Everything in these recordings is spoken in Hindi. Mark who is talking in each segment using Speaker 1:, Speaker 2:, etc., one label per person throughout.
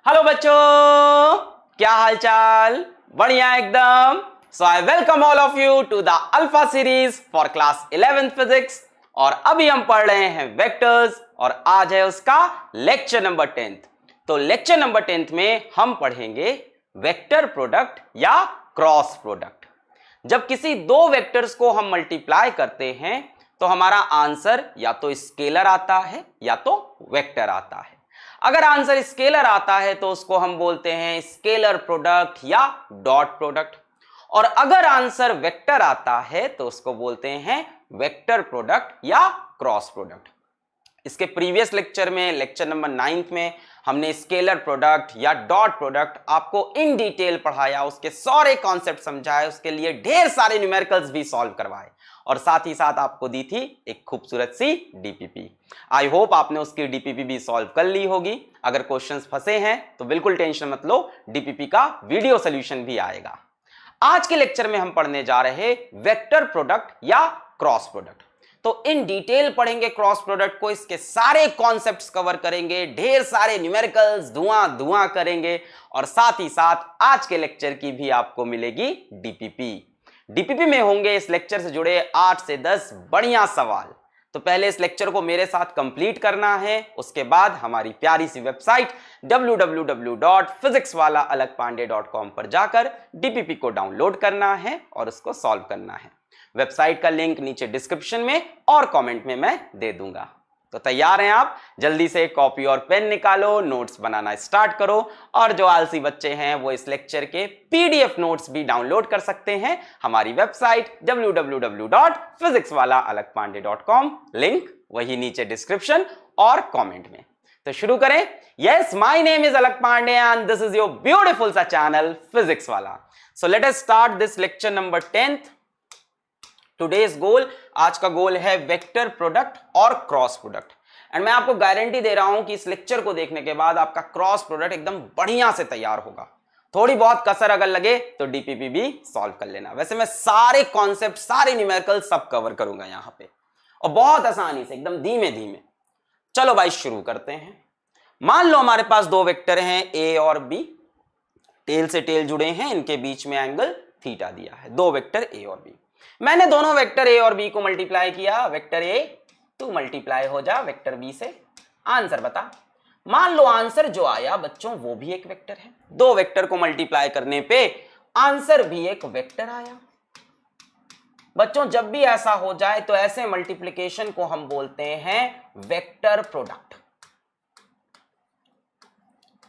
Speaker 1: हेलो बच्चों, क्या हालचाल? बढ़िया एकदम। So I welcome all of you to the alpha series for class 11th physics. और अभी हम पढ़ रहे हैं वेक्टर्स और आज है उसका लेक्चर नंबर 10th। तो लेक्चर नंबर 10th में हम पढ़ेंगे वेक्टर प्रोडक्ट या क्रॉस प्रोडक्ट। जब किसी दो वेक्टर्स को हम मल्टीप्लाई करते हैं तो हमारा आंसर या तो स्केलर आता है या तो वेक्टर आता है। अगर आंसर स्केलर आता है तो उसको हम बोलते हैं स्केलर प्रोडक्ट या डॉट प्रोडक्ट, और अगर आंसर वेक्टर आता है तो उसको बोलते हैं वेक्टर प्रोडक्ट या क्रॉस प्रोडक्ट। इसके प्रीवियस लेक्चर में, लेक्चर नंबर 9 में, हमने स्केलर प्रोडक्ट या डॉट प्रोडक्ट आपको इन डिटेल पढ़ाया, उसके सारे कॉन्सेप्ट समझाए, उसके लिए ढेर सारे न्यूमेरिकल्स भी सॉल्व करवाए और साथ ही साथ आपको दी थी एक खूबसूरत सी डीपीपी। आई होप आपने उसकी डीपीपी भी सॉल्व कर ली होगी। अगर क्वेश्चंस फंसे हैं तो बिल्कुल टेंशन मत लो, डीपीपी का वीडियो सोल्यूशन भी आएगा। आज के लेक्चर में हम पढ़ने जा रहे वेक्टर प्रोडक्ट या क्रॉस प्रोडक्ट। तो इन डिटेल पढ़ेंगे क्रॉस प्रोडक्ट को, इसके सारे कॉन्सेप्ट्स कवर करेंगे, ढेर सारे न्यूमेरिकल्स धुआं करेंगे और साथ ही साथ आज के लेक्चर की भी आपको मिलेगी डीपीपी। डीपीपी में होंगे इस लेक्चर से जुड़े 8 से 10 बढ़िया सवाल। तो पहले इस लेक्चर को मेरे साथ कंप्लीट करना है, उसके बाद हमारी प्यारी सी वेबसाइट www.physicswalaalagpande.com पर जाकर डीपीपी को डाउनलोड करना है और उसको सॉल्व करना है। वेबसाइट का लिंक नीचे डिस्क्रिप्शन में और कमेंट में मैं दे दूंगा। तो तैयार हैं आप? जल्दी से कॉपी और पेन निकालो, नोट्स बनाना स्टार्ट करो। और जो आलसी बच्चे हैं वो इस लेक्चर के पीडीएफ नोट्स भी डाउनलोड कर सकते हैं हमारी वेबसाइट www.physicswalaalagpande.com, लिंक वही नीचे डिस्क्रिप्शन और कमेंट में। तो शुरू करें। Yes, my name is Alakh Pandey and this is your beautiful सा channel Physics Wallah. So let us start this lecture number 10th। Today's goal, आज का गोल है वेक्टर प्रोडक्ट और क्रॉस प्रोडक्ट। एंड मैं आपको गारंटी दे रहा हूं कि इस लेक्चर को देखने के बाद आपका क्रॉस प्रोडक्ट एकदम बढ़िया से तैयार होगा। थोड़ी बहुत कसर अगर लगे तो डीपीपी भी सॉल्व कर लेना। वैसे मैं सारे कॉन्सेप्ट, सारे न्यूमेरिकल सब कवर करूंगा यहां पे, और बहुत आसानी से, एकदम धीमे धीमे। चलो भाई शुरू करते हैं। मान लो हमारे पास दो वेक्टर हैं ए और बी, टेल से टेल जुड़े हैं, इनके बीच में एंगल थीटा दिया है। दो वेक्टर ए और बी, मैंने दोनों वेक्टर ए और बी को मल्टीप्लाई किया। वेक्टर ए तू मल्टीप्लाई हो जा वेक्टर बी से, आंसर बता। मान लो आंसर जो आया बच्चों वो भी एक वेक्टर है। दो वेक्टर को मल्टीप्लाई करने पे आंसर भी एक वेक्टर आया। बच्चों जब भी ऐसा हो जाए तो ऐसे मल्टीप्लिकेशन को हम बोलते हैं वेक्टर प्रोडक्ट।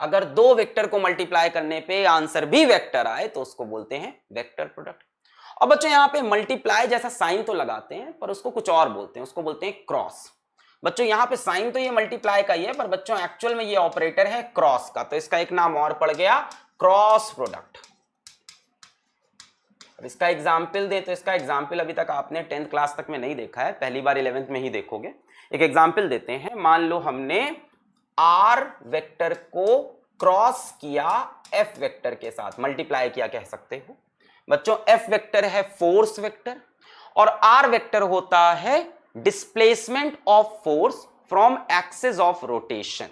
Speaker 1: अगर दो वेक्टर को मल्टीप्लाई करने पे आंसर भी वेक्टर आए तो उसको बोलते हैं वेक्टर प्रोडक्ट। और बच्चों यहां पे मल्टीप्लाई जैसा साइन तो लगाते हैं पर उसको कुछ और बोलते हैं, उसको बोलते हैं क्रॉस। बच्चों यहां पे साइन तो ये मल्टीप्लाई का ही है, पर बच्चों एक्चुअल में ये ऑपरेटर है क्रॉस का, तो इसका एक नाम और पड़ गया क्रॉस प्रोडक्ट। अब इसका एग्जाम्पल दे तो इसका एग्जाम्पल अभी तक आपने 10th क्लास तक में नहीं देखा है, पहली बार 11th में ही देखोगे। एक एग्जाम्पल देते हैं। मान लो हमने आर वेक्टर को क्रॉस किया एफ वेक्टर के साथ, मल्टीप्लाई किया कह सकते हो। बच्चों एफ वेक्टर है फोर्स वेक्टर और आर वेक्टर होता है displacement of force from axis of rotation.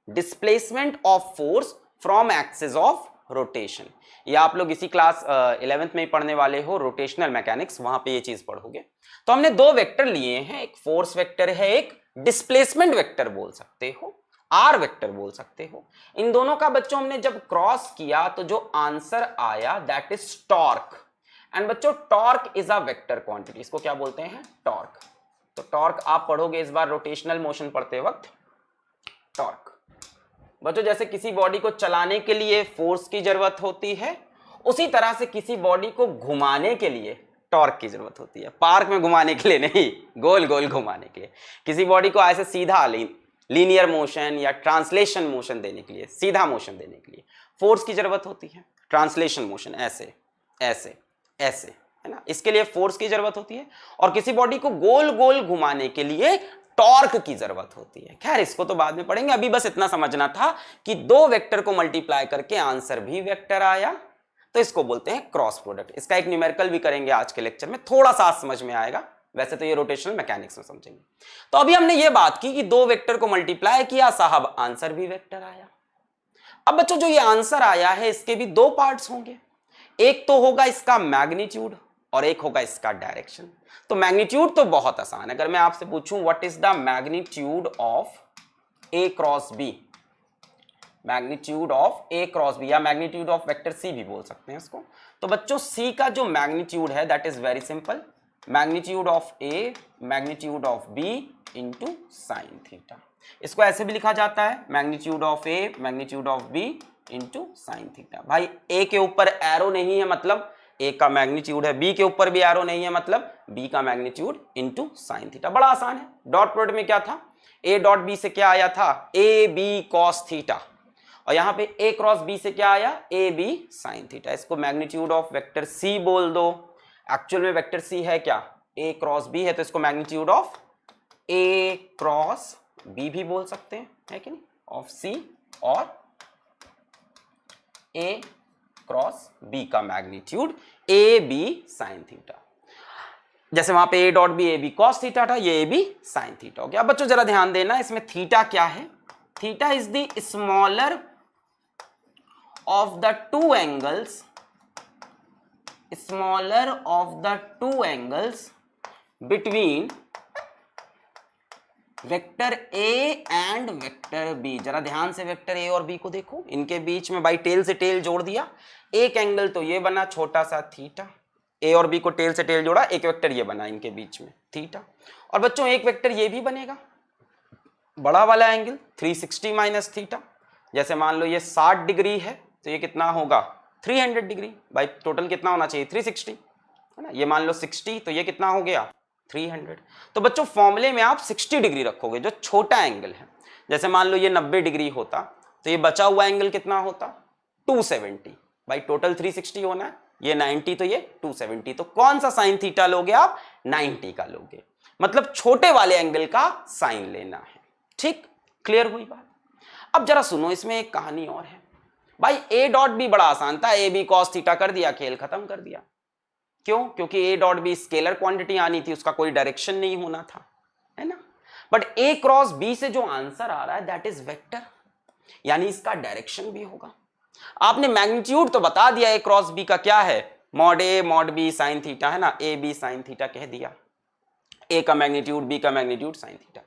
Speaker 1: Displacement of force from axis of rotation, ये आप लोग इसी क्लास 11th में ही पढ़ने वाले हो, रोटेशनल मैकेनिक्स, वहां पे ये चीज पढ़ोगे। तो हमने दो वेक्टर लिए हैं, एक फोर्स वेक्टर है, एक डिस्प्लेसमेंट वेक्टर बोल सकते हो, आर वेक्टर बोल सकते हो। इन दोनों का बच्चों हमने जब क्रॉस किया तो जो आंसर आया दैट इज टॉर्क। एंड बच्चों torque is a vector quantity, इसको क्या बोलते हैं? टॉर्क। तो टॉर्क आप पढ़ोगे इस बार रोटेशनल मोशन पढ़ते वक्त। टॉर्क बच्चों जैसे किसी बॉडी को चलाने के लिए फोर्स की जरूरत होती है, उसी तरह से किसी बॉडी को घुमाने के लिए टॉर्क की जरूरत होती है। पार्क में घुमाने के लिए नहीं, गोल गोल घुमाने के लिए। किसी बॉडी को ऐसे सीधा लीनियर मोशन या ट्रांसलेशन मोशन देने के लिए, सीधा मोशन देने के लिए फोर्स की जरूरत होती है। ट्रांसलेशन मोशन ऐसे ऐसे ऐसे, है ना, इसके लिए फोर्स की जरूरत होती है। और किसी बॉडी को गोल गोल घुमाने के लिए टॉर्क की जरूरत होती है। खैर इसको तो बाद में पढ़ेंगे, अभी बस इतना समझना था कि दो वेक्टर को मल्टीप्लाई करके आंसर भी वेक्टर आया, तो इसको बोलते हैं क्रॉस प्रोडक्ट। इसका एक न्यूमेरिकल भी करेंगे आज के लेक्चर में, थोड़ा सा समझ में आएगा, वैसे तो ये रोटेशनल मैकेनिक्स में समझेंगे। तो अभी हमने ये बात की कि दो वेक्टर को मल्टीप्लाई किया साहब, आंसर भी वेक्टर आया। अब बच्चों जो ये आंसर आया है इसके भी दो पार्ट्स होंगे, एक तो होगा इसका मैग्नीट्यूड और एक होगा इसका डायरेक्शन। तो मैग्नीट्यूड तो बहुत आसान है, अगर मैं आपसे पूछूं what is the magnitude of A cross B, magnitude of A cross B या मैग्नीट्यूड ऑफ वेक्टर सी भी बोल सकते हैं इसको, तो बच्चों सी का जो मैग्नीट्यूड है that is very simple, magnitude of A magnitude of B into sine theta. इसको ऐसे भी लिखा जाता है magnitude of A magnitude of B into sine theta. भाई ए के ऊपर एरो नहीं है मतलब ए का मैग्नीट्यूड है, बी के ऊपर भी एरो नहीं है मतलब बी का मैग्नीट्यूड इंटू साइन थीटा। बड़ा आसान है। डॉट प्रोडक्ट में क्या था, ए डॉट बी से क्या आया था, ए बी कॉस थीटा, और यहां पे ए क्रॉस बी से क्या आया, ए बी साइन थीटा। इसको मैग्नीट्यूड ऑफ वेक्टर सी बोल दो। एक्चुअल में वेक्टर सी है क्या, ए क्रॉस बी है, तो इसको magnitude of A cross B भी बोल सकते हैं, है कि नहीं, ऑफ सी और ए क्रॉस बी का magnitude A B sine theta. जैसे वहां पे A dot B A B cos theta था, ये ए बी साइन थीटा हो गया। अब बच्चों जरा ध्यान देना, इसमें थीटा क्या है, theta is the smaller of the two angles, smaller of the two angles between vector A and vector B. जरा ध्यान से वेक्टर ए और बी को देखो, इनके बीच में बाई टेल से टेल जोड़ दिया, एक एंगल तो ये बना छोटा सा थीटा, ए और बी को टेल से टेल जोड़ा, एक वेक्टर ये बना इनके बीच में थीटा। और बच्चों एक वेक्टर ये भी बनेगा, बड़ा वाला एंगल 360 माइनस थीटा। जैसे मान लो ये 60 डिग्री है तो ये कितना होगा 300 डिग्री, भाई टोटल कितना होना चाहिए 360, है ना। ये मान लो 60 तो ये कितना हो गया 300। तो बच्चों फॉर्मूले में आप 60 डिग्री रखोगे जो छोटा एंगल है। जैसे मान लो ये 90 डिग्री होता तो ये बचा हुआ एंगल कितना होता 270, भाई टोटल 360 होना है, ये 90 तो ये 270, तो कौन सा साइन थीटा लोगे आप 90 का लोगे, मतलब छोटे वाले एंगल का साइन लेना है। ठीक, क्लियर हुई बात। अब जरा सुनो, इसमें एक कहानी और है भाई। ए डॉट बी बड़ा आसान था, ए बी कॉस थीटा कर दिया, खेल खत्म कर दिया। क्यों, क्योंकि A dot B scalar quantity आनी थी, उसका कोई डायरेक्शन नहीं होना था, है ना। बट ए क्रॉस बी से जो आंसर आ रहा है दैट इज वेक्टर, यानी इसका डायरेक्शन भी होगा। आपने मैग्नीट्यूड तो बता दिया ए क्रॉस बी का क्या है, mod A mod B sine theta, है ना, ए बी साइन थीटा कह दिया, ए का मैग्नीट्यूड बी का मैग्नीट्यूड साइन थीटा।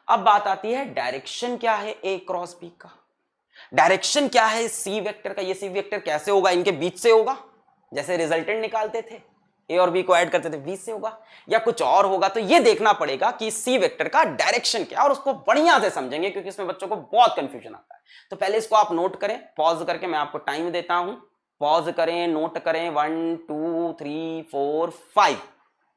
Speaker 1: अब बात आती है डायरेक्शन क्या है ए क्रॉस बी का, डायरेक्शन क्या है सी वेक्टर का। ये सी वेक्टर कैसे होगा, इनके बीच से होगा, जैसे रिजल्टेंट निकालते थे ए और बी को ऐड करते थे बीच से होगा, या कुछ और होगा। तो ये देखना पड़ेगा कि सी वेक्टर का डायरेक्शन क्या है, और उसको बढ़िया से समझेंगे क्योंकि इसमें बच्चों को बहुत कंफ्यूजन आता है। तो पहले इसको आप नोट करें, पॉज करके मैं आपको टाइम देता हूं, पॉज करें, नोट करें, 1 2 3 4 5।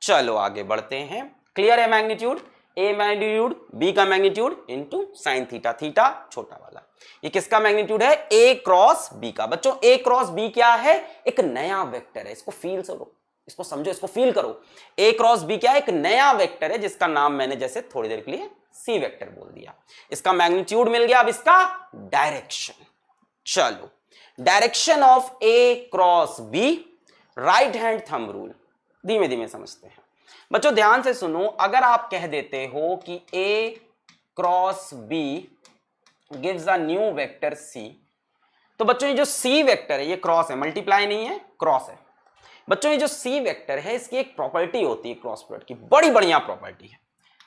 Speaker 1: चलो आगे बढ़ते हैं। क्लियर है, मैग्नीट्यूड ए मैग्नीट्यूड बी का magnitude into sine theta, theta छोटा वाला, ये किसका मैग्नीट्यूड है ए क्रॉस बी का। बच्चों ए क्रॉस बी क्या है, एक नया वेक्टर है, इसको फील करो, इसको समझो, इसको फील करो। ए क्रॉस बी क्या है, एक नया वेक्टर है जिसका नाम मैंने जैसे थोड़ी देर के लिए सी वेक्टर बोल दिया। इसका मैग्नीट्यूड मिल गया, अब इसका डायरेक्शन। चलो, direction of A cross B, right hand thumb rule, धीमे धीमे समझते हैं। बच्चों ध्यान से सुनो, अगर आप कह देते हो कि A cross B gives a new vector C, तो बच्चों ये जो सी वेक्टर है ये क्रॉस है, मल्टीप्लाई नहीं है, क्रॉस है। बच्चों ये जो सी वेक्टर है इसकी एक प्रॉपर्टी होती है क्रॉस प्रोडक्ट की, बड़ी बढ़िया प्रॉपर्टी है,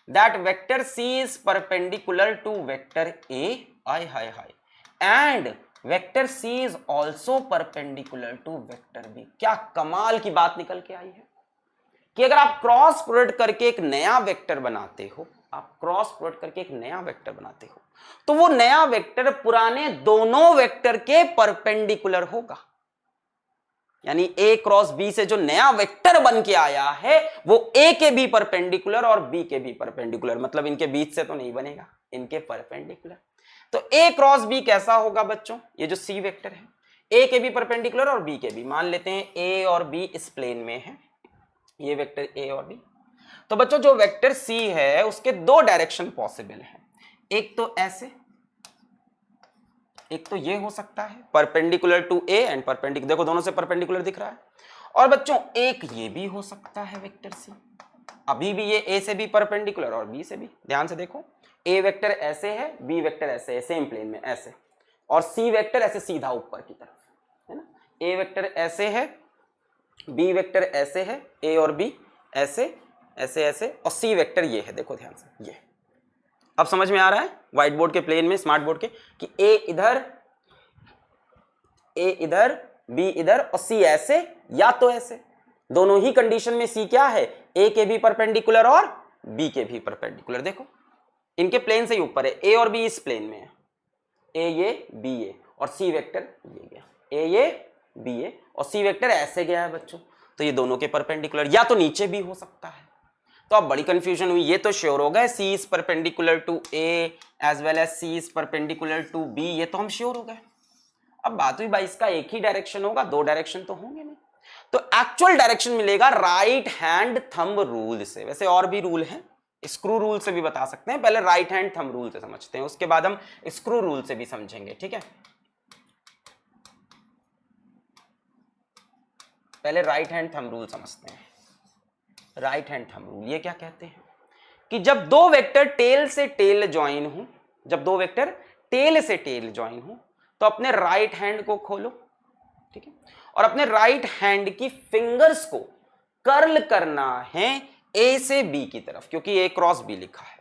Speaker 1: that vector C is perpendicular to vector A, हाय हाय हाय, and vector C is also perpendicular to vector B. क्या कमाल की बात निकल के आई है कि अगर आप क्रॉस प्रोडक्ट करके एक नया वेक्टर बनाते हो, आप क्रॉस प्रोडक्ट करके एक नया वेक्टर बनाते हो, तो वो नया वेक्टर पुराने दोनों वेक्टर के परपेंडिकुलर होगा। यानी ए क्रॉस बी से जो नया वेक्टर बन के आया है वो ए के भी परपेंडिकुलर और बी के भी परपेंडिकुलर, मतलब इनके बीच से तो नहीं बनेगा, इनके परपेंडिकुलर। तो ए क्रॉस बी कैसा होगा बच्चों, ये जो सी वेक्टर है ए के भी परपेंडिकुलर और बी के भी, मान लेते हैं ए और बी इस प्लेन में है, ये वेक्टर ए और बी। तो बच्चों जो वेक्टर सी है उसके दो डायरेक्शन पॉसिबल है, एक तो ऐसे, एक तो ये हो सकता है perpendicular to A and perpendicular, देखो दोनों से परपेंडिकुलर दिख रहा है। और बच्चों एक ये भी हो सकता है वेक्टर सी, अभी भी ये ए से भी परपेंडिकुलर और बी से भी। ध्यान से देखो, ए वेक्टर ऐसे है, बी वेक्टर ऐसे है, सेम प्लेन में ऐसे, और सी वेक्टर ऐसे सीधा ऊपर की तरफ, है ना। ए वेक्टर ऐसे है, बी वेक्टर ऐसे है, ए और बी ऐसे ऐसे ऐसे, और सी वेक्टर ये है, देखो ध्यान से, ये अब समझ में आ रहा है व्हाइट बोर्ड के प्लेन में, स्मार्ट बोर्ड के, कि ए इधर बी इधर और सी ऐसे या तो ऐसे। दोनों ही कंडीशन में सी क्या है, ए के भी परपेंडिकुलर और बी के भी परपेंडिकुलर। देखो इनके प्लेन से ही ऊपर है, ए और बी इस प्लेन में है, ए ये बी ए और सी वेक्टर ये गया, ए ये बी ए और सी वेक्टर ऐसे गया है बच्चों। तो ये दोनों के परपेंडिकुलर, या तो नीचे भी हो सकता है। तो अब बड़ी कंफ्यूजन हुई, ये तो श्योर हो गए C is perpendicular to A as well as C is perpendicular to B, ये तो हम श्योर हो गए। अब बात हुई भाई इसका एक ही डायरेक्शन होगा, दो डायरेक्शन तो होंगे नहीं। तो एक्चुअल डायरेक्शन मिलेगा राइट हैंड थंब रूल से। वैसे और भी रूल हैं, स्क्रू रूल से भी बता सकते हैं, पहले राइट हैंड थंब रूल से समझते हैं, उसके बाद हम स्क्रू रूल से भी समझेंगे, ठीक है। पहले राइट हैंड थंब रूल समझते हैं। राइट हैंड थंब रूल ये क्या कहते हैं कि जब दो वेक्टर टेल से टेल ज्वाइन हो, जब दो वेक्टर टेल से टेल ज्वाइन हो, तो अपने राइट हैंड को खोलो, ठीक है, और अपने राइट हैंड की फिंगर्स को कर्ल करना है ए से बी की तरफ, क्योंकि ए क्रॉस बी लिखा है।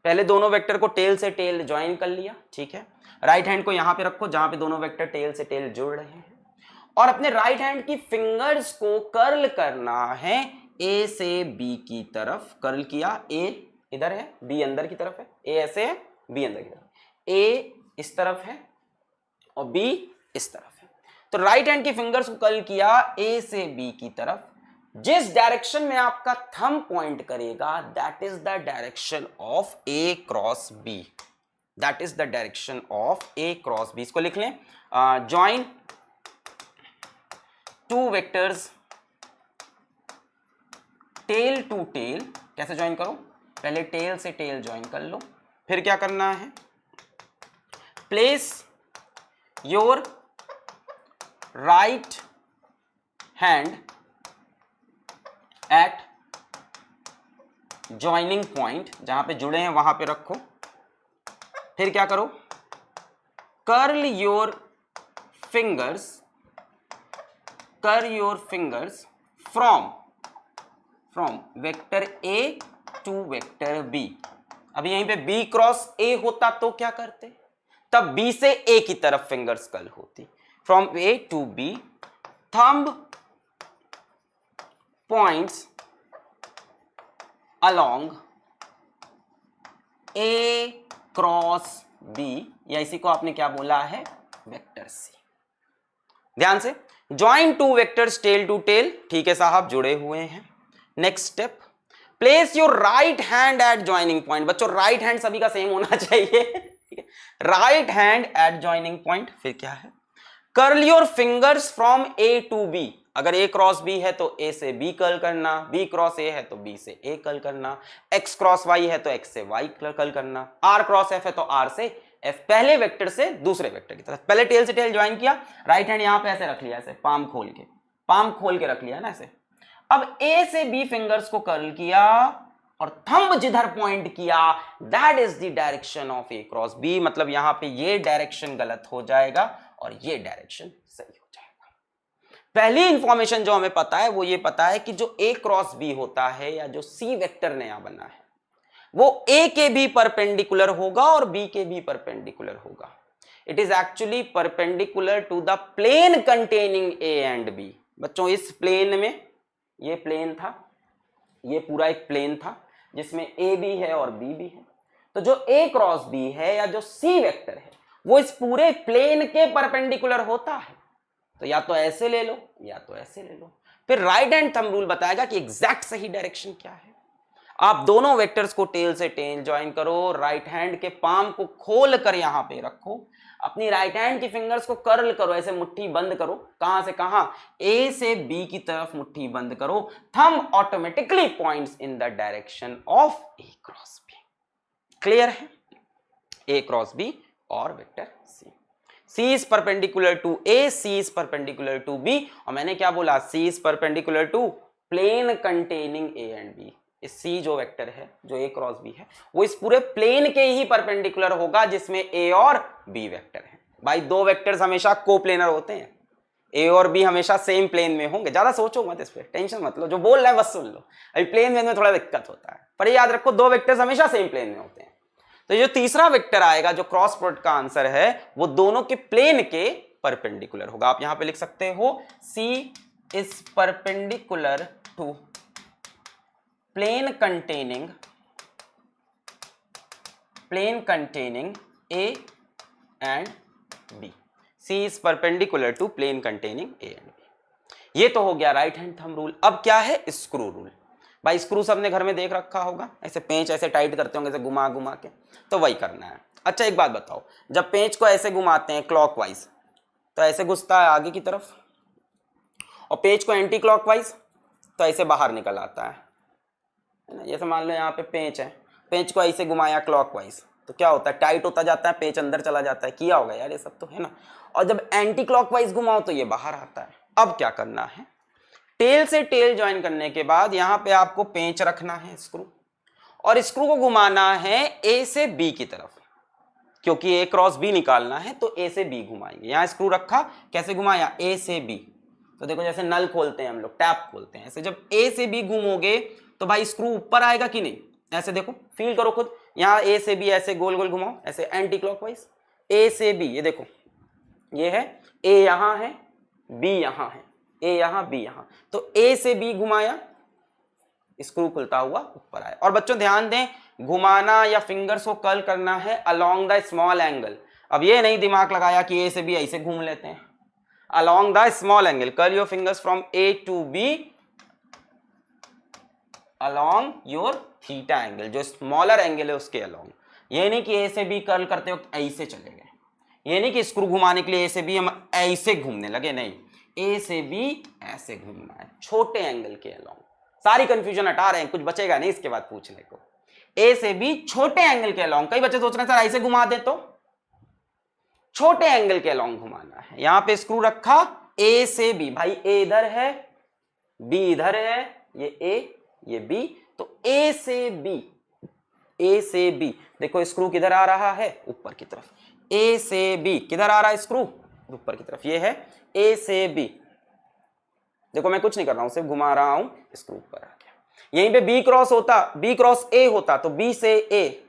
Speaker 1: पहले दोनों वेक्टर को टेल से टेल ज्वाइन कर लिया, ठीक है। राइट हैंड को यहां पे रखो जहां पे दोनों वेक्टर टेल से टेल जुड़ रहे हैं, और अपने राइट हैंड की फिंगर्स को कर्ल करना है ए से बी की तरफ। कर्ल किया, ए इधर है, बी अंदर की तरफ है, ए ऐसे है, बी अंदर की तरफ, ए इस तरफ है और बी इस तरफ है। तो राइट हैंड की फिंगर्स को कर्ल किया ए से बी की तरफ। जिस डायरेक्शन में आपका थंब पॉइंट करेगा that is the direction of A cross B, that is the direction of A cross B. इसको लिख लें, join two vectors tail to tail. कैसे ज्वाइन करो, पहले टेल से टेल ज्वाइन कर लो, फिर क्या करना है, place your right hand at joining point, जहां पे जुड़े हैं वहां पे रखो। फिर क्या करो, curl your fingers from vector A to vector B. अब यहीं पे बी क्रॉस ए होता तो क्या करते, तब बी से ए की तरफ फिंगर्स कर्ल होती। From A to B, thumb points along A cross B, या इसी को आपने क्या बोला है, वेक्टर सी। ध्यान से, join two vectors tail to tail, ठीक है साहब, जुड़े हुए हैं। Next step, place your right hand at joining point. बच्चों राइट हैंड सभी का सेम होना चाहिए, ठीक है, right hand at joining point. फिर क्या है, curl your fingers from A to B. अगर ए क्रॉस बी है तो ए से बी कर्ल करना, बी क्रॉस ए है तो बी से ए कर्ल करना, एक्स क्रॉस वाई है तो एक्स से वाई कर्ल करना, आर क्रॉस एफ है तो आर से एफ। पहले वेक्टर से दूसरे वेक्टर की तरफ, पहले टेल से टेल ज्वाइन किया, राइट हैंड यहां पे ऐसे रख लिया, ऐसे पाम खोल के रख लिया ना ऐसे। अब ए से बी फिंगर्स को कर्ल किया और थंब जिधर पॉइंट किया that is the direction of A cross B. मतलब यहां पे ये डायरेक्शन गलत हो जाएगा और ये डायरेक्शन सही हो जाएगा। पहली इंफॉर्मेशन जो हमें पता है वो ये पता है कि जो ए क्रॉस बी होता है या जो सी वेक्टर नया बना है वो ए के भी परपेंडिकुलर होगा और बी के भी परपेंडिकुलर होगा। It is actually perpendicular to the plane containing A and B. बच्चों इस प्लेन में, ये प्लेन था, ये पूरा एक प्लेन था जिसमें ए भी है और बी भी है। तो जो ए क्रॉस बी है या जो सी वेक्टर है वो इस पूरे प्लेन के परपेंडिकुलर होता है। तो या तो ऐसे ले लो या तो ऐसे ले लो। फिर राइट हैंड थंब रूल बताएगा कि एग्जैक्ट सही डायरेक्शन क्या है। आप दोनों वेक्टर्स को टेल से टेल ज्वाइन करो, राइट हैंड के पाम को खोल कर यहां पे रखो, अपनी राइट हैंड की फिंगर्स को कर्ल करो, ऐसे मुट्ठी बंद करो। कहां से कहां, ए से बी की तरफ मुट्ठी बंद करो। Thumb automatically points in the direction of A cross B. Clear है, ए क्रॉस बी और vector C. C is perpendicular to A, C is perpendicular to B, और मैंने क्या बोला, C is perpendicular to plane containing A and B। इस C जो वेक्टर है, जो A क्रॉस B है, वो इस पूरे प्लेन के ही परपेंडिकुलर होगा जिसमें A और B वेक्टर है। भाई दो वेक्टर्स हमेशा कोप्लेनर होते हैं, ए और बी हमेशा सेम प्लेन में होंगे। ज्यादा सोचो मत इस पे, टेंशन मत लो, जो बोल रहा है बस सुन लो। अभी प्लेन में थोड़ा दिक्कत होता है, पर याद रखो दो वेक्टर्स हमेशा सेम प्लेन में होते हैं। तो जो तीसरा वेक्टर आएगा जो क्रॉस प्रोडक्ट का आंसर है वो दोनों के प्लेन के परपेंडिकुलर होगा। आप यहां पे लिख सकते हो C is perpendicular to plane containing A and B। C is perpendicular to plane containing A and B। ये तो हो गया राइट हैंड थंब रूल। अब क्या है स्क्रू रूल। भाई स्क्रू सबने घर में देख रखा होगा, ऐसे पेंच ऐसे टाइट करते होंगे, ऐसे घुमा घुमा के, तो वही करना है। अच्छा एक बात बताओ, जब पेंच को ऐसे घुमाते हैं क्लॉकवाइज तो ऐसे घुसता है आगे की तरफ, और पेंच को एंटी क्लॉकवाइज तो ऐसे बाहर निकल आता है ना। जैसे मान लो यहाँ पे पेंच है, पेंच को ऐसे घुमाया क्लॉकवाइज तो क्या होता है, टाइट होता जाता है, पेंच अंदर चला जाता है। किया होगा यार ये सब तो, है ना। और जब एंटी क्लॉकवाइज घुमाओ तो ये बाहर आता है। अब क्या करना है, टेल से टेल ज्वाइन करने के बाद यहाँ पे आपको पेंच रखना है स्क्रू, और स्क्रू को घुमाना है ए से बी की तरफ, क्योंकि ए क्रॉस बी निकालना है तो ए से बी घुमाएंगे। यहाँ स्क्रू रखा, कैसे घुमाया, ए से बी। तो देखो जैसे नल खोलते हैं हम लोग, टैप खोलते हैं, ऐसे जब ए से बी घूमोगे तो भाई स्क्रू ऊपर आएगा कि नहीं, ऐसे देखो फील करो खुद। यहाँ ए से बी ऐसे गोल गोल घुमाओ, ऐसे एंटी क्लॉकवाइज, ए से बी, ये देखो ये है ए यहाँ है, बी यहाँ है, ए यहाँ बी यहाँ, तो ए से बी घुमाया, स्क्रू खुलता हुआ ऊपर आया। और बच्चों ध्यान दें, घुमाना या फिंगर्स को कर्ल करना है अलोंग द स्मॉल एंगल। अब ये नहीं दिमाग लगाया कि ए से बी ऐसे घूम लेते हैं, along the small angle, curl your fingers from A to B along your theta angle, जो स्मॉलर एंगल है उसके अलोंग। ये नहीं कि ए से बी कर्ल करते वक्त ऐसे चले गए, ये नहीं कि स्क्रू घुमाने के लिए ए से बी हम ऐसे घूमने लगे, नहीं, ए से बी ऐसे घूमना है, छोटे एंगल के अलोंग। सारी कंफ्यूजन हटा रहे हैं, कुछ बचेगा नहीं इसके बाद पूछने को। ए से बी छोटे एंगल के अलोंग। कई बच्चे सोच रहे हैं सर ऐसे घुमा दे, तो छोटे एंगल के अलोंग घुमाना है। यहां पे स्क्रू रखा, ए से बी, भाई ए इधर है, बी इधर है, ये ए ये बी, तो ए से बी, ए से बी, देखो स्क्रू किधर आ रहा है, ऊपर की तरफ। ए से बी किधर आ रहा है स्क्रू, ऊपर की तरफ, ये है ए से बी। देखो मैं कुछ नहीं कर रहा हूं, सिर्फ घुमा रहा हूं, स्क्रू ऊपर आ गया। यहीं पे बी क्रॉस होता, बी क्रॉस ए होता तो बी से ए,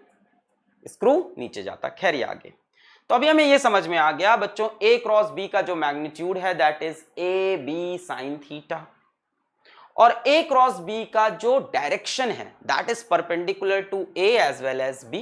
Speaker 1: स्क्रू नीचे जाता। खैर ये आगे, तो अभी हमें ये समझ में आ गया बच्चों, ए क्रॉस बी का जो मैग्नीट्यूड है that is A B sine theta, और ए क्रॉस बी का जो डायरेक्शन है that is perpendicular to A as well as B,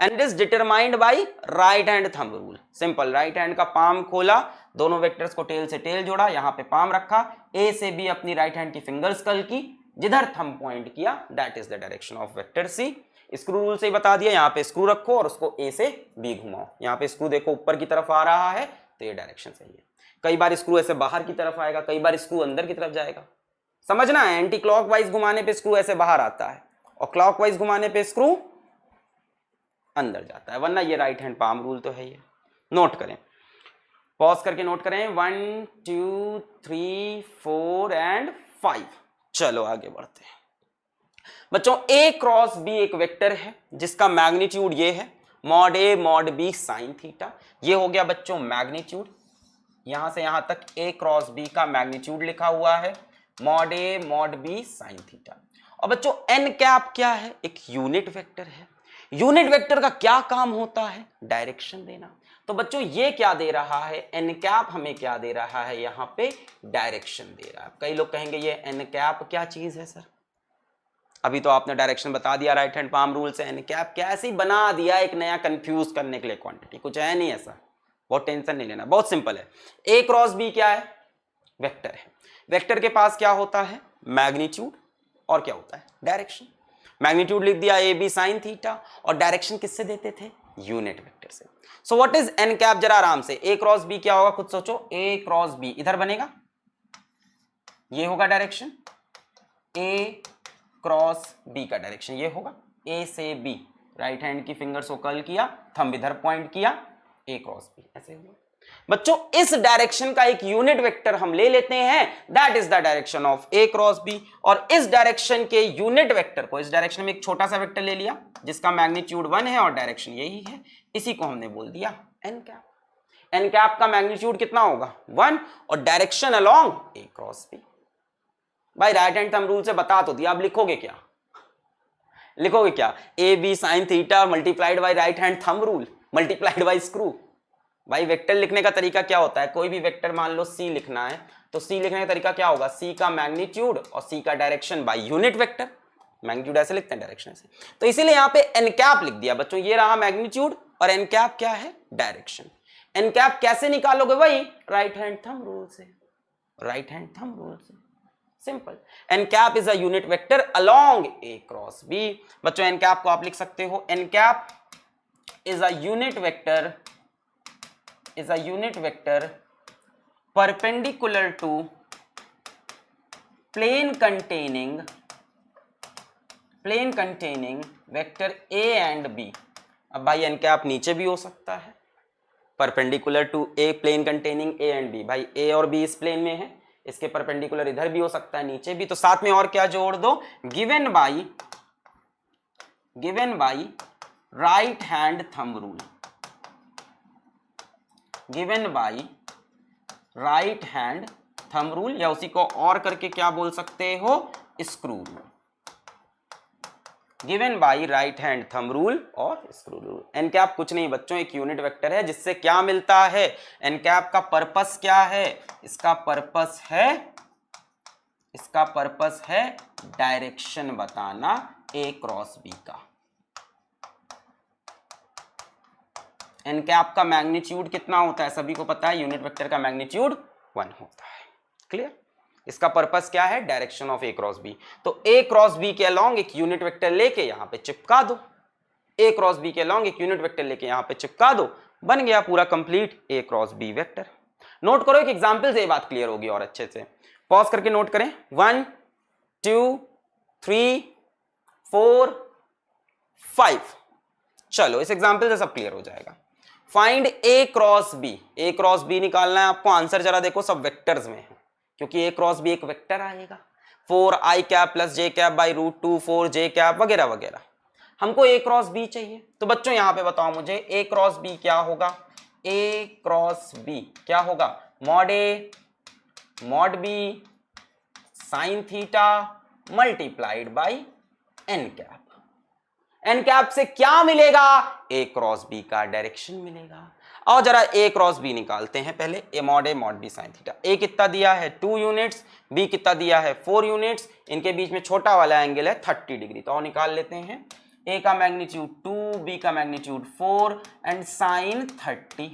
Speaker 1: and is determined by right hand thumb rule. Simple, right hand का पाम खोला, दोनों वेक्टर्स को टेल से टेल जोड़ा, यहां पे पाम रखा, ए से बी अपनी राइट हैंड की फिंगर्स कर्ल की, जिधर थंब पॉइंट किया that is the direction of vector C. Screw rule से ही बता दिया, यहाँ पे स्क्रू रखो और उसको ए से बी घुमाओ। यहाँ पे स्क्रू देखो ऊपर की तरफ आ रहा है तो ये डायरेक्शन सही है। कई बार स्क्रू ऐसे बाहर की तरफ आएगा, कई बार स्क्रू अंदर की तरफ जाएगा। समझना है, एंटी क्लॉकवाइज घुमाने पे स्क्रू ऐसे बाहर आता है और क्लॉकवाइज घुमाने पे स्क्रू अंदर जाता है, वरना ये राइट हैंड पाम रूल तो है। ये नोट करें, पॉज करके नोट करें, 1 2 3 4 एंड 5। चलो आगे बढ़ते हैं बच्चों। ए क्रॉस बी एक वेक्टर है जिसका मैग्नीट्यूड ये है, mod A mod B sine theta. ये हो गया बच्चों मैग्नीट्यूड, यहां से यहां तक ए क्रॉस बी का मैग्नीट्यूड लिखा हुआ है, mod A mod B sine theta. और बच्चों एन कैप क्या है, एक यूनिट वेक्टर है। यूनिट वेक्टर का क्या काम होता है, डायरेक्शन देना। तो बच्चों ये क्या दे रहा है, एन कैप हमें क्या दे रहा है, यहां पे डायरेक्शन दे रहा है। कई लोग कहेंगे ये एन कैप क्या चीज है सर, अभी तो आपने डायरेक्शन बता दिया राइट हैंड पाम रूल से, एन कैप क्या, ऐसे ही बना दिया एक नया कंफ्यूज करने के लिए क्वांटिटी, कुछ है नहीं ऐसा, बहुत टेंशन नहीं लेना, बहुत सिंपल है। ए क्रॉस बी क्या है, वेक्टर है। वेक्टर के पास क्या होता है, मैग्नीट्यूड, और क्या होता है, डायरेक्शन। मैग्नीट्यूड लिख दिया ए बी साइन थीटा, और डायरेक्शन किससे देते थे, यूनिट वेक्टर से। So what is an cap, जरा आराम से, ए क्रॉस बी क्या होगा खुद सोचो, ए क्रॉस बी इधर बनेगा, ये होगा डायरेक्शन, ए क्रॉस बी का डायरेक्शन ये होगा, ए से बी, राइट हैंड की फिंगर्स को कर्ल किया, थंब इधर पॉइंट किया, ए क्रॉस बी ऐसे हुआ। बच्चों इस डायरेक्शन का एक यूनिट वेक्टर हम ले लेते हैं, that is the direction of A cross B, और इस डायरेक्शन के यूनिट वेक्टर को, इस डायरेक्शन में एक छोटा सा वेक्टर ले लिया जिसका मैग्नीट्यूड 1 है और डायरेक्शन यही है, इसी को हमने बोल दिया एन कैप। एन कैप का मैग्नीट्यूड कितना होगा 1 और direction along A cross B. भाई राइट हैंड थंब रूल से बता तो दिया, अब लिखोगे क्या, लिखोगे क्या, A B sine theta multiplied by right hand thumb rule multiplied by screw. भाई वेक्टर लिखने का तरीका क्या होता है, कोई भी वेक्टर मान लो सी लिखना है तो सी लिखने का तरीका क्या होगा, सी का मैग्नीट्यूड और सी का direction by unit vector. Magnitude ऐसे लिखते हैं, डायरेक्शन ऐसे, तो इसीलिए यहां पे एन कैप लिख दिया बच्चों, ये रहा मैग्नीट्यूड और एन कैप क्या है, डायरेक्शन। एन कैप कैसे निकालोगे भाई, राइट हैंड थंब रूल से, राइट हैंड थंब रूल से, simple. N cap is a unit vector along A cross B. बच्चों एन कैप को आप लिख सकते हो, N cap is a unit vector, is a unit vector perpendicular to plane containing vector a and b। अब भाई एन कैप नीचे भी हो सकता है, perpendicular to a plane containing A and B. भाई ए और बी इस प्लेन में है, इसके परपेंडिकुलर इधर भी हो सकता है नीचे भी, तो साथ में और क्या जोड़ दो, given by right hand thumb rule, given by right hand thumb rule, या उसी को और करके क्या बोल सकते हो, screw rule. Given by right hand thumb rule और स्क्रू रूल। एन कैप कुछ नहीं बच्चों, एक यूनिट वेक्टर है जिससे क्या मिलता है, एन कैप का पर्पस क्या है, इसका पर्पस है डायरेक्शन बताना ए क्रॉस बी का। एन कैप का मैग्नीट्यूड कितना होता है सभी को पता है, यूनिट वेक्टर का मैग्नीट्यूड 1 होता है, क्लियर। इसका पर्पस क्या है, direction of A cross B. तो ए क्रॉस बी के अलोंग एक यूनिट वेक्टर लेके यहां पे चिपका दो, ए क्रॉस बी के अलोंग एक यूनिट वेक्टर लेके यहां पे चिपका दो, बन गया पूरा complete A cross B vector. Note करो, एक एग्जांपल से ये बात क्लियर होगी और अच्छे से, पॉज करके नोट करें, 1 2 3 4 5। चलो इस एग्जांपल से सब क्लियर हो जाएगा। Find A cross B, A cross B निकालना है आपको, आंसर जरा देखो सब वेक्टर्स में है क्योंकि ए क्रॉस बी एक वेक्टर आएगा, 4i cap plus J cap by root 2 4j cap वगैरह वगैरह। हमको ए क्रॉस बी चाहिए, तो बच्चों यहां पे बताओ मुझे ए क्रॉस बी क्या होगा, ए क्रॉस बी क्या होगा, mod A mod B sine theta multiplied by N cap. N cap से क्या मिलेगा, ए क्रॉस बी का डायरेक्शन मिलेगा। और जरा ए क्रॉस बी निकालते हैं पहले, A mod B sine theta. A कितना दिया है 2 यूनिट्स, बी कितना दिया है 4 यूनिट्स, इनके बीच में छोटा वाला एंगल है 30 डिग्री, तो और निकाल लेते हैं। ए का मैग्नीट्यूड 2, बी का magnitude 4 and sine 30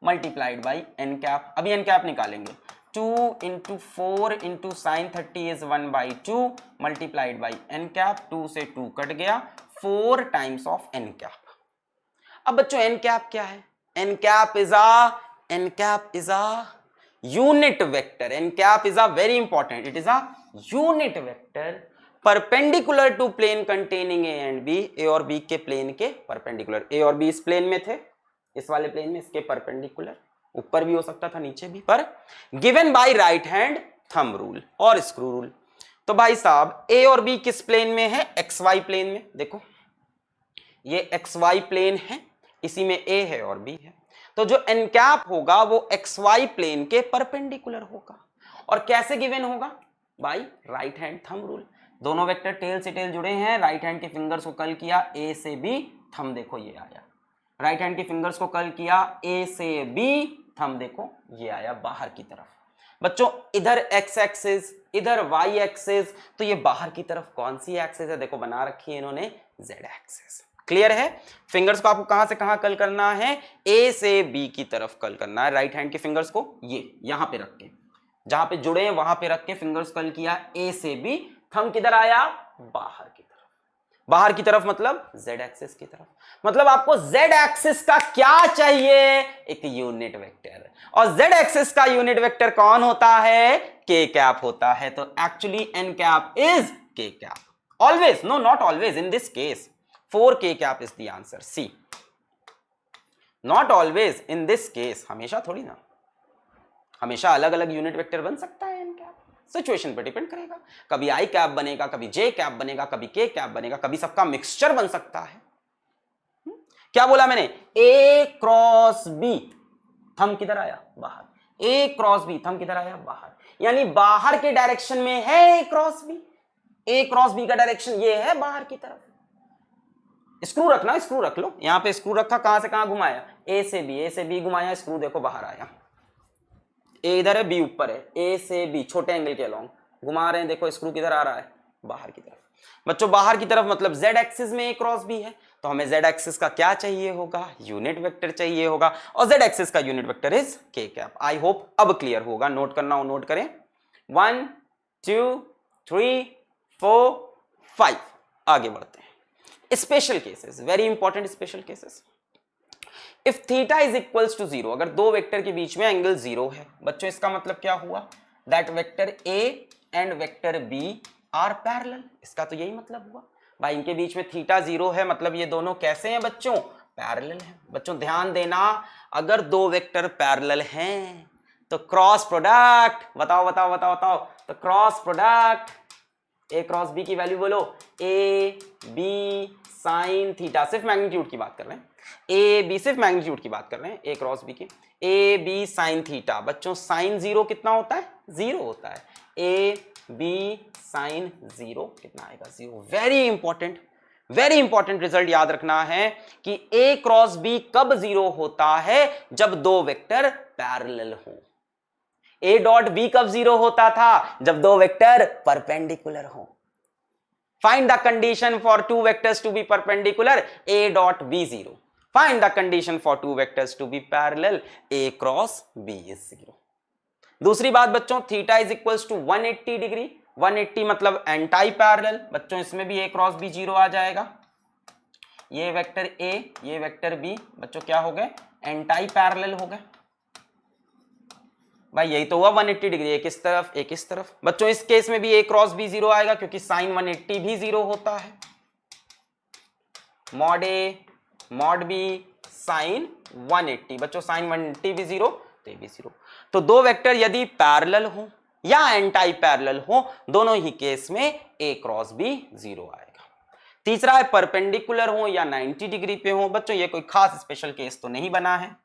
Speaker 1: multiplied by N cap. अभी एन कैप निकालेंगे, 2 into 4 into sin 30 is 1/2 multiplied by n cap, 2 से 2 कट गया, 4 times of n cap। अब बच्चों n cap क्या है, n cap is a unit vector, n cap is a very important, it is a unit vector perpendicular to plane containing a and b, a और b के प्लेन के परपेंडिकुलर, a और b इस प्लेन में थे, इस वाले प्लेन में, इसके परपेंडिकुलर, ऊपर भी हो सकता था नीचे भी, पर given by right hand thumb rule और स्क्रू रूल। तो भाई साहब ए और बी किस प्लेन में है, एक्स वाई प्लेन में। देखो ये एक्स वाई प्लेन है, इसी में ए है और बी है, तो जो एन कैप होगा वो एक्स वाई प्लेन के परपेंडिकुलर होगा। और कैसे गिवन होगा, by right hand thumb rule. दोनों वेक्टर टेल से टेल जुड़े हैं, राइट हैंड के फिंगर्स को कल किया ए से बी, थंब देखो ये आया, राइट हैंड के फिंगर्स को कल किया ए से बी, थंब देखो ये आया बाहर की तरफ। बच्चों इधर एक्स एक्सिस इधर वाई एक्सिस, तो ये बाहर की तरफ कौन सी एक्सिस है, देखो बना रखी है इन्होंने जेड एक्सिस। क्लियर है, फिंगर्स को आपको कहां से कहां कल करना है, ए से बी की तरफ कल करना है। राइट हैंड के फिंगर्स को ये यहां पे रख के, जहां पे जुड़े हैं वहां पे रख के फिंगर्स कल किया ए से बी, थंब किधर आया, बाहर की तरफ। बाहर की तरफ मतलब z एक्सिस की तरफ, मतलब आपको z एक्सिस का क्या चाहिए, एक यूनिट वेक्टर, और z एक्सिस का यूनिट वेक्टर कौन होता है, k कैप होता है। तो actually n cap is k cap, always, no not always, in this case 4k cap is the answer, see. Not always in this case, हमेशा थोड़ी ना, हमेशा अलग अलग यूनिट वेक्टर बन सकता है n कैप, सिचुएशन पर डिपेंड करेगा, कभी आई कैप बनेगा, कभी जे कैप बनेगा, कभी के कैप बनेगा, कभी सबका मिक्सचर बन सकता है। क्या बोला मैंने, ए क्रॉस बी, थंब किधर आया, बाहर, ए क्रॉस बी, थंब किधर आया, बाहर, यानी बाहर के डायरेक्शन में है A cross B, A cross B का डायरेक्शन ये है बाहर की तरफ। स्क्रू रखना, स्क्रू रख लो, यहां पे स्क्रू रखा, कहां से कहां घुमाया, ए से बी घुमाया, स्क्रू देखो बाहर आया, ए इधर है बी ऊपर है, ए से बी छोटे एंगल के अलोंग घुमा रहे हैं, देखो स्क्रू किधर आ रहा है, बाहर की तरफ। बच्चों बाहर की तरफ मतलब z एक्सिस में ए क्रॉस बी है, तो हमें z एक्सिस का क्या चाहिए होगा, यूनिट वेक्टर चाहिए होगा, और z एक्सिस का unit vector is k cap. I hope अब क्लियर होगा, नोट करना हो नोट करें। 1 2 3 4 5 आगे बढ़ते हैं। Special cases, very important special cases. If theta is equals to 0, अगर दो वेक्टर के बीच में एंगल 0 है, बच्चों इसका मतलब क्या हुआ, that vector a and vector b are parallel, इसका तो यही मतलब हुआ भाई, इनके बीच में थीटा 0 है, मतलब ये दोनों कैसे हैं बच्चों, पैरेलल हैं। बच्चों ध्यान देना, अगर दो वेक्टर पैरेलल हैं तो क्रॉस प्रोडक्ट, बताओ बताओ बताओ बताओ, तो cross product A cross B की वैल्यू बोलो, ए बी साइन थीटा, सिर्फ मैग्नीट्यूड की बात कर रहे हैं, ए बी सिर्फ मैग्नीट्यूड की बात कर रहे हैं, ए क्रॉस बी की, ए बी साइन थीटा। बच्चों साइन 0 कितना होता है, 0 होता है, ए बी साइन 0 कितना आएगा, 0। वेरी इंपॉर्टेंट रिजल्ट याद रखना है कि ए क्रॉस बी कब 0 होता है, जब दो वेक्टर पैरेलल हो। ए डॉट बी कब 0 होता था, जब दो वेक्टर परपेंडिकुलर हो। Find the condition for two vectors to be perpendicular, A dot B 0. Find the condition for two vectors to be parallel, A cross B is 0. दूसरी बात बच्चों, theta is equals to 180 degree, 180 मतलब एंटाई पैरेलल, बच्चों इसमें भी A क्रॉस B 0 आ जाएगा। ये वेक्टर A, ये वेक्टर B, बच्चों क्या हो गए, एंटाई पैरेलल हो गए। भाई यही तो हुआ 180 डिग्री, एक इस तरफ एक इस तरफ। बच्चों इस केस में भी ए क्रॉस बी 0 आएगा, क्योंकि साइन 180 भी 0 होता है, mod A mod B sign 180। बच्चों साइन 180 भी 0 तो ये भी 0। तो दो वेक्टर यदि पैरेलल हो या एंटाई पैरेलल हो, दोनों ही केस में ए क्रॉस बी 0 आएगा। तीसरा है परपेंडिकुलर हो या 90 डिग्री पे हो। बच्चों ये कोई खास स्पेशल केस तो नहीं बना है,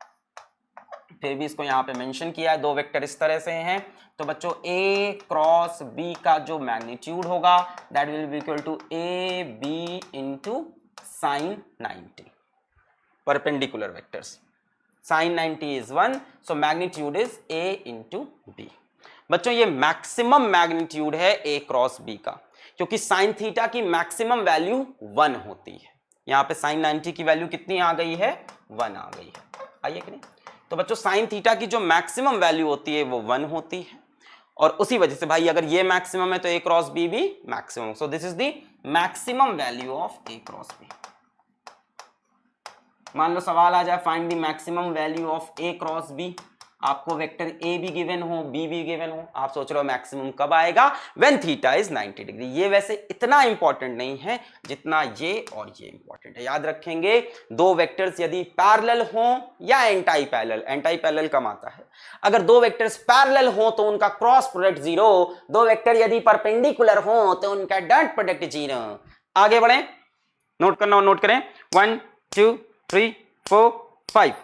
Speaker 1: फिर भी इसको यहां पे मेंशन किया है। दो वेक्टर इस तरह से हैं, तो बच्चों ए क्रॉस बी का जो मैग्नीट्यूड होगा that will be equal to A B into sine 90। Perpendicular vectors, sine 90 is 1, so magnitude is A into B. बच्चों ये मैक्सिमम मैग्नीट्यूड है ए क्रॉस बी का, क्योंकि साइन थीटा की मैक्सिमम वैल्यू 1 होती है। यहां पे साइन 90 की वैल्यू कितनी आ गई है, 1 आ गई है, आइए कि नहीं। तो बच्चों साइन थीटा की जो मैक्सिमम वैल्यू होती है वो 1 होती है, और उसी वजह से भाई अगर ये मैक्सिमम है तो ए क्रॉस बी भी maximum, so this is the maximum value of A cross B. मान लो सवाल आ जाए find the maximum value of A cross B, आपको वेक्टर ए भी गिवन हो बी भी गिवन हो, आप सोच रहे हो मैक्सिमम कब आएगा, व्हेन थीटा इज 90 डिग्री। ये वैसे इतना इंपॉर्टेंट नहीं है जितना ये और ये इंपॉर्टेंट है। याद रखेंगे दो वेक्टर्स यदि पैरेलल हो या एंटाई पैरेलल, एंटाई पैरेलल कम आता है, अगर दो वेक्टर्स पैरेलल हो तो उनका क्रॉस प्रोडक्ट 0, दो वेक्टर यदि परपेंडिकुलर हो तो उनका डॉट प्रोडक्ट 0। आगे बढ़े, नोट करना हो नोट करें। 1 2 3 4 5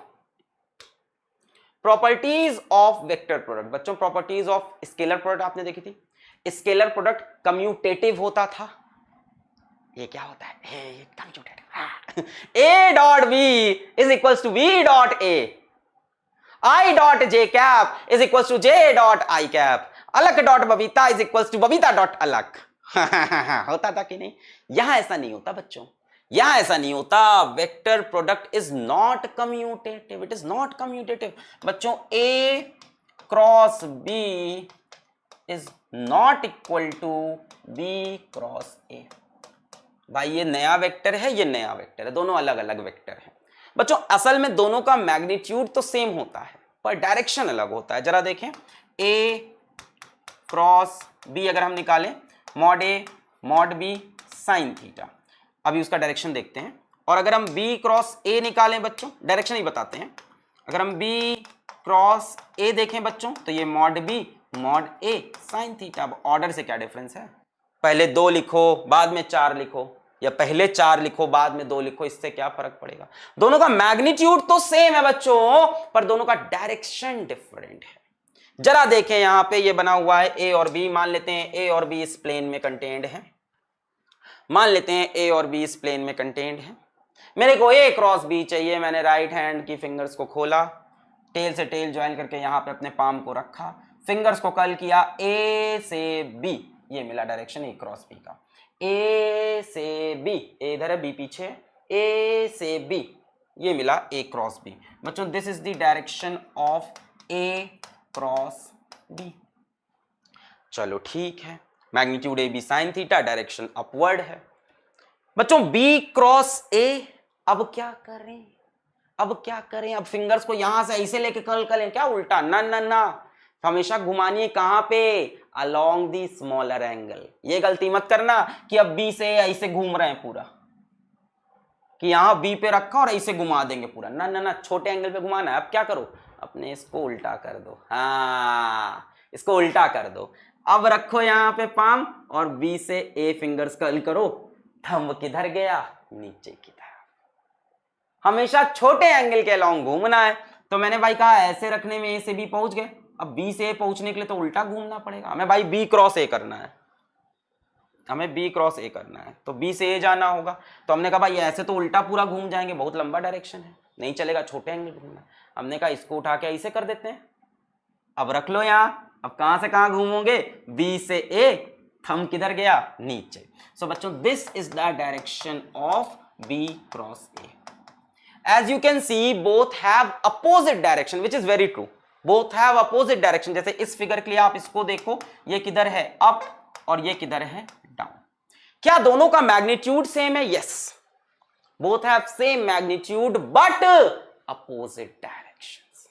Speaker 1: प्रॉपर्टीज ऑफ वेक्टर प्रोडक्ट। बच्चों प्रॉपर्टीज ऑफ स्केलर प्रोडक्ट आपने देखी थी, स्केलर प्रोडक्ट कम्यूटेटिव होता था। ये क्या होता है, commutative. A dot B is equals to B dot A, I dot J cap is equals to J dot I cap, Alakh dot Babita is equals to Babita dot Alakh. होता था कि नहीं, यहां ऐसा नहीं होता बच्चों, यहां ऐसा नहीं होता। Vector product is not commutative, it is not commutative. बच्चों A cross B is not equal to B cross A. भाई ये नया वेक्टर है, ये नया वेक्टर है, दोनों अलग अलग वेक्टर हैं। बच्चों असल में दोनों का मैग्नीट्यूड तो सेम होता है पर डायरेक्शन अलग होता है। जरा देखें, ए क्रॉस बी अगर हम निकालें, mod A mod B sine theta, अभी उसका डायरेक्शन देखते हैं। और अगर हम b क्रॉस a निकालें बच्चों, डायरेक्शन ही बताते हैं, अगर हम b क्रॉस a देखें बच्चों तो ये mod b mod a sine theta. अब ऑर्डर से क्या डिफरेंस है, पहले 2 लिखो बाद में 4 लिखो, या पहले 4 लिखो बाद में 2 लिखो, इससे क्या फर्क पड़ेगा? दोनों का मैग्नीट्यूड तो सेम है बच्चों, पर दोनों का डायरेक्शन डिफरेंट है। जरा देखें यहां पे ये बना हुआ है ए और बी, मान लेते हैं ए और बी इस प्लेन में कंटेन्ड है, मान लेते हैं ए और बी इस प्लेन में कंटेन्ड है। मेरे को ए क्रॉस बी चाहिए, मैंने राइट हैंड की फिंगर्स को खोला, टेल से टेल ज्वाइन करके यहां पे अपने पाम को रखा, फिंगर्स को कर्ल किया, ए से बी, ये मिला डायरेक्शन ए क्रॉस बी का। ए से बी, ए इधर है बी पीछे, ए से बी, ये मिला ए क्रॉस बी। बच्चों this is the direction of A cross B. चलो ठीक है, magnitude A B sine theta, direction upward है। बच्चों बी क्रॉस ए, अब क्या करें, अब क्या करें? अब फिंगर्स को यहां से ऐसे लेके कर्ल करें क्या उल्टा? ना ना ना, हमेशा घुमानिए कहां पे? Along the smaller angle. ये गलती मत करना कि अब बी से ऐसे घूम रहे हैं पूरा, कि यहां बी पे रखा और ऐसे घुमा देंगे पूरा। ना ना ना, छोटे एंगल पे घुमाना है। अब क्या करो, अपने इसको उल्टा कर दो, हाँ इसको उल्टा कर दो। अब रखो यहां पे पाम और बी से ए फिंगर्स कर्ल करो, थंब किधर गया? नीचे की तरफ। हमेशा छोटे एंगल के अलोंग घूमना है। तो मैंने भाई कहा ऐसे रखने में ए से बी पहुंच गए, अब बी से ए पहुंचने के लिए तो उल्टा घूमना पड़ेगा। हमें भाई बी क्रॉस ए करना है, हमें बी क्रॉस ए करना है, तो बी से ए जाना होगा। तो हमने कहा भाई ऐसे तो उल्टा पूरा घूम जाएंगे, बहुत लंबा डायरेक्शन है, नहीं चलेगा, छोटे एंगल घूमना। हमने कहा इसको उठा के ऐसे कर देते हैं। अब रख लो यहां, अब कहां से कहां घूमोगे? बी से ए, थंब किधर गया? नीचे। सो बच्चों this is the direction of B cross A. As you can see, both have opposite direction, which is very true. Both have opposite direction. जैसे इस फिगर के लिए आप इसको देखो, ये किधर है? अप, और ये किधर है? डाउन। क्या दोनों का मैग्नीट्यूड सेम है? Yes, both have same magnitude but opposite directions.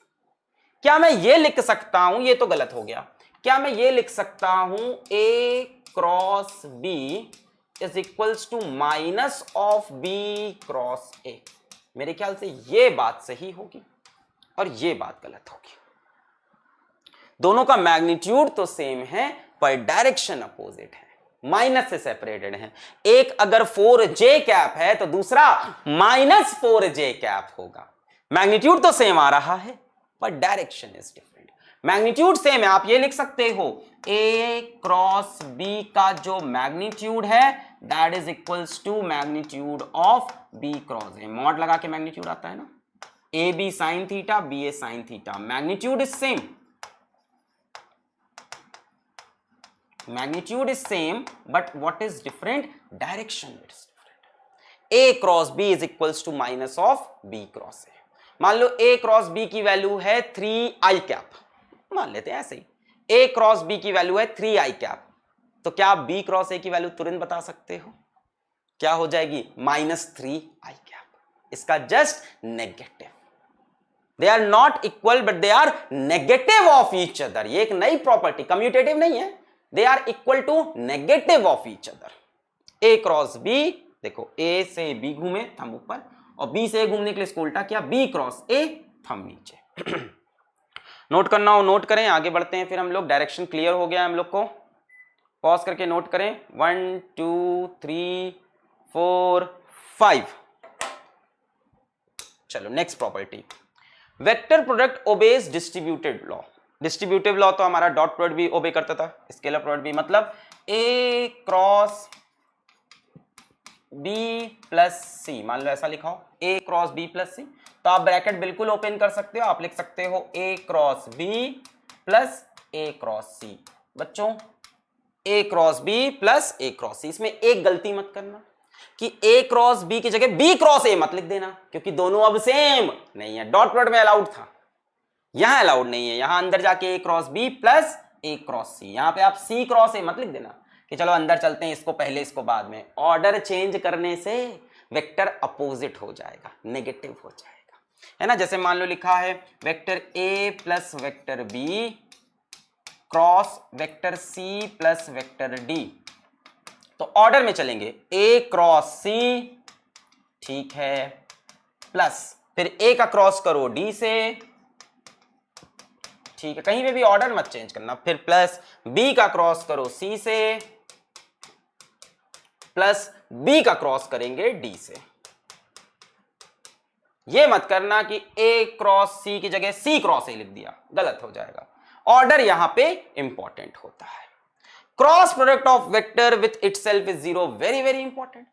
Speaker 1: क्या मैं ये लिख सकता हूं, ये तो गलत हो गया, क्या मैं ये लिख सकता हूं A cross B is equals to minus of B cross A? मेरे ख्याल से ये बात सही होगी और ये बात गलत होगी। दोनों का मैग्नीट्यूड तो सेम है पर डायरेक्शन अपोजिट है, माइनस से सेपरेटेड है। एक अगर 4j कैप है तो दूसरा माइनस 4j कैप होगा। मैग्नीट्यूड तो सेम आ रहा है पर direction is different. Magnitude same है, आप ये लिख सकते हो a क्रॉस b का जो मैग्नीट्यूड है that is equals to magnitude of b cross a। Mod लगा के मैग्नीट्यूड आता है ना, A B sine theta, B A sine theta, magnitude is same, magnitude is same but what is different? Direction is different. A cross B is equals to minus of B cross A. मान लो a क्रॉस b की वैल्यू है 3i कैप, मान लेते हैं ऐसे ही, a क्रॉस b की वैल्यू है 3i कैप, तो क्या आप b क्रॉस a की वैल्यू तुरंत बता सकते हो? क्या हो जाएगी? -3i cap. इसका just negative. They are not equal but they are negative of each other. ये एक नई प्रॉपर्टी, कम्यूटेटिव नहीं है, they are equal to negative of each other. a cross b, देखो a से b घूमे, थंब ऊपर, और b से a घूमने के लिए इसको उल्टा किया, b क्रॉस a, थंब नीचे। नोट करना हो नोट करें, आगे बढ़ते हैं फिर हम लोग। डायरेक्शन क्लियर हो गया हम लोग को, पॉज करके नोट करें। 1 2 3 4 5। चलो next property, vector product obeys distributed law. Distributive law तो हमारा डॉट प्रोडक्ट भी ओबे करता था, स्केलर प्रोडक्ट भी, मतलब a क्रॉस b प्लस सी, मान लो ऐसा लिखा हो a क्रॉस b प्लस सी, तो आप ब्रैकेट बिल्कुल ओपन कर सकते हो, आप लिख सकते हो a cross b plus a cross c। बच्चों a cross b plus a cross c, इसमें एक गलती मत करना कि a क्रॉस b की जगह b क्रॉस a मत लिख देना, क्योंकि दोनों अब सेम नहीं है। डॉट प्रोडक्ट में अलाउड था, यहां अलाउड नहीं है, यहां अंदर जाके a cross b plus a cross c, यहां पे आप c क्रॉस a मत लिख देना कि चलो अंदर चलते हैं, इसको पहले इसको बाद में। ऑर्डर चेंज करने से वेक्टर अपोजिट हो जाएगा, नेगेटिव हो जाएगा, है ना। जैसे मान लो लिखा है vector a plus vector b cross vector c plus vector d, तो ऑर्डर में चलेंगे a क्रॉस c, ठीक है, प्लस फिर a का क्रॉस करो d से, ठीक है, कहीं पे भी ऑर्डर मत चेंज करना, फिर प्लस b का क्रॉस करो c से, प्लस बी का क्रॉस करेंगे डी से। ये मत करना कि ए क्रॉस सी की जगह सी क्रॉस ए लिख दिया, गलत हो जाएगा। ऑर्डर यहां पे इंपॉर्टेंट होता है। Cross product of vector with itself is zero, very very important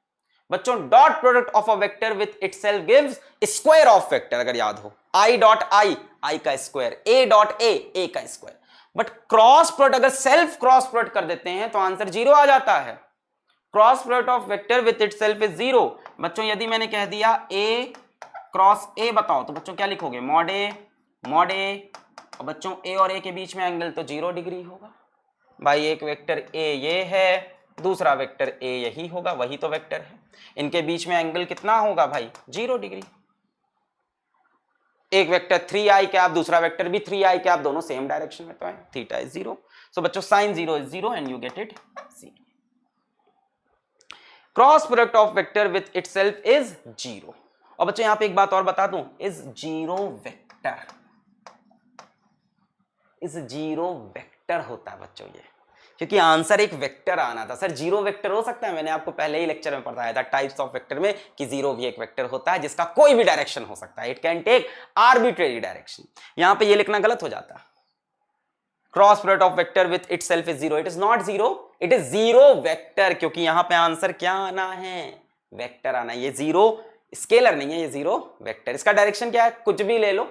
Speaker 1: बच्चों। Dot product of a vector with itself gives square of vector, अगर याद हो, आई डॉट आई का स्क्वायर, ए डॉट ए का स्क्वायर। बट क्रॉस प्रोडक्ट अगर सेल्फ क्रॉस प्रोडक्ट कर देते हैं तो आंसर जीरो आ जाता है। Cross product of vector with itself is zero. बच्चों यदि मैंने कह दिया ए क्रॉस ए बताओ तो बच्चों क्या लिखोगे, मॉड ए, और बच्चों ए और ए के बीच में एंगल तो 0 डिग्री होगा भाई। एक वेक्टर ए ये है, दूसरा वेक्टर ए यही होगा, वही तो वेक्टर है। इनके बीच में एंगल कितना होगा भाई, 0 डिग्री। एक वेक्टर 3i कैप, दूसरा वेक्टर भी 3i कैप, दोनों सेम डायरेक्शन में तो है, थीटा इज 0। सो बच्चों sine 0 is 0 and you get it see. Cross product of vector with itself is 0। और बच्चों यहां पे एक बात और बता दूं, इज 0 वेक्टर, इज 0 वेक्टर होता है बच्चों ये, क्योंकि आंसर एक वेक्टर आना था। सर 0 वेक्टर हो सकता है, मैंने आपको पहले ही लेक्चर में पढ़ाया था टाइप्स ऑफ वेक्टर में कि 0 भी एक वेक्टर होता है जिसका कोई भी डायरेक्शन हो सकता है, it can take arbitrary direction. यहां पे ये लिखना गलत हो जाता है। Cross product of vector with itself is 0, it is not 0, it is 0 vector, क्योंकि यहां पे आंसर क्या आना है, वेक्टर आना है। ये 0 स्केलर नहीं है, ये 0 वेक्टर। इसका डायरेक्शन क्या है, कुछ भी ले लो,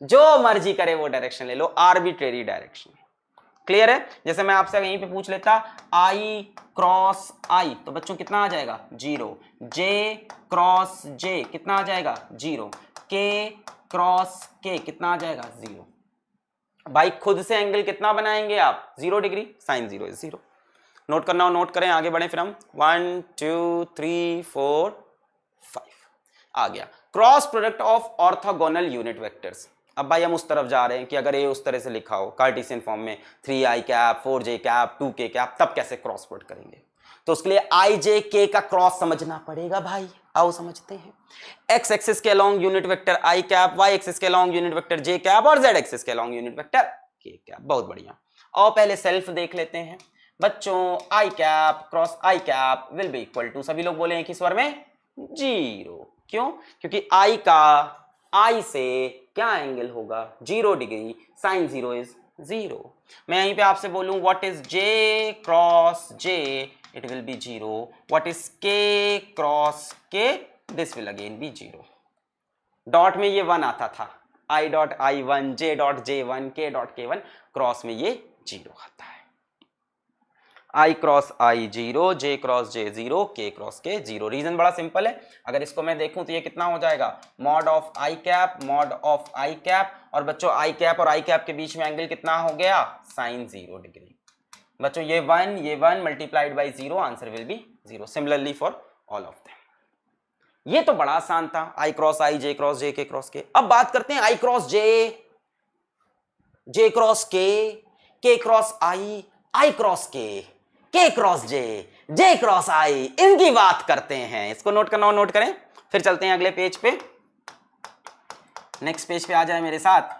Speaker 1: जो मर्जी करे वो डायरेक्शन ले लो, आर्बिट्रेरी डायरेक्शन। क्लियर है। जैसे मैं आपसे यहीं पे पूछ लेता आई क्रॉस आई तो बच्चों कितना आ जाएगा, 0। जे क्रॉस जे कितना आ जाएगा, 0। के क्रॉस के कितना आ जाएगा, 0। भाई खुद से एंगल कितना बनाएंगे आप, 0 डिग्री, साइन 0 इज 0। नोट करना हो नोट करें, आगे बढ़े फिर हम 1 2 3 4 5 आ गया। Cross product of orthogonal unit vectors. अब भाई हम उस तरफ जा रहे हैं कि अगर ये उस तरह से लिखा हो कार्टेशियन फॉर्म में 3i cap 4j cap 2k cap, तब कैसे क्रॉस प्रोडक्ट करेंगे। तो उसके लिए i j k का क्रॉस समझना पड़ेगा भाई, आओ समझते हैं। x एक्सिस के along unit vector i cap, y axis के along unit vector j cap और z एक्सिस के along unit vector k cap. बहुत बढ़िया। और पहले सेल्फ देख लेते हैं बच्चों। i cap cross i cap will be equal to, सभी लोग बोले एक ही स्वर में, 0। क्यों, क्योंकि i का I से क्या एंगल होगा, 0 डिग्री, साइन 0 इज 0। मैं यहीं पे आपसे बोलूं what is J cross J, it will be 0। What is K cross K, this will again be 0। Dot में ये 1 आता था, I dot I1, J dot J1, K dot K1, cross में ये 0 आता है। I cross I 0, J cross J 0, K cross K 0। Reason बड़ा सिंपल है, अगर इसको मैं देखूं तो ये कितना हो जाएगा, mod of I cap mod of I cap, और बच्चों I कैप और I कैप के बीच में एंगल कितना हो गया, साइन 0 डिग्री। बच्चों ये 1 multiplied by 0, answer will be 0। Similarly for all of them. ये तो बड़ा आसान था, I cross I, J cross J, K cross K। अब बात करते हैं I cross J, J cross K, K cross I, I cross K, K cross J, J cross I, इनकी बात करते हैं। इसको नोट करना हो नोट करें, फिर चलते हैं अगले पेज पे। नेक्स्ट पेज पे आ जाए मेरे साथ,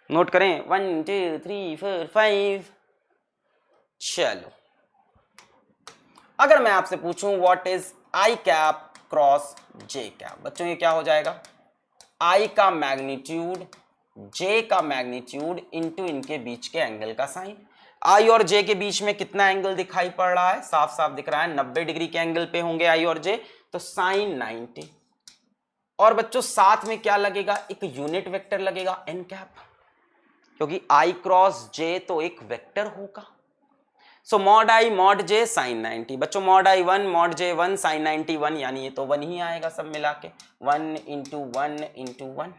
Speaker 1: नोट करें 1 2 3 4 5। चलो अगर मैं आपसे पूछूं what is I cap cross J cap, बच्चों ये क्या हो जाएगा, I का मैग्नीट्यूड J का मैग्नीट्यूड इंटू इनके बीच के एंगल का साइन। I और J के बीच में कितना एंगल दिखाई पड़ रहा है, साफ साफ दिख रहा है, 90 डिग्री के एंगल पे होंगे I और J, तो साइन 90। और बच्चों साथ में क्या लगेगा, एक यूनिट वेक्टर लगेगा n कैप, क्योंकि I क्रॉस J तो एक वेक्टर होगा। So mod I mod J sine 90। बच्चों mod I 1 mod J 1 sine 91, यानी ये तो 1 ही आएगा सब मिला के, 1 इंटू 1 इंटू 1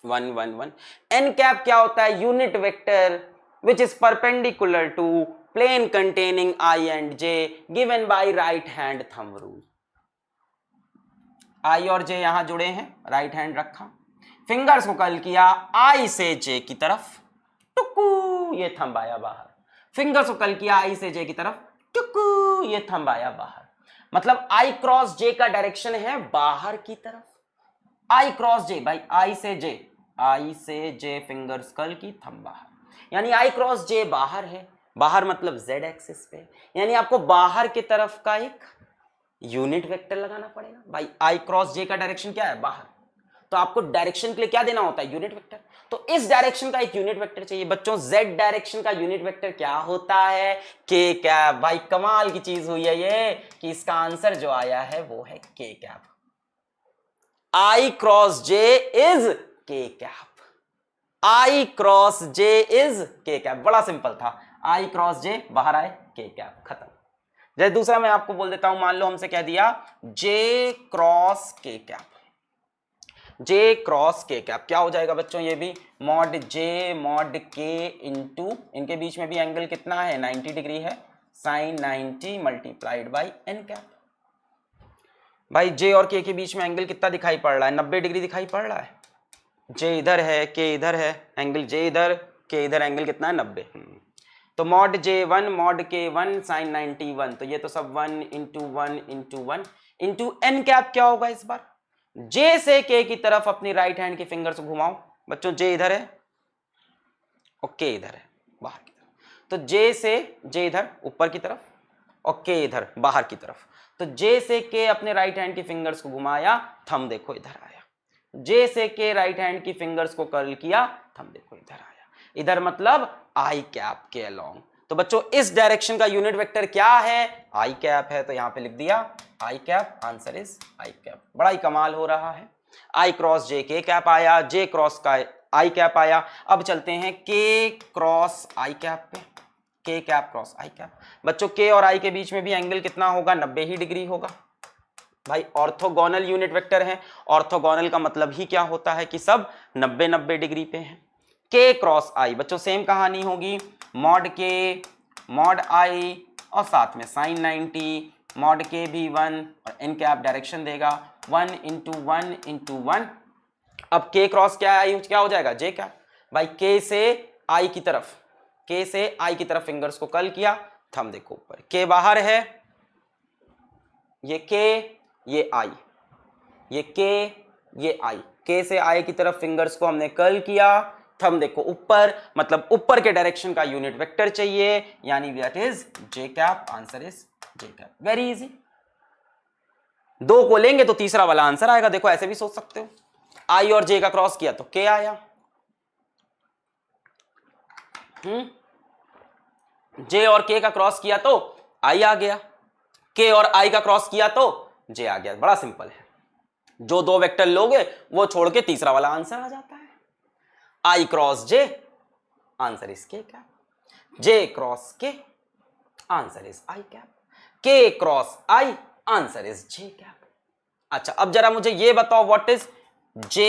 Speaker 1: 1 1 1। n कैप क्या होता है, unit vector which is perpendicular to plane containing I and J given by right hand thumb rule। I और J यहां जुड़े हैं, राइट हैंड रखा, फिंगर्स को कर्ल किया I से J की तरफ, टुकू ये थंब आया बाहर, फिंगर्स को कर्ल किया I से J की तरफ, टुकू ये थंब आया बाहर। मतलब I क्रॉस J का डायरेक्शन है बाहर की तरफ। I क्रॉस J भाई I से J फिंगर्स कर्ल की थंब बाहर, यानी I क्रॉस J बाहर है बाहर मतलब z एक्सिस पे, यानी आपको बाहर की तरफ का एक यूनिट वेक्टर लगाना पड़ेगा। भाई i क्रॉस j का डायरेक्शन क्या है? बाहर, तो आपको डायरेक्शन के लिए क्या देना होता है? Unit vector. तो इस डायरेक्शन का एक यूनिट वेक्टर चाहिए बच्चों। z डायरेक्शन का यूनिट वेक्टर क्या होता है? k cap. भाई कमाल की चीज हुई है ये कि इसका आंसर जो आया है वो है k cap. i cross j is k cap. I cross J is K cap. बड़ा सिंपल था, I क्रॉस J बाहर आए K कैप, खत्म। जैसे दूसरा मैं आपको बोल देता हूं, मान लो हमसे कह दिया J cross K cap. J cross K cap क्या हो जाएगा बच्चों? ये भी mod J mod K into, इनके बीच में भी एंगल कितना है? 90 डिग्री है, sine 90 multiplied by n cap. भाई J और K के बीच में एंगल कितना दिखाई पड़ रहा है? 90 डिग्री दिखाई पड़ रहा है। J इधर है, K इधर है, एंगल J इधर, K इधर, एंगल कितना है? 90। तो mod J1 mod K1 sign 91, तो ये तो सब 1 into 1 into 1 into n cap क्या होगा इस बार? J से K की तरफ अपनी राइट हैंड की फिंगर से घुमाओ बच्चों। J इधर है और K इधर है बाहर की तरफ, तो J से J इधर ऊपर की तरफ और K इधर बाहर की तरफ। तो J से K अपने राइट हैंड की फिंगर्स को घुमाया, थंब देखो इधर आया। J से K राइट हैंड की फिंगर्स को कर्ल किया, थंब देखो इधर आया। इधर मतलब I कैप के अलोंग। तो बच्चों इस डायरेक्शन का यूनिट वेक्टर क्या है? I कैप है, तो यहां पे लिख दिया I cap, answer is I cap. बड़ा ही कमाल हो रहा है। I cross J K cap आया, J क्रॉस का I कैप आया। अब चलते हैं K क्रॉस I कैप पे, K cap cross I cap. बच्चों K और I के बीच में भी एंगल कितना होगा? 90 ही डिग्री होगा। भाई ऑर्थोगोनल यूनिट वेक्टर है, ऑर्थोगोनल का मतलब ही क्या होता है कि सब 90-90 डिग्री पे हैं। K क्रॉस I बच्चों सेम कहानी होगी, मॉड K मॉड I और साथ में साइन 90, मॉड K भी 1 और n कैप डायरेक्शन देगा 1 इंटू 1 इंटू 1। अब K क्रॉस क्या I क्या हो जाएगा? J cap. भाई K से I की तरफ, K से I की तरफ फिंगर्स को कर्ल किया, थंब देखो ऊपर, K बाहर है, ये K ये I, ये K ये I, K से I की तरफ फिंगर्स को हमने कर्ल किया, थंब देखो ऊपर, मतलब ऊपर के डायरेक्शन का यूनिट वेक्टर चाहिए, यानी that is J cap, answer is J cap. Very easy. दो को लेंगे तो तीसरा वाला आंसर आएगा। देखो ऐसे भी सोच सकते हो, I और J का क्रॉस किया तो K आया, J और K का क्रॉस किया तो I आ गया, K और I का क्रॉस किया तो J आ गया। बड़ा सिंपल है, जो दो वेक्टर लोगे वो छोड़ के तीसरा वाला आंसर आ जाता है। I cross J, answer is K cap. J cross K, answer is I cap. K cross I, answer is J cap. अच्छा अब जरा मुझे ये बताओ what is J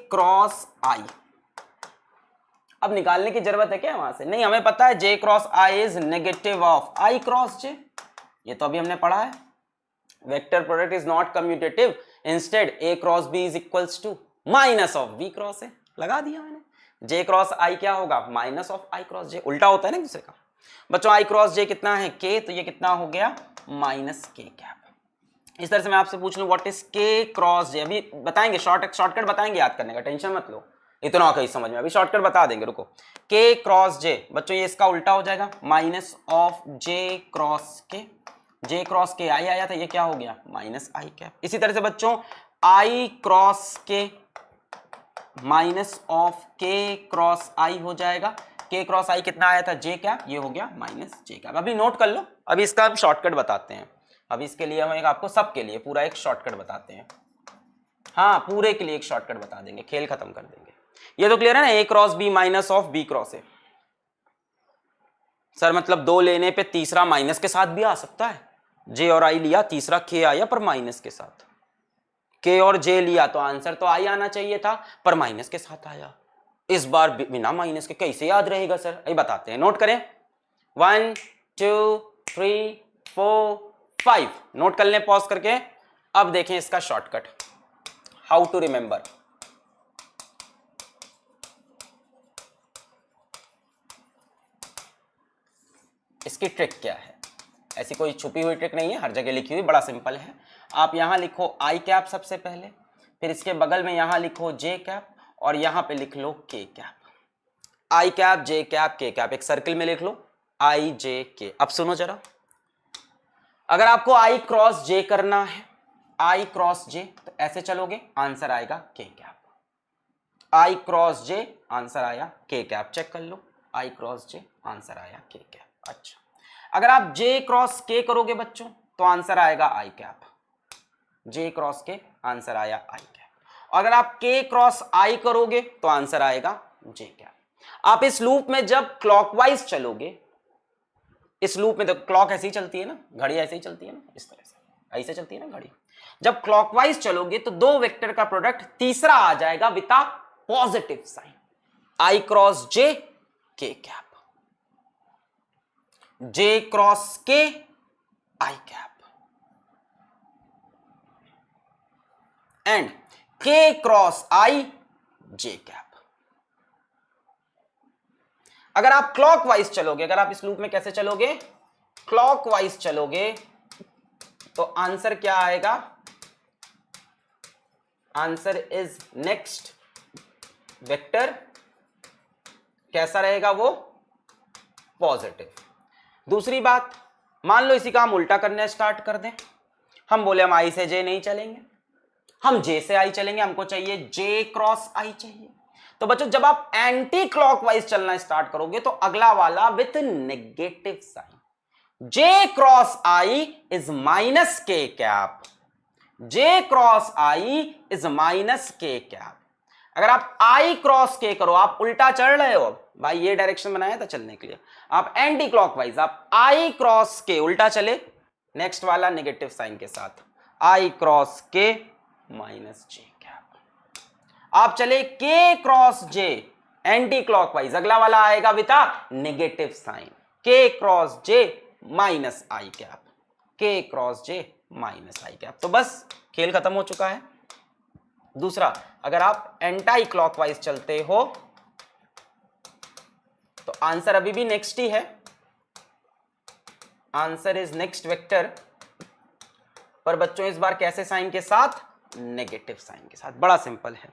Speaker 1: cross I। अब निकालने की जरूरत है क्या वहां से? नहीं, हमें पता है J cross I is negative of I cross J, ये तो अभी हमने पढ़ा है। Vector product is not commutative, instead A cross B is equals to minus of B cross A, लगा दिया मैंने। J क्रॉस I क्या होगा? Minus of I cross J, उल्टा होता है ना दूसरे का। बच्चों I क्रॉस J कितना है? K, तो ये कितना हो गया? Minus K cap. इस तरह से मैं आपसे पूछ लूं what is K cross J, अभी बताएंगे, शॉर्टकट बताएंगे, याद करने का टेंशन मत लो, इतना कहीं समझ में, अभी शॉर्टकट बता देंगे, रुको। K क्रॉस J बच्चों ये इसका उल्टा हो जाएगा, minus of J cross K। J cross K I आया था, ये क्या हो गया? Minus I cap. इसी तरह से बच्चों I cross K minus of K cross I हो जाएगा। K क्रॉस I कितना आया था? J कैप, ये हो गया माइनस J कैप। अभी नोट कर लो, अभी इसका हम शॉर्टकट बताते हैं। अभी इसके लिए हम आपको सबके लिए पूरा एक शॉर्टकट बताते हैं। हाँ, पूरे के लिए एक शॉर्टकट बता देंगे, खेल खत्म कर देंगे। ये तो क्लियर है ना? A cross B minus of B cross A। Sir मतलब दो लेने पे तीसरा माइनस के साथ भी आ सकता है। J और I लिया, तीसरा K आया पर माइनस के साथ। K और J लिया तो आंसर तो I आना चाहिए था, पर माइनस के साथ आया। इस बार बिना माइनस के कैसे याद रहेगा सर? अभी बताते हैं, नोट करें। 1 2 3 4 5, नोट कर लें पॉज करके। अब देखें इसका शॉर्टकट, हाउ टू रिमेंबर। इसकी ट्रिक क्या है? ऐसी कोई छुपी हुई ट्रिक नहीं है, हर जगह लिखी हुई, बड़ा सिंपल है। आप यहां लिखो I कैप सबसे पहले, फिर इसके बगल में यहां लिखो J कैप और यहां पे लिख लो K cap. I cap, J cap, K cap, एक सर्किल में लिख लो। आई जे के। अब सुनो जरा, अगर आपको आई क्रॉस जे करना है, आई क्रॉस जे, तो ऐसे चलोगे, आंसर आएगा के कैप। आई क्रॉस जे, आंसर आया के कैप। चेक कर लो, आई क्रॉस जे, आंसर आया के कैप। अच्छा, अगर आप जे क्रॉस के करोगे बच्चों तो आंसर आएगा आई कैप। जे क्रॉस के, आंसर आया आई कैप। अगर आप के क्रॉस आई करोगे तो आंसर आएगा जे कैप। आप इस लूप में जब क्लॉकवाइज चलोगे, इस लूप में तो क्लॉक ऐसे ही चलती है ना, घड़ी ऐसे ही चलती है ना, इस तरह से ऐसे चलती है ना घड़ी। जब क्लॉकवाइज चलोगे तो दो वेक्टर का प्रोडक्ट तीसरा आ जाएगा with positive sign, I cross J K cap, J cross K I cap and K cross I J cap. अगर आप क्लॉकवाइज चलोगे, अगर आप इस लूप में कैसे चलोगे, क्लॉकवाइज चलोगे, तो आंसर क्या आएगा, आंसर इज नेक्स्ट वेक्टर कैसा रहेगा, वो पॉजिटिव। दूसरी बात, मान लो इसी का हम उल्टा करना स्टार्ट कर दें, हम बोले हम आई से जे नहीं चलेंगे, हम जे से आई चलेंगे, हमको चाहिए जे क्रॉस आई चाहिए। तो बच्चों जब आप एंटी क्लॉकवाइज चलना स्टार्ट करोगे तो अगला वाला with negative sign, J cross I is minus K cap, J cross I is minus K cap. अगर आप आई क्रॉस के करो, आप उल्टा चल रहे हो भाई, ये डायरेक्शन बनाया था चलने के लिए, आप एंटी क्लॉकवाइज, आप आई क्रॉस के उल्टा चले, नेक्स्ट वाला नेगेटिव साइन के साथ, आई क्रॉस के माइनस जे कैप। आप चले के क्रॉस जे एंटी क्लॉकवाइज, अगला वाला आएगा विद नेगेटिव साइन, के क्रॉस जे माइनस आई कैप, के क्रॉस जे माइनस आई कैप। तो बस खेल खत्म हो चुका है। दूसरा, अगर आप एंटी क्लॉकवाइज चलते हो तो आंसर अभी भी नेक्स्ट ही है, आंसर इज नेक्स्ट वेक्टर, पर बच्चों इस बार कैसे साइन के साथ, नेगेटिव साइन के साथ। बड़ा सिंपल है,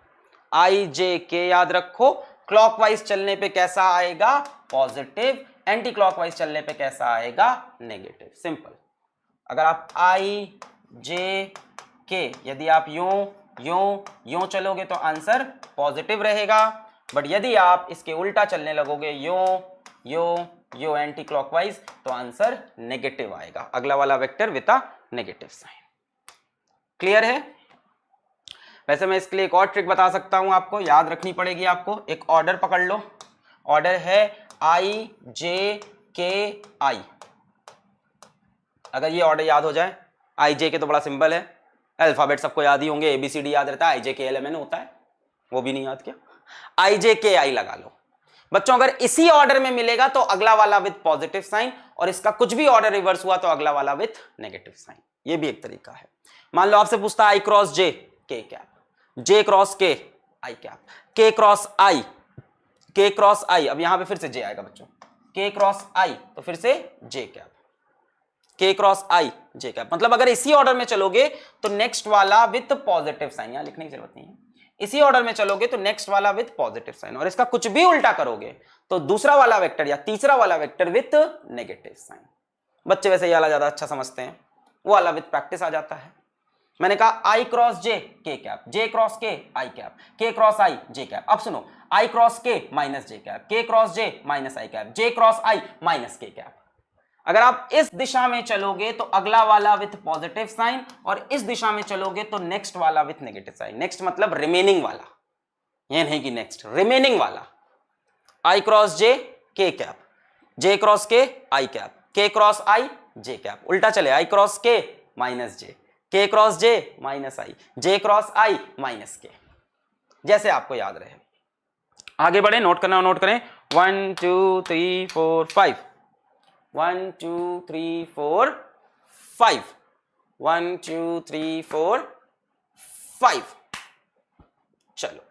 Speaker 1: आई जे के याद रखो, क्लॉकवाइज चलने पे कैसा आएगा, पॉजिटिव, एंटी क्लॉकवाइज चलने पे कैसा आएगा, नेगेटिव। सिंपल। अगर आप आई जे के, यदि आप यूं चलोगे तो आंसर पॉजिटिव रहेगा, बट यदि आप इसके उल्टा चलने लगोगे, यूं एंटी क्लॉकवाइज, तो आंसर नेगेटिव आएगा, अगला वाला vector with negative sign. Clear है? वैसे मैं इसके लिए एक और ट्रिक बता सकता हूं, आपको याद रखनी पड़ेगी। आपको एक ऑर्डर पकड़ लो, ऑर्डर है आई जे के आई। अगर ये ऑर्डर याद हो जाए, आई जे के तो बड़ा सिंपल है, अल्फाबेट सबको याद ही होंगे, एबीसीडी याद रहता है, आई जे के एल एम एन होता है, वो भी नहीं याद क्या, आई जे के आई लगा लो बच्चों। अगर इसी ऑर्डर में मिलेगा तो अगला वाला विद पॉजिटिव साइन, और इसका कुछ भी ऑर्डर रिवर्स हुआ तो अगला वाला विद नेगेटिव साइन। ये भी एक तरीका है। मान लो आपसे पूछता है आई cross J K cap, J cross K I cap, के क्रॉस आई, के क्रॉस आई, अब यहां पे फिर से जे आएगा बच्चों, के क्रॉस आई तो फिर से जे कैप, के क्रॉस आई जे कैप। मतलब अगर इसी ऑर्डर में चलोगे तो नेक्स्ट वाला विथ पॉजिटिव साइन, यहां लिखने की जरूरत नहीं है, इसी ऑर्डर में चलोगे तो नेक्स्ट वाला विथ पॉजिटिव साइन, और इसका कुछ भी उल्टा करोगे तो दूसरा वाला वेक्टर या तीसरा वाला वेक्टर विथ नेगेटिव साइन। बच्चे वैसे ये वाला ज्यादा अच्छा समझते हैं, वो वाला विथ प्रैक्टिस आ जाता है। मैंने कहा आई cross J K cap, J cross K I cap, के क्रॉस आई जे कैप। अब सुनो, आई क्रॉस के माइनस जे कैप, के क्रॉस जे माइनस आई कैप, जे क्रॉस आई माइनस के कैप। अगर आप इस दिशा में चलोगे तो अगला वाला विथ पॉजिटिव साइन, और इस दिशा में चलोगे तो नेक्स्ट वाला विथ नेगेटिव साइन। नेक्स्ट मतलब रिमेनिंग वाला, ये नहीं कि नेक्स्ट, रिमेनिंग वाला। आई cross J K cap, J cross K I cap, के क्रॉस आई जे कैप। उल्टा चले, आई क्रॉस के माइनस जे, के क्रॉस जे माइनस आई, जे क्रॉस आई माइनस के, जैसे आपको याद रहे। आगे बढ़े, नोट करना, नोट करें। 1 2 3 4 5, 1 2 3 4 5, 1 2 3 4 5। चलो,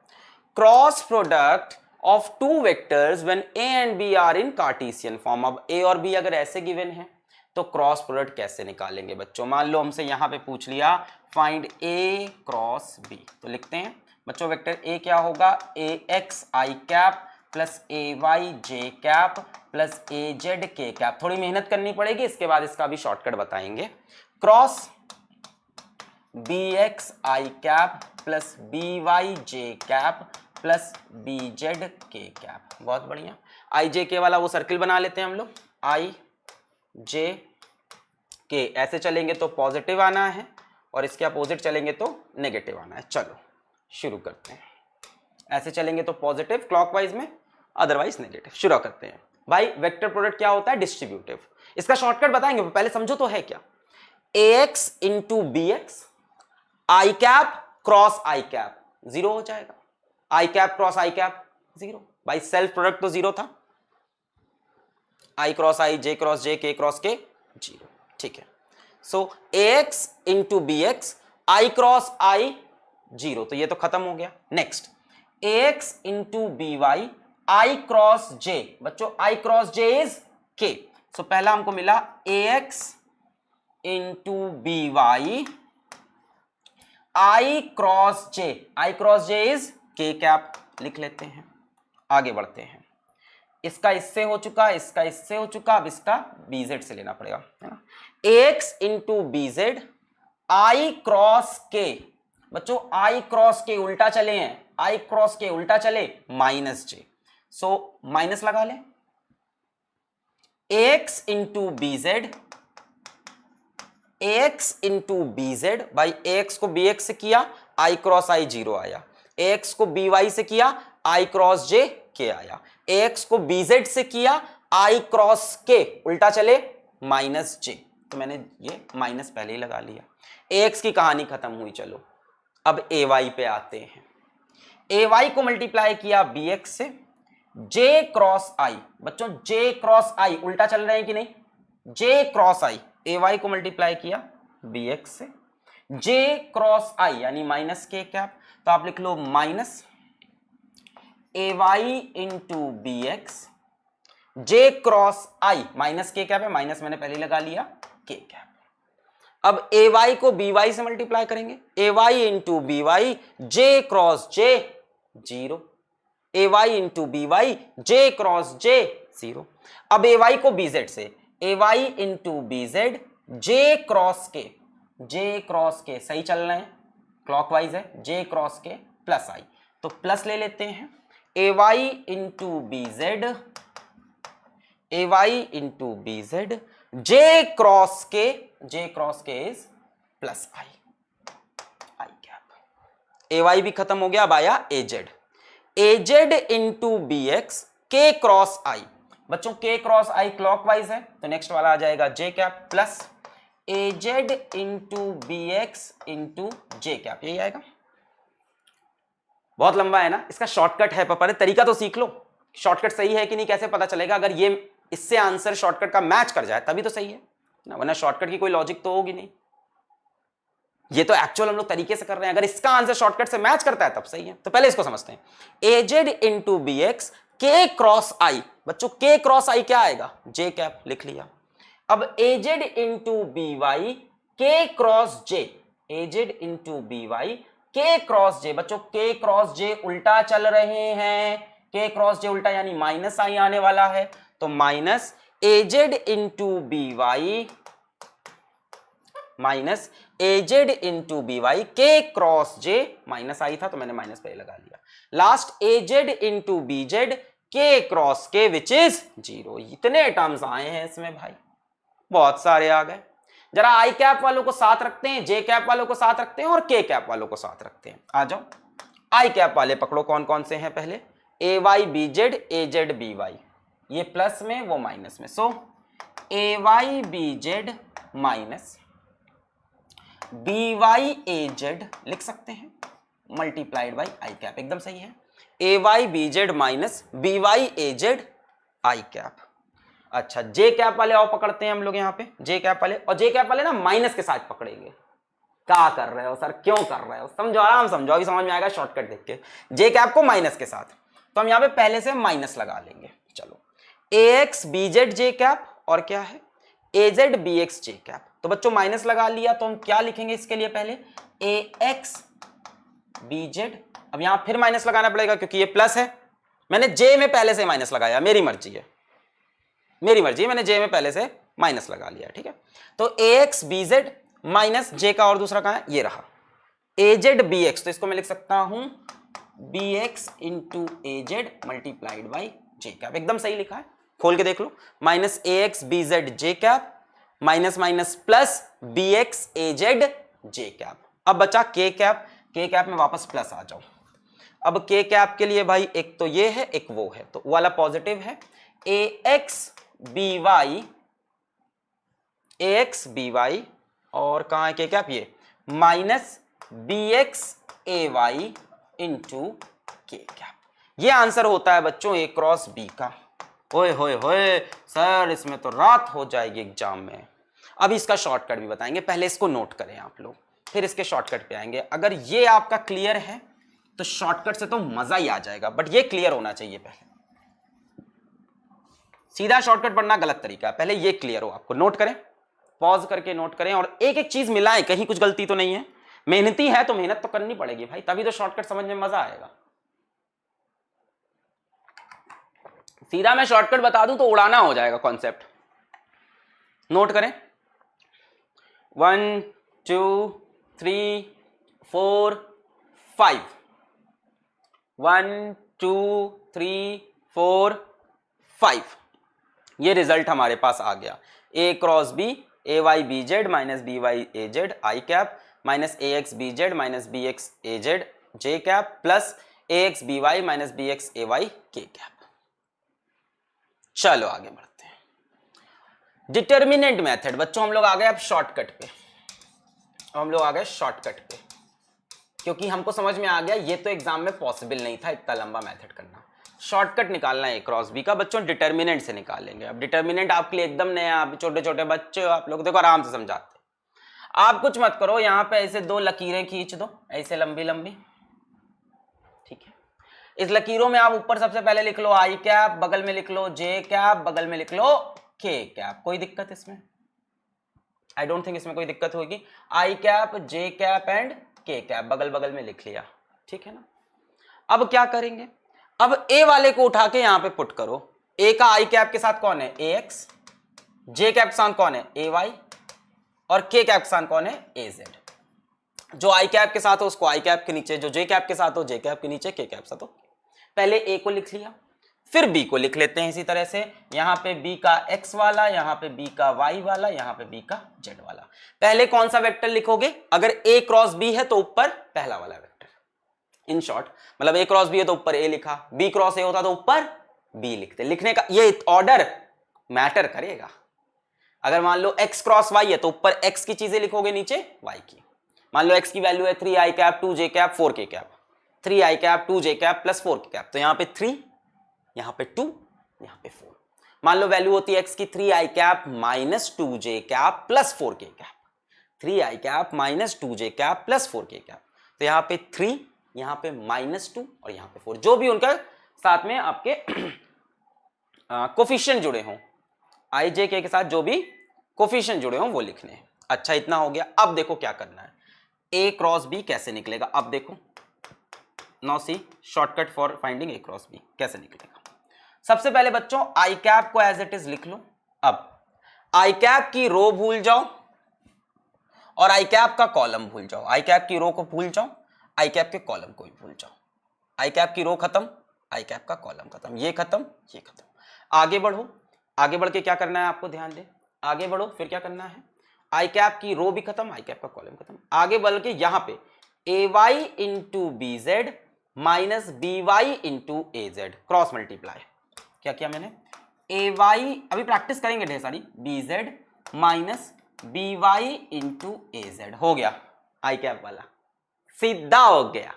Speaker 1: cross product of two vectors when A and B are in Cartesian form. अब ए और बी अगर ऐसे गिवन है तो क्रॉस प्रोडक्ट कैसे निकालेंगे बच्चों। मान लो हमसे यहां पे पूछ लिया फाइंड ए क्रॉस बी, तो लिखते हैं बच्चों वेक्टर ए क्या होगा, ए एक्स आई कैप प्लस ए वाई जे कैप प्लस ए जेड के कैप। थोड़ी मेहनत करनी पड़ेगी, इसके बाद इसका भी शॉर्टकट बताएंगे। क्रॉस बी एक्स आई कैप प्लस बी वाई जे कैप प्लस बी जेड के कैप। बहुत बढ़िया। आई जे के वाला वो सर्किल बना लेते हैं हम लोग। आई जे के ऐसे चलेंगे तो पॉजिटिव आना है और इसके अपोजिट चलेंगे तो नेगेटिव आना है। चलो शुरू करते हैं। ऐसे चलेंगे तो पॉजिटिव क्लॉकवाइज में, अदरवाइज नेगेटिव। शुरू करते हैं। भाई वेक्टर प्रोडक्ट क्या होता है? डिस्ट्रीब्यूटिव। इसका शॉर्टकट बताएंगे, पहले समझो तो है क्या। ax इंटू बी एक्स आई कैप क्रॉस आई कैप जीरो हो जाएगा। आई कैप क्रॉस आई कैप जीरो। भाई सेल्फ प्रोडक्ट तो जीरो था। आई cross I, J cross J, के क्रॉस के जीरो। ठीक है। So ax into B X I cross I zero, तो ये तो खत्म हो गया। Next ax into B Y I cross J. बच्चों आई क्रॉस जे इज के। सो पहला हमको मिला ax into B Y I cross J. I cross J is K cap, लिख लेते हैं। आगे बढ़ते हैं। इसका इससे हो चुका, इसका इससे हो चुका, अब इसका बीजेड से लेना पड़ेगा, है ना। एक्स इंटू बीजेड आई क्रॉस के। बच्चों आई क्रॉस के उल्टा चले हैं, आई क्रॉस के उल्टा चले माइनस जे। सो माइनस लगा ले। X into B Z, X into B Z. भाई एक्स को बी एक्स से किया, आई क्रॉस आई जीरो आया। एक्स को बी वाई से किया, आई क्रॉस जे के आया। एक्स को बीजेड से किया, आई क्रॉस के उल्टा चले माइनस जे। तो मैंने ये माइनस पहले ही लगा लिया। एक्स की कहानी खत्म हुई। चलो अब ए वाई पे आते हैं। ए वाई को मल्टीप्लाई किया बी एक्स से, जे क्रॉस आई। बच्चों जे क्रॉस आई उल्टा चल रहे हैं कि नहीं? जे क्रॉस आई, ए वाई को मल्टीप्लाई किया बी एक्स से, जे क्रॉस आई यानी माइनस के कैप। तो आप लिख लो माइनस ए वाई इंटू बी एक्स जे क्रॉस आई, माइनस के कैप है, माइनस मैंने पहले लगा लिया, के कैप। अब ए वाई को बी वाई से मल्टीप्लाई करेंगे, ए वाई इंटू बी वाई जे क्रॉस जे जीरो। ए वाई इंटू बी वाई जे क्रॉस जे जीरो। अब ए वाई को बीजेड से, ए Y into BZ J cross K, J cross के सही चल रहे हैं, क्लॉकवाइज है, जे क्रॉस के प्लस आई। तो प्लस ले लेते हैं। A Y into BZ, A Y into BZ J cross K, J cross K is plus I, I cap. A Y भी खत्म हो गया, अब आया AZ. AZ into B X K cross I. बच्चों के क्रॉस आई क्लॉकवाइज है, तो नेक्स्ट वाला आ जाएगा J cap plus AZ into B X into J cap. यही आएगा। बहुत लंबा है ना, इसका शॉर्टकट है, पर तरीका तो सीख लो। शॉर्टकट सही है कि नहीं कैसे पता चलेगा? अगर ये इससे आंसर शॉर्टकट का मैच कर जाए तभी तो सही है ना, वरना शॉर्टकट की कोई लॉजिक तो होगी नहीं। ये तो एक्चुअल हम लोग तरीके से कर रहे हैं। अगर इसका आंसर शॉर्टकट से मैच करता है तब सही है। तो पहले इसको समझते हैं। Aged into B X K cross I. बच्चों के क्रॉस आई क्या आएगा? जे कैप, लिख लिया। अब aged into B Y K cross जे, aged into B Y K cross J. बच्चों के क्रॉस जे उल्टा चल रहे हैं, के क्रॉस जे उल्टा यानी माइनस आई आने वाला है। तो minus AZ into B Y minus AZ into B Y K cross J, minus I था तो मैंने माइनस पे लगा लिया। Last AZ into B Z K cross K which is zero. इतने टर्म्स आए हैं इसमें भाई, बहुत सारे आ गए। जरा आई कैप वालों को साथ रखते हैं, जे कैप वालों को साथ रखते हैं और के कैप वालों को साथ रखते हैं। आ जाओ आई कैप वाले पकड़ो, कौन कौन से हैं? पहले A Y B Z, A Z B Y, ये प्लस में वो माइनस में। So A Y B Z minus B Y A Z लिख सकते हैं, मल्टीप्लाइड बाई आई कैप। एकदम सही है। A Y B Z minus B Y A Z I cap. अच्छा जे कैप वाले और पकड़ते हैं हम लोग यहाँ पे, जे कैप वाले। और जे कैप वाले ना माइनस के साथ पकड़ेंगे। क्या कर रहे हो सर, क्यों कर रहे हो? समझो, आराम समझो, अभी समझ में आएगा शॉर्टकट देख के। जे कैप को माइनस के साथ, तो हम यहाँ पे पहले से माइनस लगा लेंगे। चलो ए X B Z J cap और क्या है ए जेड बी एक्स जे कैप। तो बच्चों माइनस लगा लिया तो हम क्या लिखेंगे इसके लिए? पहले ए एक्स बी जेड। अब यहां फिर माइनस लगाना पड़ेगा क्योंकि ये प्लस है, मैंने जे में पहले से माइनस लगाया, मेरी मर्जी है, मेरी मर्जी है, मैंने जे में पहले से माइनस लगा लिया, ठीक है। तो ए एक्स बी जेड माइनस जे का और दूसरा कहां है, ये रहा ए जेड बी एक्स, तो इसको मैं लिख सकता हूं B X into A Z multiplied by J cap, एकदम सही लिखा है, खोल के देख लो, minus A X B Z J cap minus minus plus B X A Z J cap. अब बचा के कैप, के कैप में वापस प्लस आ जाओ। अब के कैप के लिए भाई एक तो ये है एक वो है, तो वाला पॉजिटिव है, ए एक्स बी वाई, ए एक्स बी वाई, और कहां है के कैप, ये minus B X A Y into के कैप। ये आंसर होता है बच्चों ए क्रॉस बी का। ओए होए होए सर, इसमें तो रात हो जाएगी एग्जाम में। अब इसका शॉर्टकट भी बताएंगे, पहले इसको नोट करें आप लोग, फिर इसके शॉर्टकट पे आएंगे। अगर ये आपका क्लियर है तो शॉर्टकट से तो मजा ही आ जाएगा, बट ये क्लियर होना चाहिए पहले। सीधा शॉर्टकट पढ़ना गलत तरीका है, पहले ये क्लियर हो आपको। नोट करें, पॉज करके नोट करें और एक एक चीज मिलाएं, कहीं कुछ गलती तो नहीं है। मेहनती है तो मेहनत तो करनी पड़ेगी भाई, तभी तो शॉर्टकट समझ में मजा आएगा। सीधा मैं शॉर्टकट बता दूं तो उड़ाना हो जाएगा कॉन्सेप्ट। नोट करें, 1 2 3 4 5, 1 2 3 4 5, ये रिजल्ट हमारे पास आ गया। A cross B, A Y B Z minus B Y A Z I cap minus A X B Z minus B X A Z J cap plus A X B Y minus B X A Y K cap. चलो आगे बढ़ते हैं। डिटर्मिनेंट मेथड बच्चों, हम लोग आ गए अब शॉर्टकट पे, हम लोग आ गए शॉर्टकट पे, क्योंकि हमको समझ में आ गया ये तो एग्जाम में पॉसिबल नहीं था इतना लंबा मेथड करना। शॉर्टकट निकालना है ए क्रॉस बी का बच्चों, डिटर्मिनेंट से निकालेंगे। अब डिटर्मिनेंट आपके लिए एकदम नया, आप छोटे छोटे बच्चे हो, आप लोग देखो आराम से समझाते। आप कुछ मत करो, यहां पे ऐसे दो लकीरें खींच दो, ऐसे लंबी लंबी, ठीक है। इस लकीरों में आप ऊपर सबसे पहले लिख लो आई कैप, बगल में लिख लो जे कैप, बगल में लिख लो के कैप। कोई दिक्कत इसमें? आई डोंट थिंक इसमें कोई दिक्कत होगी। आई कैप, जे कैप एंड के कैप बगल बगल में लिख लिया, ठीक है ना। अब क्या करेंगे, अब ए वाले को उठा के यहां पे पुट करो। ए का आई कैप के साथ कौन है, ए एक्स, जे कैप के साथ कौन है, ए वाई, और के कैप के साथ कौन है, ए जेड। जो आई कैप के साथ हो उसको आई कैप के नीचे, जो जे कैप के साथ हो जे कैप के नीचे, के कैप के साथ हो। पहले ए को लिख लिया, फिर बी को लिख लेते हैं इसी तरह से। यहां पे बी का एक्स वाला, यहां पे बी का वाई वाला, यहां पे बी का जेड वाला। पहले कौन सा वेक्टर लिखोगे, अगर ए क्रॉस बी है तो ऊपर पहला वाला वेक्टर। इन शॉर्ट मतलब ए क्रॉस बी है तो ऊपर ए लिखा, बी क्रॉस ए होता तो ऊपर बी लिखते। लिखने का ये ऑर्डर मैटर करेगा। अगर मान लो एक्स क्रॉस वाई है तो ऊपर एक्स की चीजें लिखोगे, नीचे वाई की। मान लो एक्स की वैल्यू है 3 आई कैप 2 जे कैप 4 के कैप, 3 आई कैप 2 जे कैप प्लस 4 के कैप, तो यहां पे 3, यहां पे 2, यहां पे 4। मान लो वैल्यू होती है एक्स की 3 आई कैप माइनस 2 जे कैप प्लस 4 के कैप, 3 आई कैप माइनस 2 जे कैप प्लस 4 के कैप, तो यहां पे 3, यहां पे -2 और यहां पे 4, जो भी उनका साथ में आपके कोफिशिएंट जुड़े हों, आई जे के साथ जो भी कोफिशिएंट जुड़े हों वो लिखने हैं। अच्छा इतना हो गया। अब देखो क्या करना है, ए क्रॉस बी कैसे निकलेगा। अब देखो, now see shortcut for finding A cross B कैसे निकलेगा। सबसे पहले बच्चों आई कैप को एज इट इज लिख लो। अब आई कैप की रो भूल जाओ और आई कैप का कॉलम भूल जाओ। आई कैप की रो को भूल जाओ, आई कैप के कॉलम को भी भूल जाओ। आई कैप की रो खत्म, आई कैप का कॉलम खत्म, ये खत्म, ये खत्म। आगे बढ़ो, आगे बढ़ के क्या करना है आपको ध्यान दे, आगे बढ़ो फिर क्या करना है, आई कैप की रो भी खत्म, आई कैप का कॉलम खत्म। आगे बढ़ के यहां पे A Y into B Z minus B Y into A Z cross multiply. क्या किया मैंने, ए वाई, अभी प्रैक्टिस करेंगे ढेर सारी, B Z minus B Y into A Z हो गया आई कैप वाला, सीधा हो गया।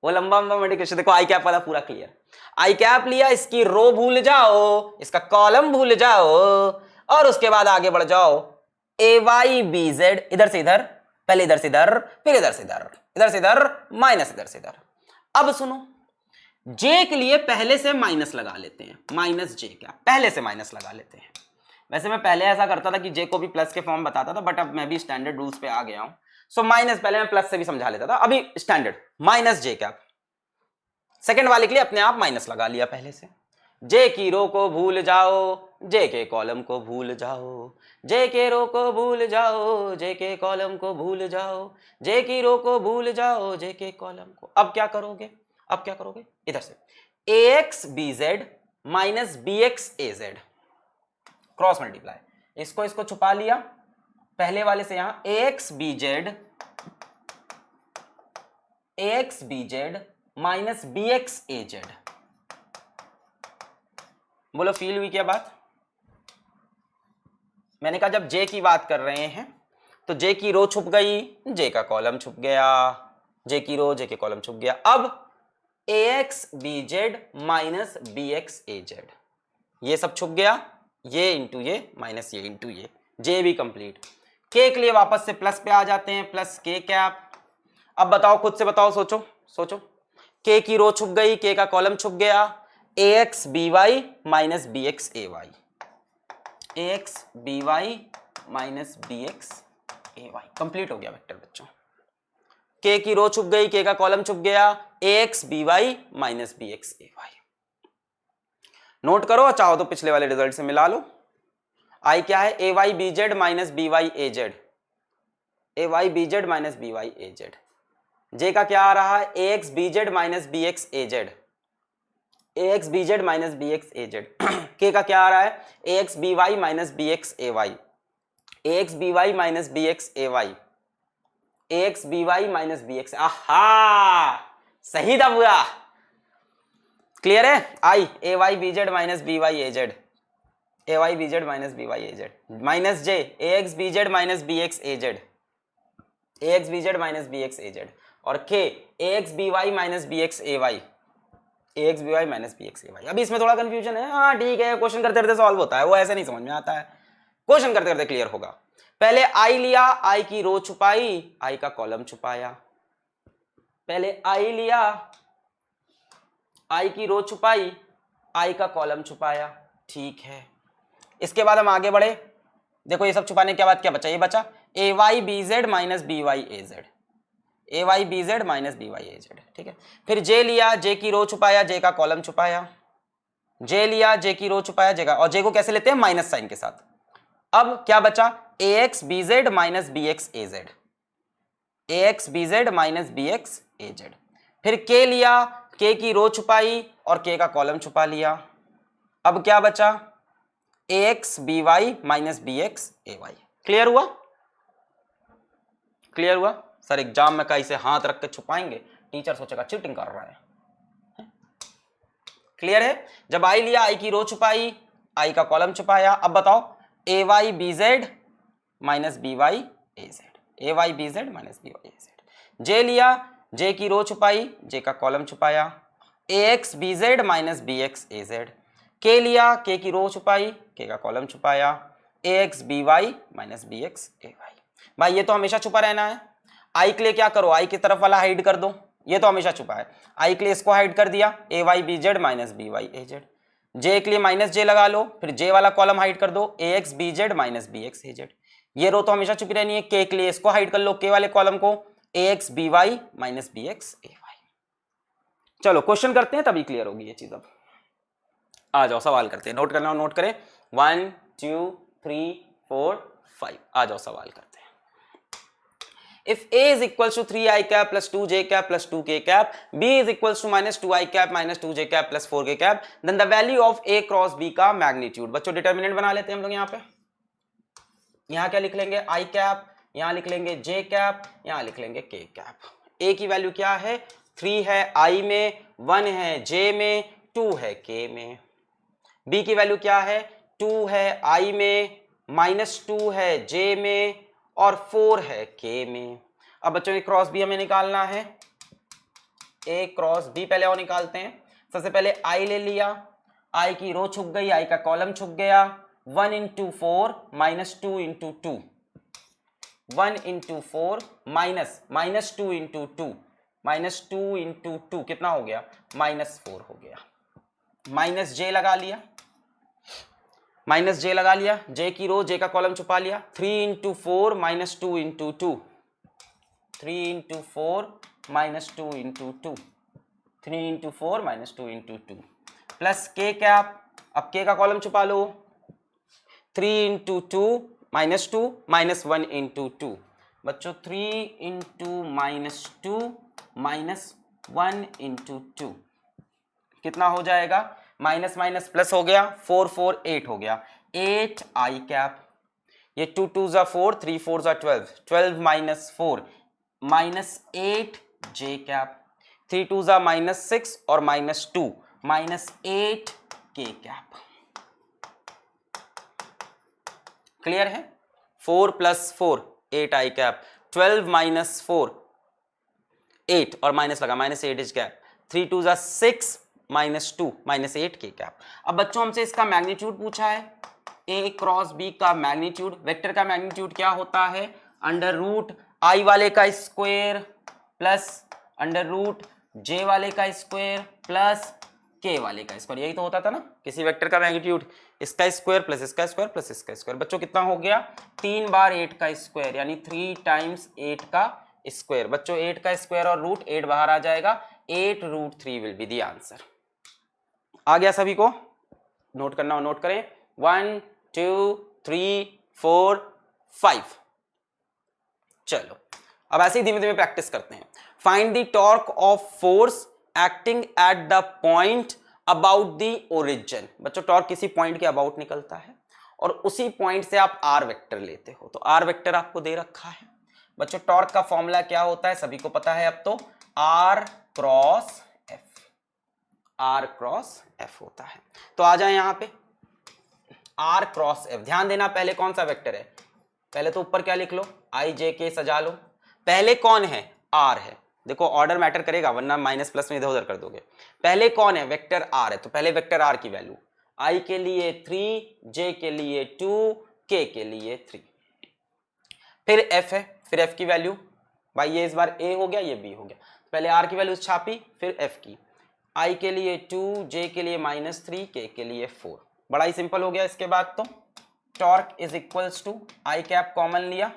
Speaker 1: वो लंबा लंबा मेडिकेशन देखो, आई कैप वाला पूरा क्लियर। आई कैप लिया, इसकी रो भूल जाओ, इसका कॉलम भूल जाओ और उसके बाद आगे बढ़ जाओ। ए वाई बी जेड, इधर से इधर, पहले इधर से इधर, फिर इधर से इधर, इधर से इधर, माइनस इधर से इधर। अब सुनो, जे के लिए पहले से माइनस लगा लेते हैं, माइनस जे क्या, पहले से माइनस लगा लेते हैं। वैसे मैं पहले ऐसा करता था कि जे को भी प्लस के फॉर्म बताता था, बट अब मैं भी स्टैंडर्ड रूल्स पे आ गया हूं। सो माइनस, पहले मैं प्लस से भी समझा लेता था, अभी स्टैंडर्ड माइनस जे कैप, सेकंड वाले के लिए अपने आप माइनस लगा लिया पहले से। जे की रो को भूल जाओ, जे के कॉलम को भूल जाओ, जे के रो को भूल जाओ, जे के कॉलम को भूल जाओ, जे की रो को भूल जाओ, जे के कॉलम को। अब क्या करोगे, अब क्या करोगे, इधर से ax bz minus bx az cross multiply, इसको इसको छुपा लिया पहले वाले से, यहां ax bz minus bx az। बोलो फील हुई क्या बात। मैंने कहा जब जे की बात कर रहे हैं तो जे की रो छुप गई, जे का कॉलम छुप गया, जे की रो जे के कॉलम छुप गया। अब ax bz minus bx az, ये सब छुप गया, ये इंटू ये माइनस ये इंटू ये, जे भी कंप्लीट। के के लिए वापस से प्लस पे आ जाते हैं, प्लस के कैप। अब बताओ, खुद से बताओ, सोचो सोचो, के की रो छुप गई, के का कॉलम छुप गया, ax by minus bx ay, ax by minus bx ay complete हो गया वेक्टर बच्चों। के की रो छुप गई, के का कॉलम छुप गया, ax by minus bx ay। Note करो, चाहो तो पिछले वाले रिजल्ट से मिला लो। आई क्या है, ay bz minus by az, ay bz minus by az। जे का क्या आ रहा है, ax bz minus bx az, ax bz minus bx az। के का क्या आ रहा है, ax by minus bx ay, ax by minus bx ay, ax by minus bx। आहा, सही था पूरा, क्लियर है। आई ay bz minus by az, ay bz minus by az, minus J ax bz minus bx az, ax bz minus bx az, और के ax by minus bx ay, ax by minus bx ay। अभी इसमें थोड़ा कंफ्यूजन है, हाँ ठीक है, क्वेश्चन करते करते सॉल्व होता है, वो ऐसे नहीं समझ में आता है, क्वेश्चन करते करते क्लियर होगा। पहले आई लिया, आई की रो छुपाई, आई का कॉलम छुपाया, पहले आई लिया, आई की रो छुपाई, आई का कॉलम छुपाया, ठीक है। इसके बाद हम आगे बढ़े, देखो ये सब छुपाने के बाद क्या बचा, ये बचा ay bz minus by az, ay bz minus by az, ठीक है। फिर जे लिया, जे की रो छुपाया, जे का कॉलम छुपाया, जे लिया, जे की रो छुपाया, जे का, और जे को कैसे लेते हैं, माइनस साइन के साथ। अब क्या बचा, ax bz minus bx az, ax bz minus bx az। फिर के लिया, के की रो छुपाई और के का कॉलम छुपा लिया। अब क्या बचा, ax by minus bx ay। Clear हुआ, क्लियर हुआ। सर एग्जाम में कहीं से हाथ रख के छुपाएंगे, टीचर सोचेगा चीटिंग कर रहा है। क्लियर है। जब आई लिया, आई की रो छुपाई, आई का कॉलम छुपाया। अब बताओ, ay bz minus by az, ay bz minus by az। जे लिया, जे की रो छुपाई, जे का कॉलम छुपाया, ax bz minus bx az। के लिया, के की रो छुपाई, के का कॉलम छुपाया, ax by minus bx ay। भाई ये तो हमेशा छुपा रहना है। आई के लिए क्या करो, आई की तरफ वाला हाइड कर दो, ये तो हमेशा छुपा है। आई के लिए इसको हाइड कर दिया, ay bz minus by az। जे के लिए माइनस जे लगा लो, फिर जे वाला कॉलम हाइड कर दो, ax bz minus bx az। ये रो तो हमेशा छुपी रहनी है। के लिए इसको हाइड कर लो, के वाले कॉलम को, ax by minus bx ay। चलो क्वेश्चन करते हैं, तभी क्लियर होगी ये चीज। अब आ जाओ सवाल करते हैं, नोट करना, नोट करें, 1 2 3 4 5। आ जाओ सवाल करते हैं। If a is equals to 3i cap plus 2j cap plus 2k cap, b is equals to minus 2i cap minus 2j cap plus 4k cap, then the value of a cross b का मैग्नीट्यूड। बच्चों डिटर्मिनेंट बना लेते हैं हम लोग। यहाँ पे, यहाँ क्या लिख लेंगे, i cap, यहाँ लिख लेंगे j cap, यहाँ लिख लेंगे k cap। a की वैल्यू क्या है, 3 है i में, 1 है j में, 2 है k में। b की वैल्यू क्या है, 2 है i में, माइनस 2 है j में, और 4 है k में। अब बच्चों ये क्रॉस बी हमें निकालना है, a क्रॉस b पहले और निकालते हैं। सबसे पहले i ले लिया, i की रो छुप गई, i का कॉलम छुप गया, 1 into 4 minus 2 into 2, 1 into 4 minus 2 into 2, minus 2 into 2 कितना हो गया, माइनस 4 हो गया। माइनस j लगा लिया, माइनस जे लगा लिया, जे की रो, जे का कॉलम छुपा लिया, 3 into 4 minus 2 into 2, 3 into 4 minus 2 into 2, 3 into 4 minus 2 into 2 plus के कैप, अब के का कॉलम छुपा लो, 3 इंटू 2 माइनस 2 माइनस 1 इंटू 2 बच्चों 3 इंटू माइनस 2 माइनस 1 इंटू 2 कितना हो जाएगा, माइनस माइनस प्लस हो गया, 4 4 8 हो गया, 8 आई कैप, ये 2 2 जा 4 3 4 जा 12, 12 माइनस 4 माइनस 8 जे कैप, 3 2 जा माइनस 6 और माइनस 2 माइनस 8 के कैप। क्लियर है, 4 प्लस 4 8 आई कैप, 12 माइनस 4 8 और माइनस लगा माइनस 8 इज कैप, 3 2 जा 6 माइनस 2 माइनस 8 के कैप। अब बच्चों हमसे इसका मैग्नीट्यूड पूछा है, ए क्रॉस बी का मैग्नीट्यूड, वेक्टर का मैग्नीट्यूड क्या होता है, अंडर रूट आई वाले का स्क्वायर प्लस अंडर रूट जे वाले का स्क्वायर प्लस के वाले का स्क्वायर, यही तो होता था ना किसी वेक्टर का मैग्नीट्यूड, इसका स्क्वायर प्लस इसका स्क्वायर प्लस इसका स्क्वायर। बच्चों कितना हो गया, 3 बार 8 का स्क्वायर यानी 3 टाइम्स 8 का स्क्वायर। बच्चों 8 का स्क्वायर और रूट 8 बाहर आ जाएगा, 8 root 3 will be the answer. आ गया सभी को, नोट करना हो नोट करें, 1 2 3 4 5। चलो अब ऐसे ही धीमे धीमे प्रैक्टिस करते हैं। Find the torque of force acting at the point about the origin. बच्चों टॉर्क किसी पॉइंट के अबाउट निकलता है और उसी पॉइंट से आप आर वेक्टर लेते हो, तो आर वेक्टर आपको दे रखा है। बच्चों टॉर्क का फॉर्मूला क्या होता है सभी को पता है अब तो, R cross F, R cross F होता है। तो आ जाए यहां पे आर क्रॉस एफ, ध्यान देना पहले कौन सा वेक्टर है, पहले तो ऊपर क्या लिख लो, आई जे के सजा लो, पहले कौन है, आर है। देखो ऑर्डर मैटर करेगा वरना माइनस प्लस में इधर उधर कर दोगे। पहले कौन है, वेक्टर आर है, तो पहले वेक्टर आर की वैल्यू, आई के लिए 3, जे के लिए 2, के के लिए 3, फिर एफ है, फिर एफ की वैल्यू, भाई ये इस बार ए हो गया ये बी हो गया, पहले आर की वैल्यू छापी फिर एफ की, आई के लिए 2, जे के लिए -3, के लिए 4। बड़ा ही सिंपल हो गया। इसके बाद तो torque is equals to, I cap common लिया,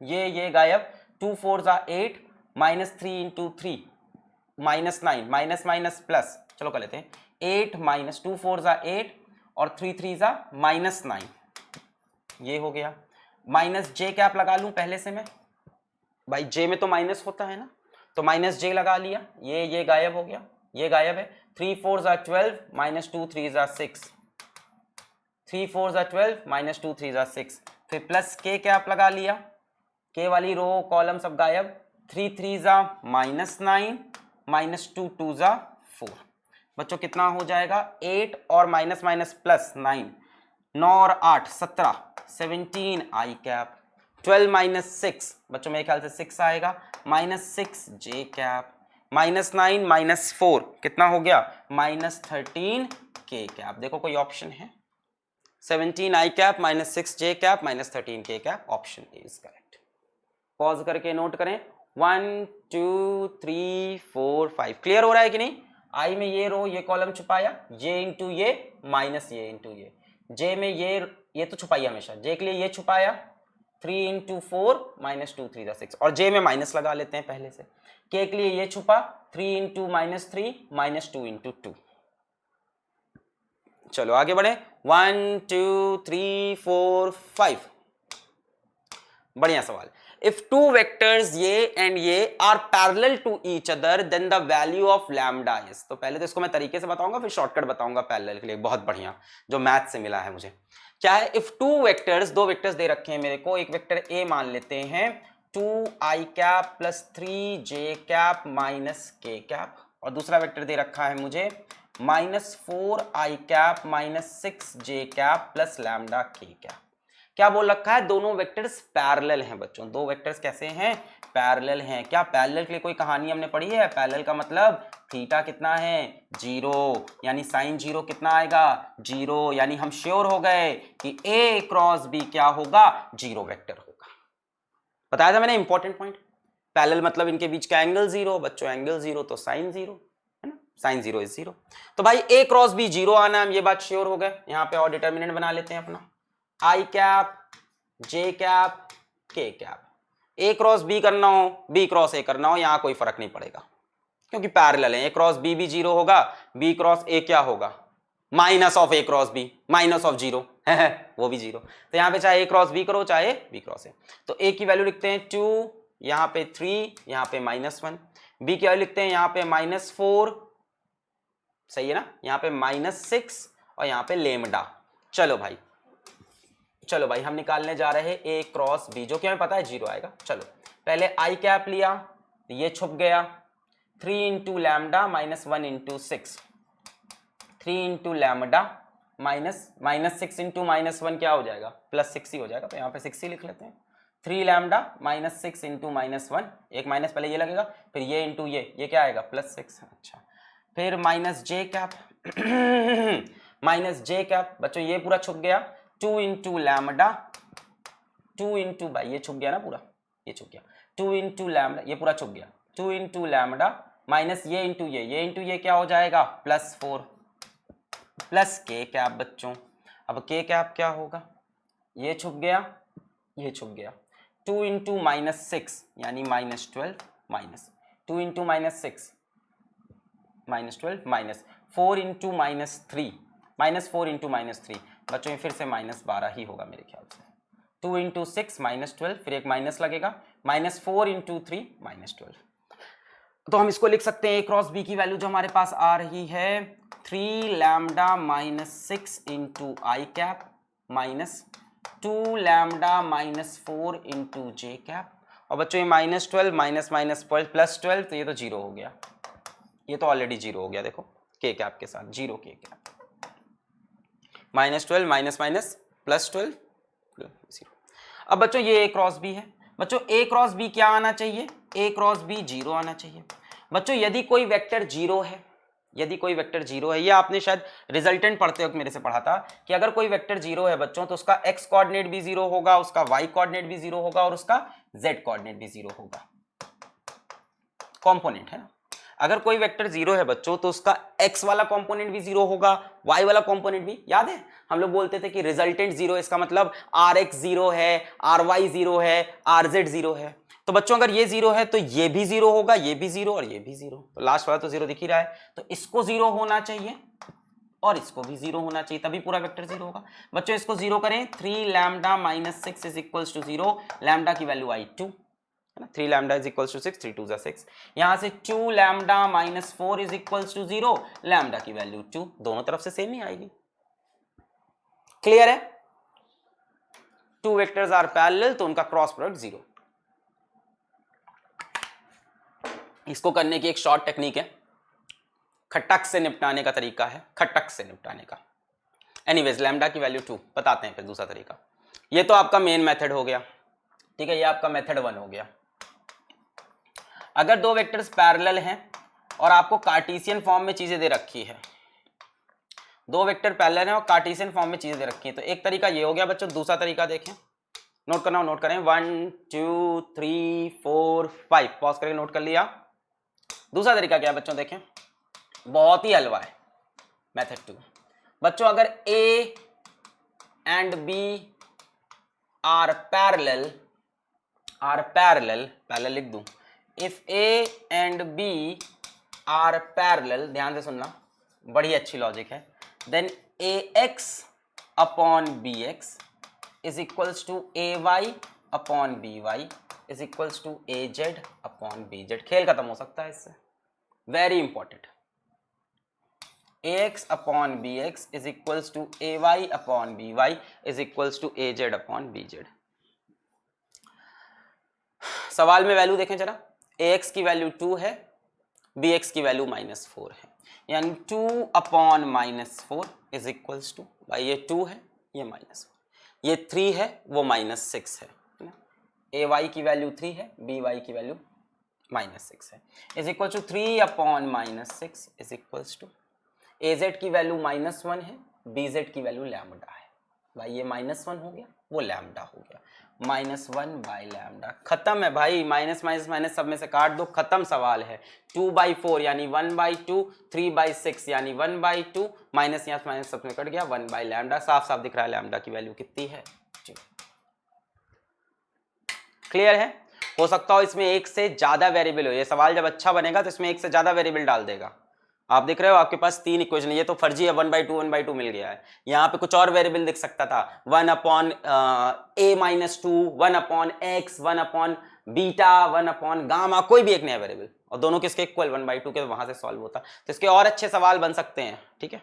Speaker 1: ये गायब, 2 4 जा 8 -3 इंटू 3 -9 माइनस माइनस प्लस, चलो कर लेते हैं 8 माइनस 2 4 जा 8 और 3 3 जा -9, ये हो गया, माइनस जे कैप लगा लूं पहले से मैं, भाई जे में तो माइनस होता है ना, तो माइनस जे लगा लिया, ये गायब हो गया, ये गायब है, 3 4 जा 12 -2 3 जा 6, 3 4 जा 12 -2 3 जा 6, फिर प्लस के कैप लगा लिया, के वाली रो कॉलम सब गायब, 3 3 जा -9 -2 2 जा 4। बच्चों कितना हो जाएगा, 8 और माइनस माइनस प्लस 9, 9 और 8 17, 17 आई कैप, 12 माइनस 6, बच्चों मेरे ख्याल से 6 आएगा, -6 जे कैप, -9 -4 कितना हो गया, -13 के कैप। देखो कोई ऑप्शन है, 17 आई कैप -6 जे कैप -13 के cap, option A is correct. Pause करके नोट करें, 1 2 3 4 5। क्लियर हो रहा है कि नहीं, आई में ये रो ये कॉलम छुपाया, जे इंटू ये माइनस ये इंटू ये, जे में ये तो छुपाइए हमेशा, जे के लिए ये छुपाया, 3 इंटू 4 -2 3 जा 6, और जे में माइनस लगा लेते हैं पहले से, के लिए ये छुपा, 3 इंटू -3 -2 इंटू 2। चलो आगे बढ़े, 1 2 3 4 5। बढ़िया सवाल, इफ टू वेक्टर्स ये एंड ये are parallel to each other then the value of lambda is. तो पहले तो इसको मैं तरीके से बताऊंगा फिर शॉर्टकट बताऊंगा पैरेलल के लिए, बहुत बढ़िया जो मैथ से मिला है मुझे। क्या है, इफ टू वेक्टर्स, दो वेक्टर्स दे रखे हैं मेरे को, एक वेक्टर ए मान लेते हैं 2 आई कैप प्लस 3 जे कैप माइनस के कैप, और दूसरा वेक्टर दे रखा है मुझे -4 आई कैप -6 जे कैप प्लस लैम्डा के कैप। क्या बोल रखा है, दोनों वेक्टर्स पैरेलल हैं बच्चों, दो वेक्टर्स कैसे हैं, पैरेलल हैं। क्या पैरेलल के लिए कोई कहानी हमने पढ़ी है, पैरेलल का मतलब थीटा कितना है 0, यानी साइन 0 कितना आएगा 0, यानी हम श्योर हो गए कि ए क्रॉस बी क्या होगा 0 वेक्टर होगा। बताया था मैंने इंपॉर्टेंट पॉइंट, पैरेलल मतलब इनके बीच का एंगल 0, बच्चों एंगल 0 तो साइन 0 है ना, साइन 0 इज 0। तो भाई ए क्रॉस बी 0 आना, हम ये बात श्योर हो गए। यहाँ पे और डिटर्मिनेंट बना लेते हैं अपना, आई कैप जे कैप के कैप, ए क्रॉस बी करना हो बी क्रॉस ए करना हो, यहां कोई फर्क नहीं पड़ेगा, क्योंकि पैरेलल है। ए क्रॉस बी भी 0 होगा, बी क्रॉस ए क्या होगा, minus of A cross B, minus of 0 है वो भी 0। तो यहाँ पे चाहे ए क्रॉस बी करो चाहे बी क्रॉस ए। तो ए की वैल्यू लिखते हैं 2, यहाँ पे 3, यहाँ पे -1। बी की वैल्यू लिखते हैं यहाँ पे -4, सही है ना, यहाँ पे -6 और यहाँ पे लेमडा। चलो भाई हम निकालने जा रहे हैं ए क्रॉस बी, जो कि हमें पता है 0 आएगा। चलो पहले आई कैप लिया, ये छुप गया, 3 into lambda -1 into 6, 3 into lambda -6 into -1 क्या हो जाएगा, +6 ही हो जाएगा। तो यहाँ पे 6 ही लिख लेते हैं। 3 लैमडा -6 इंटू -1, एक माइनस पहले ये लगेगा, फिर ये इंटू ये क्या आएगा +6। अच्छा, फिर -j कैप -j कैप बच्चों ये पूरा छुप गया, 2 इंटू लैमडा, 2 इंटू भाई ये छुप गया ना पूरा, ये छुप गया, 2 इंटू लैमडा ये पूरा छुप गया, 2 इंटू लैमडा माइनस ये इंटू ये इंटू ये क्या हो जाएगा +4 प्लस के कैप बच्चों। अब के कैप क्या होगा, ये छुप गया, ये छुप गया, 2 इंटू -6 यानी -12 minus 2 into -6 -12 minus 4 into -3 -4 into -3 बच्चों ये फिर से -12 ही होगा मेरे ख्याल से। 2 इंटू 6 -12, फिर एक माइनस लगेगा, -4 इंटू 3 -12। तो हम इसको लिख सकते हैं ए क्रॉस बी की वैल्यू जो हमारे पास आ रही है 3 लैमडा -6 इंटू आई cap -2 lambda -4 into J cap. और बच्चों ये -12 +12 तो ये तो 0 हो गया, ये तो ऑलरेडी 0 हो गया, देखो के कैप के साथ 0 के कैप, -12 +12 0। अब बच्चों ये ए क्रॉस बी है। बच्चों ए क्रॉस बी क्या आना चाहिए, ए क्रॉस बी 0 आना चाहिए। बच्चों यदि कोई वेक्टर 0 है, यदि कोई वेक्टर 0 है, ये आपने शायद रिजल्टेंट पढ़ते वक्त मेरे से पढ़ा था कि अगर कोई वेक्टर 0 है बच्चों तो उसका x कोऑर्डिनेट भी 0 होगा, उसका y कोऑर्डिनेट भी 0 होगा और उसका z कोऑर्डिनेट भी 0 होगा, कंपोनेंट है ना। अगर कोई वेक्टर 0 है बच्चों तो उसका x वाला कंपोनेंट भी 0 होगा, y वाला कंपोनेंट भी। याद है हम लोग बोलते थे कि रिजल्टेंट 0, इसका मतलब rx 0 है, ry 0 है, rz 0 है। तो बच्चों अगर ये 0 है तो ये भी 0 होगा, ये भी 0 और ये भी 0, तो लास्ट वाला तो 0 दिख ही रहा है, तो इसको 0 होना चाहिए और इसको भी 0 होना चाहिए, तभी पूरा वेक्टर 0 होगा। बच्चों इसको 0 करें, 3 lambda -6 is equals to 0, lambda की वैल्यू आई 2 है ना, 3 लैमडा इज इक्वल्स टू 6, 3 2 6, यहां से 2 lambda -4 is equals to 0, lambda की वैल्यू 2, दोनों तरफ से सेम ही आएगी। क्लियर है, 2 वेक्टर्स आर पैरेलल तो उनका क्रॉस प्रोडक्ट 0। इसको करने की एक शॉर्ट टेक्निक है, खटक से निपटाने का तरीका है, खटक से निपटाने का। एनीवेज लैम्डा की वैल्यू 2 बताते हैं फिर दूसरा तरीका। ये तो आपका मेन मेथड हो गया, ठीक है, ये आपका मेथड 1 हो गया। अगर दो वेक्टर्स पैरेलल हैं और आपको कार्टेशियन फॉर्म में चीजें दे रखी है, दो वेक्टर पैरेलल हैं और कार्टेशियन फॉर्म में चीजें दे रखी है, तो एक तरीका ये हो गया बच्चों। दूसरा तरीका देखें, नोट करना हो नोट करें, 1 2 3 4 5 पॉज करके नोट कर लिया। दूसरा तरीका क्या है बच्चों, देखें, बहुत ही हलवा है, मेथड 2। बच्चों अगर A and B are parallel, parallel लिख दूं, if A and B are parallel, ध्यान से सुनना, बड़ी अच्छी लॉजिक है, then AX upon BX is equals to AY upon BY is equals to AZ upon BZ। खेल खत्म हो सकता है इससे, very important. AX upon BX is equals to AY upon BY is equals to AZ upon BZ। सवाल में वैल्यू देखें जरा, AX की वैल्यू 2 है, BX की वैल्यू -4 है, यानी 2 अपॉन -4 इज इक्वल्स टू, भाई ये 2 है, ये -4, ये 3 है, वो -6 है ना, AY की वैल्यू 3 है, BY की वैल्यू -6 है, is equal to 3 upon -6 is equals to AZ की वैल्यू -1 है, BZ की वैल्यू लैम्डा है, भाई ये -1 हो गया, वो लैम्डा हो गया, -1 बाय लैम्डा। खत्म है भाई, माइनस माइनस माइनस सब में से काट दो, खत्म सवाल है। 2/4 यानी 1/2, 3/6 यानी 1/2, माइनस यहाँ माइनस सब में कट गया, 1 बाय लैम्डा। साफ साफ दिख रहा है लैम्डा की वैल्यू कितनी है। क्लियर है। हो सकता हो इसमें एक से ज्यादा वेरिएबल हो, ये सवाल जब अच्छा बनेगा तो इसमें एक से ज्यादा वेरिएबल डाल देगा। आप देख रहे हो आपके पास 3 इक्वेशन, ये तो फर्जी है, 1/2 मिल गया है। यहाँ पे कुछ और वेरिएबल दिख सकता था, 1/a-2, 1/x, 1/बीटा, 1/गामा, कोई भी एक नया वेरिएबल, और दोनों किसके इक्वल 1/2 के, तो वहां से सॉल्व होता। तो इसके और अच्छे सवाल बन सकते हैं, ठीक है,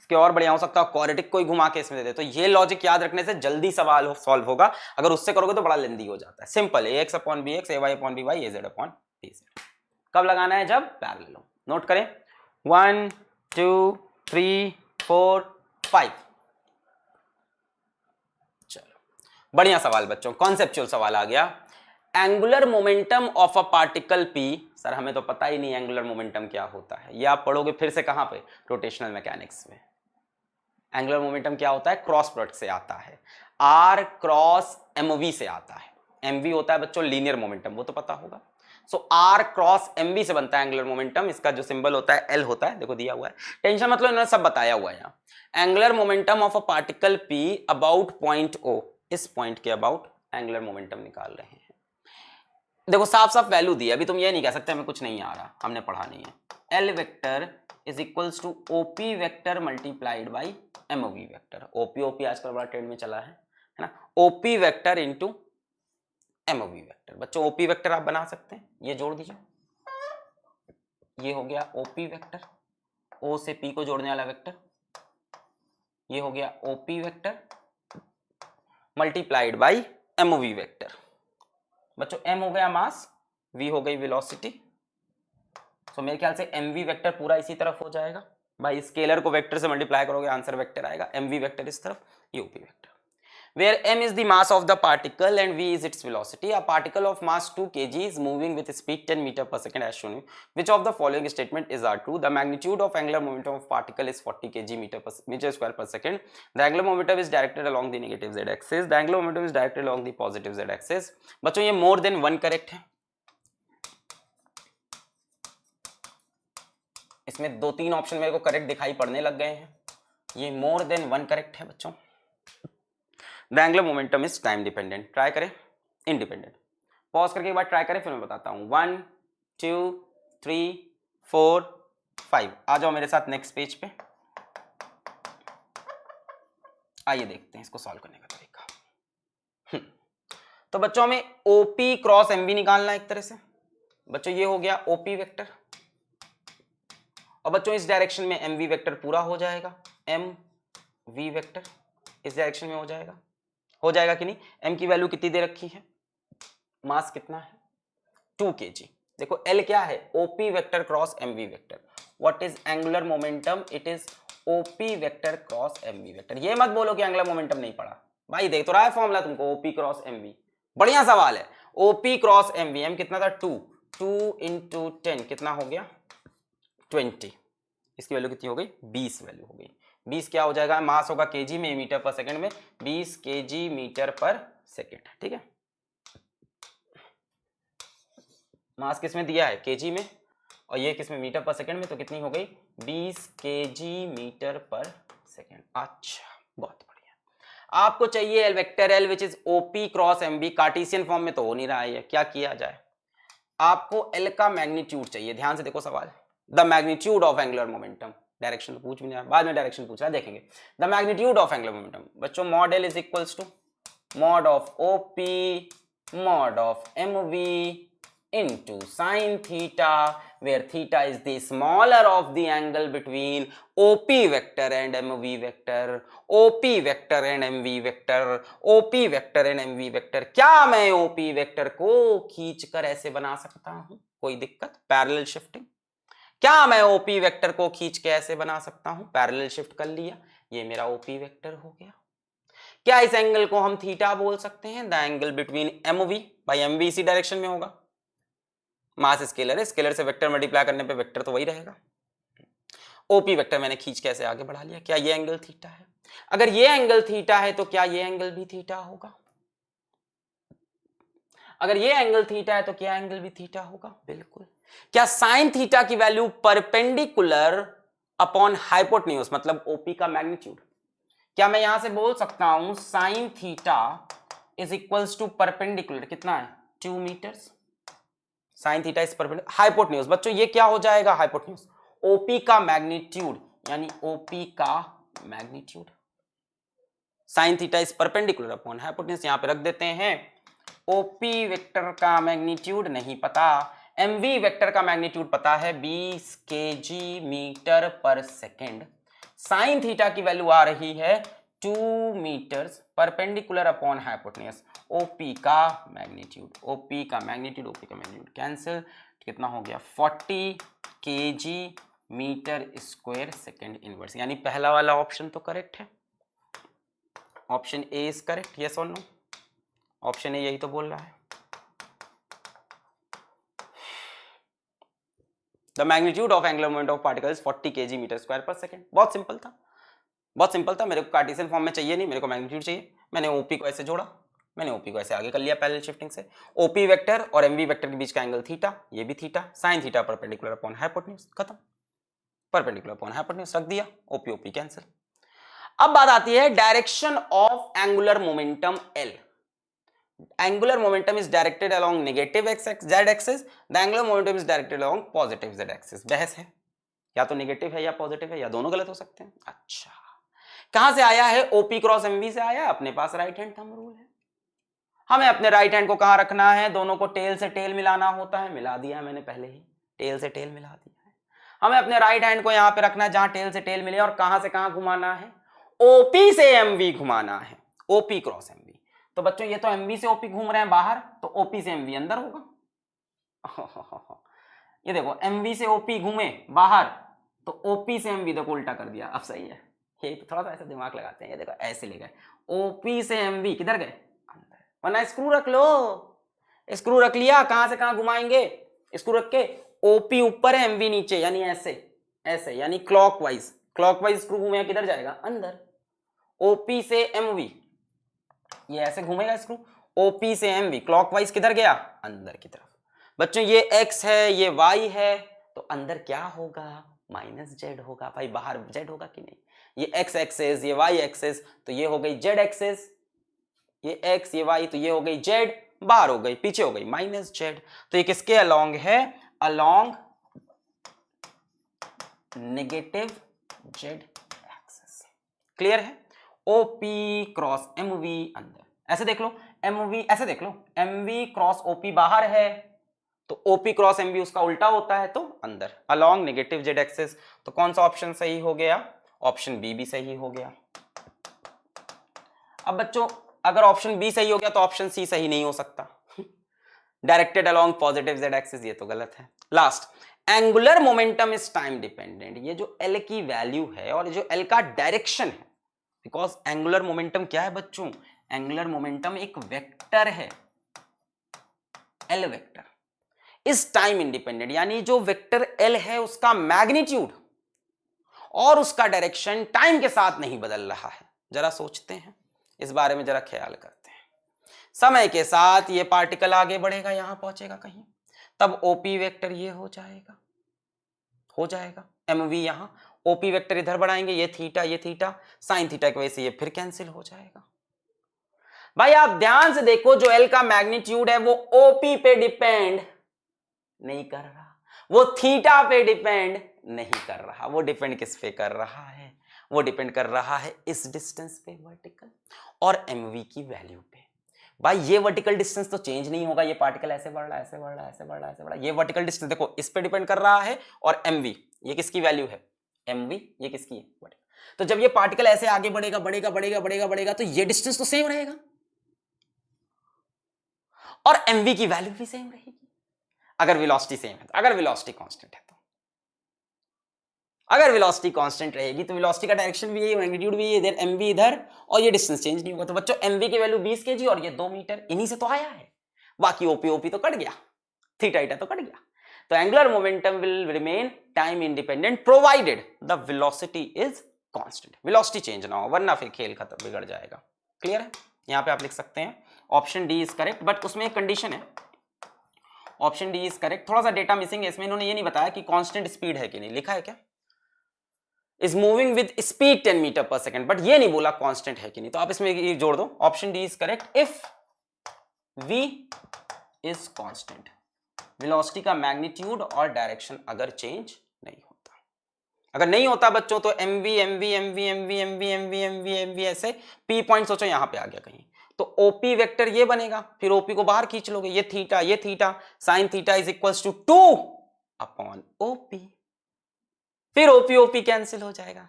Speaker 1: इसके और बढ़िया हो सकता है क्वाड्रेटिक कोई घुमा के इसमें दे दे। तो ये लॉजिक याद रखने से जल्दी सवाल सॉल्व होगा, अगर उससे करोगे तो बड़ा लेंदी हो जाता है। Simple, ax/bx, ay/by, az/bz। कब लगाना है? जब पैरेलल हो। नोट करें, 1 2 3 4 5। चलो बढ़िया सवाल बच्चों, कॉन्सेप्चुअल सवाल आ गया। Angular momentum of a particle p, sir हमें तो पता ही नहीं एंगुलर मोमेंटम क्या होता है, ये आप पढ़ोगे फिर से कहां पे? रोटेशनल मैकेनिक्स में। एंगुलर मोमेंटम क्या होता है? क्रॉस प्रोडक्ट से आता है, r क्रॉस mv से आता है। mv होता है बच्चों लीनियर मोमेंटम, वो तो पता होगा। सो r क्रॉस mv से बनता है एंगुलर मोमेंटम। इसका जो सिंबल होता है l होता है, देखो दिया हुआ है, टेंशन मतलब इन्होंने सब बताया हुआ है यहाँ। Angular momentum of a particle p about point o, इस पॉइंट के अबाउट एंगुलर मोमेंटम निकाल रहे हैं। देखो साफ साफ वैल्यू दी है, अभी तुम ये नहीं कह सकते हमें कुछ नहीं आ रहा, हमने पढ़ा नहीं है। L vector is equals to OP vector multiplied by MOV vector. OP आजकल बड़ा ट्रेंड में चला है ना, OP vector into MOV vector. बच्चों OP वेक्टर आप बना सकते हैं, ये जोड़ दीजिए, ये हो गया OP वेक्टर, O से P को जोड़ने वाला वेक्टर, ये हो गया OP vector multiplied by MOV vector. बच्चों m हो गया मास, v हो गई वेलोसिटी, तो मेरे ख्याल से mv वेक्टर पूरा इसी तरफ हो जाएगा। भाई स्केलर को वेक्टर से मल्टीप्लाई करोगे आंसर वेक्टर आएगा, mv वेक्टर इस तरफ, ये op vector. Where m is the mass of the particle and v is its velocity, a particle of mass 2 kg is moving with speed 10 meter per second as shown. Which of the following statement is are true? The magnitude of angular momentum of particle is 40 kg meter square per second. The angular momentum is directed along the negative z axis. The angular momentum is directed along the positive z axis. बच्चों ये more than one correct है, इसमें 2-3 ऑप्शन मेरे को करेक्ट दिखाई पड़ने लग गए हैं, ये मोर देन वन करेक्ट है बच्चों। The angular momentum is time dependent, try करें इंडिपेंडेंट। पॉज करके एक बार ट्राई करें, फिर मैं बताता हूं। 1 2 3 4 5। आ जाओ मेरे साथ नेक्स्ट पेज पे, आइए देखते हैं इसको सॉल्व करने का तरीका। तो बच्चों हमें OP क्रॉस MV निकालना है एक तरह से। बच्चों ये हो गया OP वेक्टर, और बच्चों इस डायरेक्शन में MV वेक्टर पूरा हो जाएगा, MV वेक्टर इस डायरेक्शन में हो जाएगा कि नहीं? M की वैल्यू कितनी दे रखी है, मास कितना है 2 kg। देखो L क्या है, OP vector cross MV vector. What is angular momentum? It is OP vector cross MV vector. ये मत बोलो कि एंगुलर मोमेंटम नहीं पढ़ा, भाई देख तो रहा है फॉर्मूला तुमको, OP क्रॉस MV। बढ़िया सवाल है, OP क्रॉस MV। M कितना था 2 इंटू 10 कितना हो गया 20, इसकी वैल्यू कितनी हो गई 20 वैल्यू हो गई। 20 क्या हो जाएगा, मास होगा केजी में, मीटर पर सेकंड में, 20 केजी मीटर पर सेकंड, ठीक है। मास किस में दिया है, केजी में, और ये किस में, मीटर पर सेकंड में, तो कितनी हो गई 20 केजी मीटर पर सेकंड। अच्छा बहुत बढ़िया। आपको चाहिए L vector L which is OP cross MB, Cartesian form में तो हो नहीं रहा है, क्या किया जाए? आपको एल का मैग्नीट्यूड चाहिए। ध्यान से देखो सवाल, the magnitude of angular momentum, direction तो पूछ भी नहीं रहा, बाद में डायरेक्शन पूछ रहा है, देखेंगे। The magnitude of angular momentum बच्चों, mod L is equals to mod of OP mod of MV into sin theta, where theta is the smaller of the angle between OP vector and MV vector, OP vector and MV vector, OP vector and MV vector। क्या मैं OP vector को खींचकर ऐसे बना सकता हूं, कोई दिक्कत? Parallel shifting. क्या मैं OP वेक्टर को खींच के ऐसे बना सकता हूं, पैरेलल शिफ्ट कर लिया, ये मेरा OP वेक्टर हो गया। क्या इस एंगल को हम थीटा बोल सकते हैं? द एंगल बिटवीन MV, भाई MV इसी डायरेक्शन में होगा, मास स्केलर है, स्केलर से वेक्टर मल्टीप्लाई करने पे वेक्टर तो वही रहेगा। ओपी वेक्टर मैंने खींच के ऐसे आगे बढ़ा लिया, क्या ये एंगल थीटा है? अगर ये एंगल थीटा है तो क्या ये एंगल भी थीटा होगा? अगर ये एंगल थीटा है तो क्या एंगल भी थीटा होगा? बिल्कुल। क्या साइन थीटा की वैल्यू परपेंडिकुलर अपॉन हाइपोटेन्यूज, मतलब ओपी का मैग्नीट्यूड, क्या मैं यहां से बोल सकता हूं sine theta is equals to perpendicular, कितना है 2 meters, sine theta is perpendicular, hypotenuse. बच्चों ये क्या हो जाएगा हाइपोटेन्यूज, ओपी का मैग्नीट्यूड, यानी ओपी का magnitude, sine theta is perpendicular upon hypotenuse. यहां पे रख देते हैं ओपी वेक्टर का मैग्नीट्यूड नहीं पता, एमवी वेक्टर का मैग्नीट्यूड पता है 20 केजी मीटर पर सेकेंड, साइन थीटा की वैल्यू आ रही है 2 meters, perpendicular upon hypotenuse, OP का मैग्नीट्यूड, ओपी का मैग्नीट्यूड, ओपी का मैग्नीट्यूड कैंसिल, कितना हो गया 40 kg meter square second inverse, यानी पहला वाला ऑप्शन तो करेक्ट है, option A is correct, yes और नो, ऑप्शन ए यही तो बोल रहा है। The magnitude of angular momentum of particles 40 kg metre square पर सेकेंड, बहुत सिंपल था, बहुत सिंपल था। मेरे को कार्टेशियन फॉर्म में चाहिए नहीं, मेरे को मैग्नीट्यूड चाहिए, मैंने ओपी को ऐसे जोड़ा, मैंने ओपी को ऐसे आगे कर लिया पैरेलल शिफ्टिंग से, ओपी वेक्टर और एमवी वेक्टर के बीच का एंगल थीटा, ये भी theta, sine theta perpendicular upon hypotenuse, खत्म, परपेंडिकुलर अपॉन हाइपोटेन्यूज रख दिया, ओपी ओपी कैंसिल। अब बात आती है direction of angular momentum L. Angular momentum is directed along negative z axis, the angular momentum is directed along positive z axis। बहस है, या तो नेगेटिव है या पॉजिटिव है, या दोनों गलत हो सकते हैं। अच्छा, कहां से आया है, ओपी क्रॉस एमवी से आया, अपने पास राइट हैंड थंब रूल है, हमें अपने राइट हैंड को कहां रखना है, दोनों को टेल से टेल मिलाना होता है, मिला दिया है मैंने पहले ही, टेल से टेल मिला दिया है। हमें अपने राइट हैंड को यहां पे रखना है जहां टेल से टेल मिले, और कहां से कहां घुमाना है, ओपी से एमवी घुमाना है, ओपी क्रॉस एमवी। तो बच्चों ये तो एमवी से ओपी घूम रहे हैं बाहर, तो ओपी से एमवी अंदर होगा। ये देखो एमवी से ओपी घूमे बाहर, तो ओपी से एमवी देखो उल्टा कर दिया, अब सही है, ये तो थोड़ा सा ऐसा दिमाग लगाते हैं, ये देखो ऐसे ले गए, ओपी से एमवी किधर गए, अंदर, वरना स्क्रू रख लो, स्क्रू रख लिया, कहां से कहां घुमाएंगे, स्क्रू रख के ओपी ऊपर है एमवी नीचे, यानी ऐसे ऐसे, यानी क्लॉकवाइज, क्लॉकवाइज स्क्रू घूमेगा किधर जाएगा, अंदर, ओपी से एमवी, ये ऐसे घूमेगा स्क्रू, ओपी से एमवी क्लॉकवाइज किधर गया, अंदर की तरफ। बच्चों ये एक्स है, ये वाई है, तो अंदर क्या होगा, माइनस जेड होगा, भाई बाहर जेड होगा कि नहीं, ये एक्स एक्सेस, ये वाई एक्सेस, तो ये हो गई जेड एक्सेस, ये एक्स ये वाई, तो ये हो गई जेड, बाहर हो गई, पीछे हो गई माइनस जेड, तो ये किसके अलोंग है, along negative Z axis, clear है। ओपी क्रॉस एमवी अंदर, ऐसे देख लो, एमवी ऐसे देख लो, एमवी क्रॉस ओपी बाहर है, तो ओपी क्रॉस एमवी उसका उल्टा होता है, तो अंदर, अलोंग नेगेटिव जेड एक्सिस, तो कौन सा ऑप्शन सही हो गया, ऑप्शन बी भी सही हो गया। अब बच्चों अगर ऑप्शन बी सही हो गया तो ऑप्शन सी सही नहीं हो सकता, directed along positive Z axis, ये तो गलत है। Last, angular momentum is time dependent, ये जो एल की वैल्यू है और जो एल का डायरेक्शन है, बिकॉज एंगुलर मोमेंटम क्या है बच्चों, एंगुलर मोमेंटम एक वेक्टर है, एल वेक्टर इस टाइम इंडिपेंडेंट, यानी जो वेक्टर एल है उसका मैग्नीट्यूड और उसका डायरेक्शन टाइम के साथ नहीं बदल रहा है। जरा सोचते हैं इस बारे में, जरा ख्याल करते हैं। समय के साथ ये पार्टिकल आगे बढ़ेगा, यहां पहुंचेगा कहीं, तब ओपी वेक्टर ये हो जाएगा एमवी, यहां ओपी वेक्टर इधर बढ़ाएंगे, ये थीटा साइन थीटा की वजह से ये फिर कैंसिल हो जाएगा। भाई आप ध्यान से देखो, जो एल का मैग्नीट्यूड है वो ओपी पे डिपेंड नहीं कर रहा, वो थीटा पे डिपेंड नहीं कर रहा, वो डिपेंड किस पे कर रहा है, वो डिपेंड कर रहा है इस डिस्टेंस पे वर्टिकल और एमवी की वैल्यू पे। भाई ये वर्टिकल डिस्टेंस तो चेंज नहीं होगा, ये पार्टिकल ऐसे बढ़ रहा है, ऐसे बढ़ रहा है, ऐसे बढ़ रहा है, ऐसे बढ़ रहा है, ये वर्टिकल डिस्टेंस देखो इस पे डिपेंड कर रहा है, और एमवी ये किसकी वैल्यू है, एमवी ये किसकी है, तो जब ये पार्टिकल ऐसे आगे बढ़ेगा बढ़ेगा बढ़ेगा बढ़ेगा बढ़ेगा, तो ये डिस्टेंस तो सेम रहेगा और एमवी की वैल्यू भी सेम रहेगी, अगर वेलोसिटी सेम है, अगर वेलोसिटी कांस्टेंट है तो, अगर वेलोसिटी कांस्टेंट रहेगी तो वेलोसिटी का डायरेक्शन भी यही, मैग्नीट्यूड भी इधर, एमवी इधर, और ये डिस्टेंस चेंज नहीं होगा। तो बच्चों एमवी की वैल्यू 20 केजी और ये 2 मीटर, इन्हीं से तो आया है, बाकी ओपी तो कट गया, थीटा ईटा तो कट गया। तो angular momentum will remain time independent provided the velocity is constant, velocity change ना हो, वरना फिर खेल खत्म, बिगड़ जाएगा। क्लियर है, यहां पे आप लिख सकते हैं option D is correct, but उसमें एक कंडीशन है, ऑप्शन डी इज करेक्ट, थोड़ा सा डेटा मिसिंग है इसमें, इन्होंने ये नहीं बताया कि कांस्टेंट स्पीड है कि नहीं, लिखा है क्या, is moving with speed 10 meter पर सेकंड, बट ये नहीं बोला कांस्टेंट है कि नहीं, तो आप इसमें ये जोड़ दो, option D is correct if v is constant, velocity का मैग्नीट्यूड और डायरेक्शन अगर चेंज नहीं होता। अगर नहीं होता बच्चों तो mv mv mv mv mv mv mv mv ऐसे p पॉइंट सोचो यहां पे आ गया कहीं, तो OP वेक्टर ये बनेगा, फिर OP को बाहर खींच लोगे, ये theta sine theta is equals to 2 upon OP, फिर OP OP कैंसिल हो जाएगा।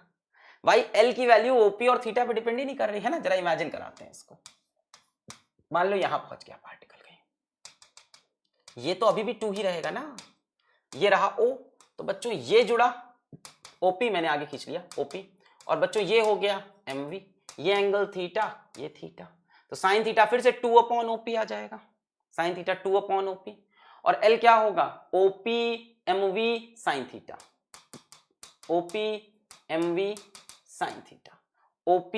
Speaker 1: भाई L की वैल्यू OP और थीटा पे डिपेंड ही नहीं कर रही है ना, जरा इमेजिन कराते हैं इसको। मान लो यहां पहुंच गया पार्टिकल कहीं, ये तो अभी भी 2 ही रहेगा ना, ये रहा O, तो बच्चों ये जुड़ा OP, मैंने आगे खींच लिया OP, और बच्चों ये हो गया MV, ये एंगल थीटा, ये थीटा, तो साइन थीटा फिर से 2 अपॉन OP आ जाएगा, साइन थीटा 2 अपॉन OP, और L क्या होगा OP MV sine theta, OP MV sine theta, OP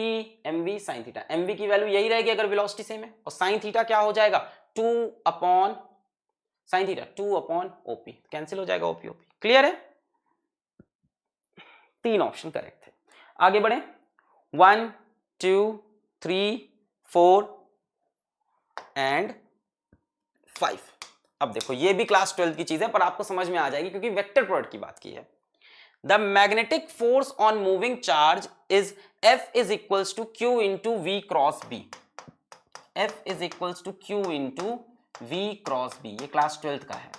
Speaker 1: MV sine theta, MV की वैल्यू यही रहेगी अगर वेलोसिटी सेम है, और साइन थीटा क्या हो जाएगा 2 upon sine theta 2 upon OP, cancel हो जाएगा OP OP। क्लियर है? 3 ऑप्शन करेक्ट थे। आगे बढ़े, 1 2 3 4 एंड 5। अब देखो ये भी क्लास 12 की चीज है पर आपको समझ में आ जाएगी क्योंकि वेक्टर प्रोडक्ट की बात की है। The magnetic force on moving charge is F is equals to Q into V cross B, F is equals to Q into V cross B, ये क्लास 12 का है।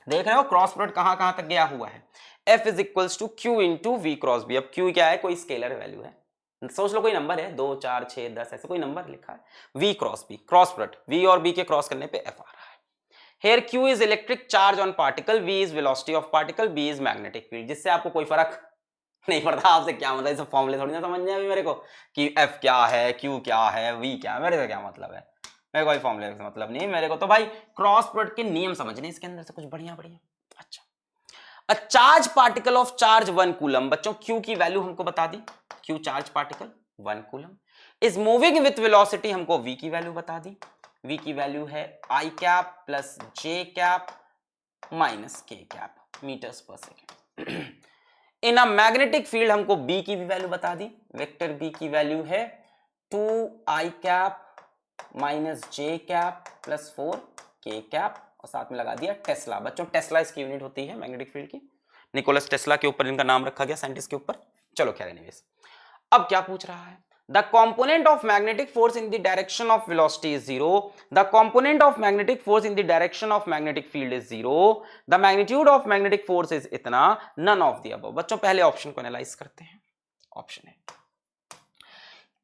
Speaker 1: देख रहे हो क्रॉस प्रोडक्ट कहां तक गया हुआ है, F is equals to Q into V cross B। अब Q क्या है, कोई स्केलर वैल्यू है, सोच लो कोई नंबर है 2 4 6 10 ऐसे कोई नंबर लिखा है, V cross B, cross product V और B के क्रॉस करने पे F आ रहा है। Here Q is electric charge on particle, V is velocity of particle, B is magnetic field, जिससे आपको कोई फर्क नहीं पड़ता। आपसे क्या मतलब, इस फॉर्मूले थोड़ी ना समझने अभी मेरे को कि F क्या है, Q क्या है, V क्या है, मेरे से क्या मतलब है, मेरे को कोई फॉर्मूले से मतलब नहीं मेरे को, तो भाई क्रॉस प्रोडक्ट के नियम समझने इसके अंदर से कुछ बढ़िया बढ़िया। अच्छा, a charge particle of charge 1 coulomb, बच्चों Q की वैल्यू हमको बता दी, Q charge particle 1 coulomb, is moving with velocity, हमको V की वैल्यू बता दी, V की वैल्यू है I कैप प्लस J कैप माइनस K कैप मीटर्स पर second. In a magnetic field हमको B की भी वैल्यू बता दी, वेक्टर B की वैल्यू है 2I cap minus J cap plus 4K cap, और साथ में लगा दिया टेस्ला। बच्चों टेस्ला इसकी यूनिट होती है मैग्नेटिक फील्ड की, निकोलस टेस्ला के ऊपर इनका नाम रखा गया साइंटिस्ट के ऊपर। चलो खैर एनीवेज, अब क्या पूछ रहा है, the component of magnetic force in the direction of velocity is 0, the component of magnetic force in the direction of magnetic field is 0, the magnitude of magnetic force is इतना, none of the above। बच्चों पहले ऑप्शन को एनालाइज करते हैं। ऑप्शन है,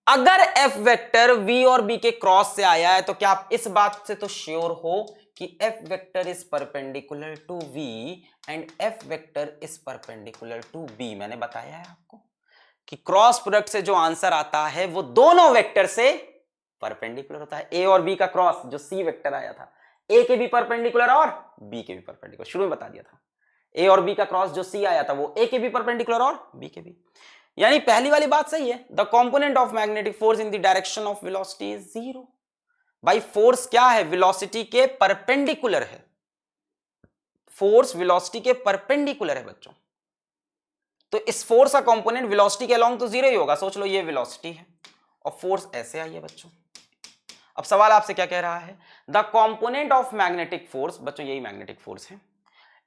Speaker 1: अगर F वेक्टर V और B के क्रॉस से आया है तो क्या आप इस बात से तो श्योर हो कि F vector is perpendicular to V and F vector is perpendicular to B। मैंने बताया है आपको कि क्रॉस प्रोडक्ट से जो आंसर आता है वो दोनों वेक्टर से परपेंडिकुलर होता है। A और B का क्रॉस जो C वेक्टर आया था, A के भी परपेंडिकुलर और B के भी परपेंडिकुलर, शुरू में बता दिया था। A और B का क्रॉस जो C आया था वो A के भी परपेंडिकुलर और B के भी, यानी पहली वाली बात सही है। The component of magnetic force in the direction of velocity is 0। भाई फोर्स क्या है, वेलोसिटी के परपेंडिकुलर है, फोर्स वेलोसिटी के परपेंडिकुलर है बच्चों, तो इस फोर्स का कंपोनेंट वेलोसिटी के अलोंग तो 0 ही होगा। सोच लो ये वेलोसिटी है और फोर्स ऐसे आई है बच्चों। अब सवाल आपसे क्या कह रहा है, the component of magnetic force, बच्चों यही मैग्नेटिक फोर्स है,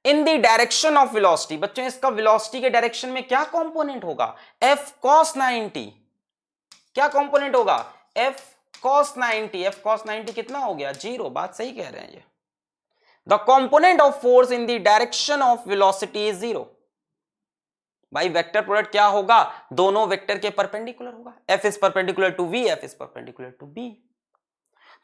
Speaker 1: इन द डायरेक्शन ऑफ वेलोसिटी, बच्चों इसका वेलोसिटी के डायरेक्शन में क्या कंपोनेंट होगा, F cos 90, क्या कंपोनेंट होगा F cos 90, F cos 90 कितना हो गया 0, बात सही कह रहे हैं ये। The component of force in the direction of velocity is 0। भाई वेक्टर प्रोडक्ट क्या होगा, दोनों वेक्टर के परपेंडिकुलर होगा, F is perpendicular to V, F is perpendicular to B।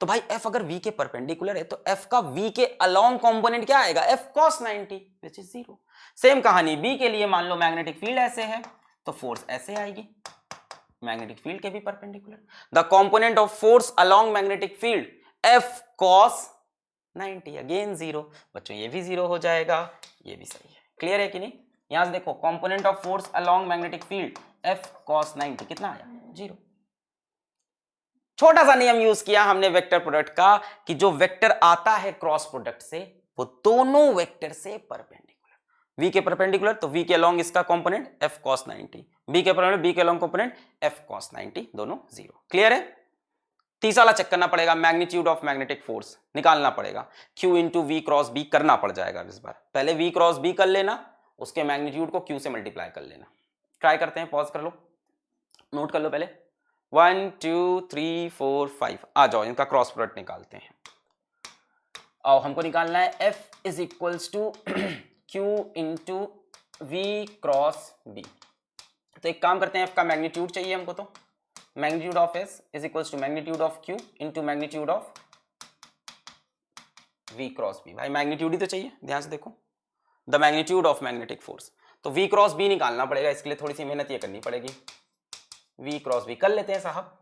Speaker 1: तो भाई F अगर V के परपेंडिकुलर है तो F का V के अलोंग कंपोनेंट क्या आएगा, F cos 90 which is 0। Same कहानी B के लिए, मान लो मैग्नेटिक फील्ड ऐसे है तो फोर्स ऐसे आएगी, मैग्नेटिक फील्ड के भी perpendicular. The component of force along magnetic field F cos 90 again 0। बच्चों ये भी 0 हो जाएगा, ये भी सही है। क्लियर है कि नहीं, यहां से देखो component of force along magnetic field F cos 90 कितना आया 0। छोटा सा नियम यूज किया हमने वेक्टर प्रोडक्ट का कि जो वेक्टर आता है क्रॉस प्रोडक्ट से वो दोनों वेक्टर से परपेंडिकुलर, V के परपेंडिकुलर तो V के अलोंग इसका कंपोनेंट F cos 90, B के परपेंडिकुलर B के अलोंग कंपोनेंट F cos 90, दोनों 0। क्लियर है, तीसरा वाला चेक करना पड़ेगा, मैग्नीट्यूड ऑफ मैग्नेटिक फोर्स निकालना पड़ेगा, Q into V cross B करना पड़ जाएगा इस बार। पहले V क्रॉस B कर लेना, उसके मैग्नीट्यूड को Q से मल्टीप्लाई कर लेना। ट्राई करते हैं, पॉज कर लो, नोट कर लो पहले। 1 2 3 4 5, आ जाओ इनका क्रॉस प्रोडक्ट निकालते हैं। और हमको निकालना है F is equals to Q into V cross B. तो एक काम करते हैं, F का मैग्नीट्यूड चाहिए हमको, तो magnitude of S is equals to magnitude of Q into magnitude of V cross B। भाई मैग्नीट्यूड ही तो चाहिए, ध्यान से देखो, the magnitude of magnetic force. तो V क्रॉस B निकालना पड़ेगा, इसके लिए थोड़ी सी मेहनत ये करनी पड़ेगी। V क्रॉस B कर लेते हैं साहब,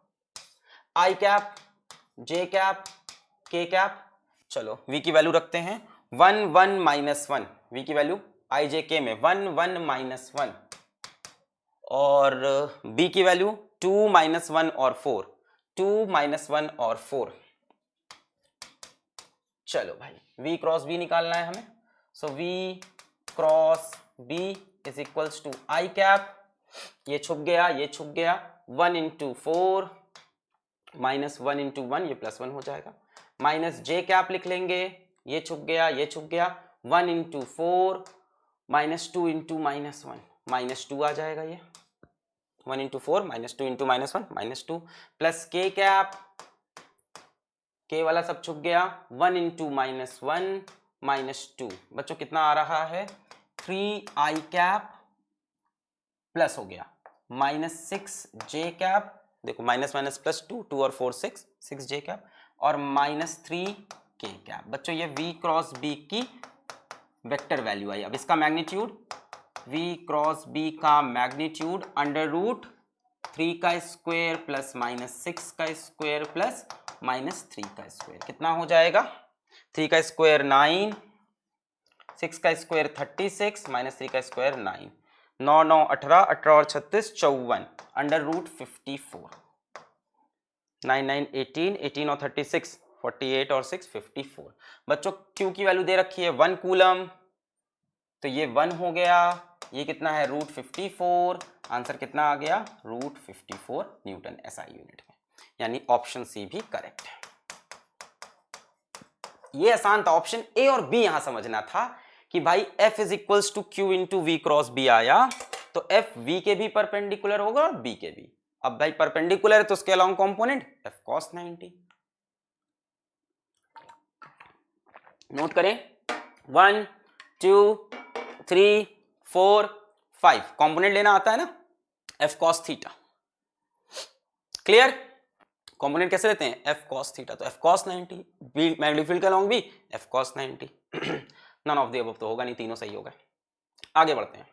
Speaker 1: I cap J cap K cap. चलो V की वैल्यू रखते हैं 1 1 माइनस 1, V की वैल्यू I J K में 1 1 माइनस 1, और B की वैल्यू 2 माइनस 1 और 4, 2 माइनस 1 और 4। चलो भाई V क्रॉस B निकालना है हमें, so V cross B is equals to I cap, ये छुप गया ये छुप गया, 1 इंटू 4 माइनस 1 इंटू 1, ये प्लस 1 हो जाएगा, माइनस J कैप लिख लेंगे, ये छुप गया ये छुप गया, 1 into 4 minus 2 into minus 1, minus 2 आ जाएगा, ये 1 into 4 minus 2 into minus 1 minus 2, plus K cap, K वाला सब छुप गया, 1 इंटू माइनस 1 माइनस 2। बच्चों कितना आ रहा है, 3I कैप प्लस हो गया माइनस 6J कैप, देखो माइनस माइनस प्लस 2, 2 और 4 6, 6J कैप और माइनस 3K कैप। बच्चों ये V क्रॉस B की वेक्टर वैल्यू आई। अब इसका मैग्नीट्यूड, V क्रॉस B का मैग्नीट्यूड अंडर रूट 3 का स्क्वायर प्लस माइनस 6 का स्क्वायर प्लस माइनस 3 का स्क्वायर, कितना हो जाएगा, 3 का स्क्वायर 9, 6 का स्क्वायर 36 माइनस 3 का स्क्वायर 9, 9 9 18, 18 और 36 54, अंडर रूट 54, 9 9 18, 18 और 36 48 और 6 54। बच्चों Q की वैल्यू दे रखी है 1 कूलम, तो ये 1 हो गया, ये कितना है रूट 54, आंसर कितना आ गया रूट 54 न्यूटन SI यूनिट में, यानी ऑप्शन सी भी करेक्ट है। ये आसान था, ऑप्शन ए और बी यहां समझना था कि भाई F is equals to Q into V cross B आया, तो F V के भी परपेंडिकुलर होगा और B के भी। अब भाई परपेंडिकुलर है तो उसके along component F cos 90। Note करें, 1 2 3 4 5 कंपोनेंट लेना आता है ना, F cos theta. Clear, component कैसे लेते हैं, F cos थीटा, तो F cos 90, मैग्नेटिक फील्ड के अलोंग भी F cos 90। None of the above तो होगा नहीं, तीनों सही होगा। आगे बढ़ते हैं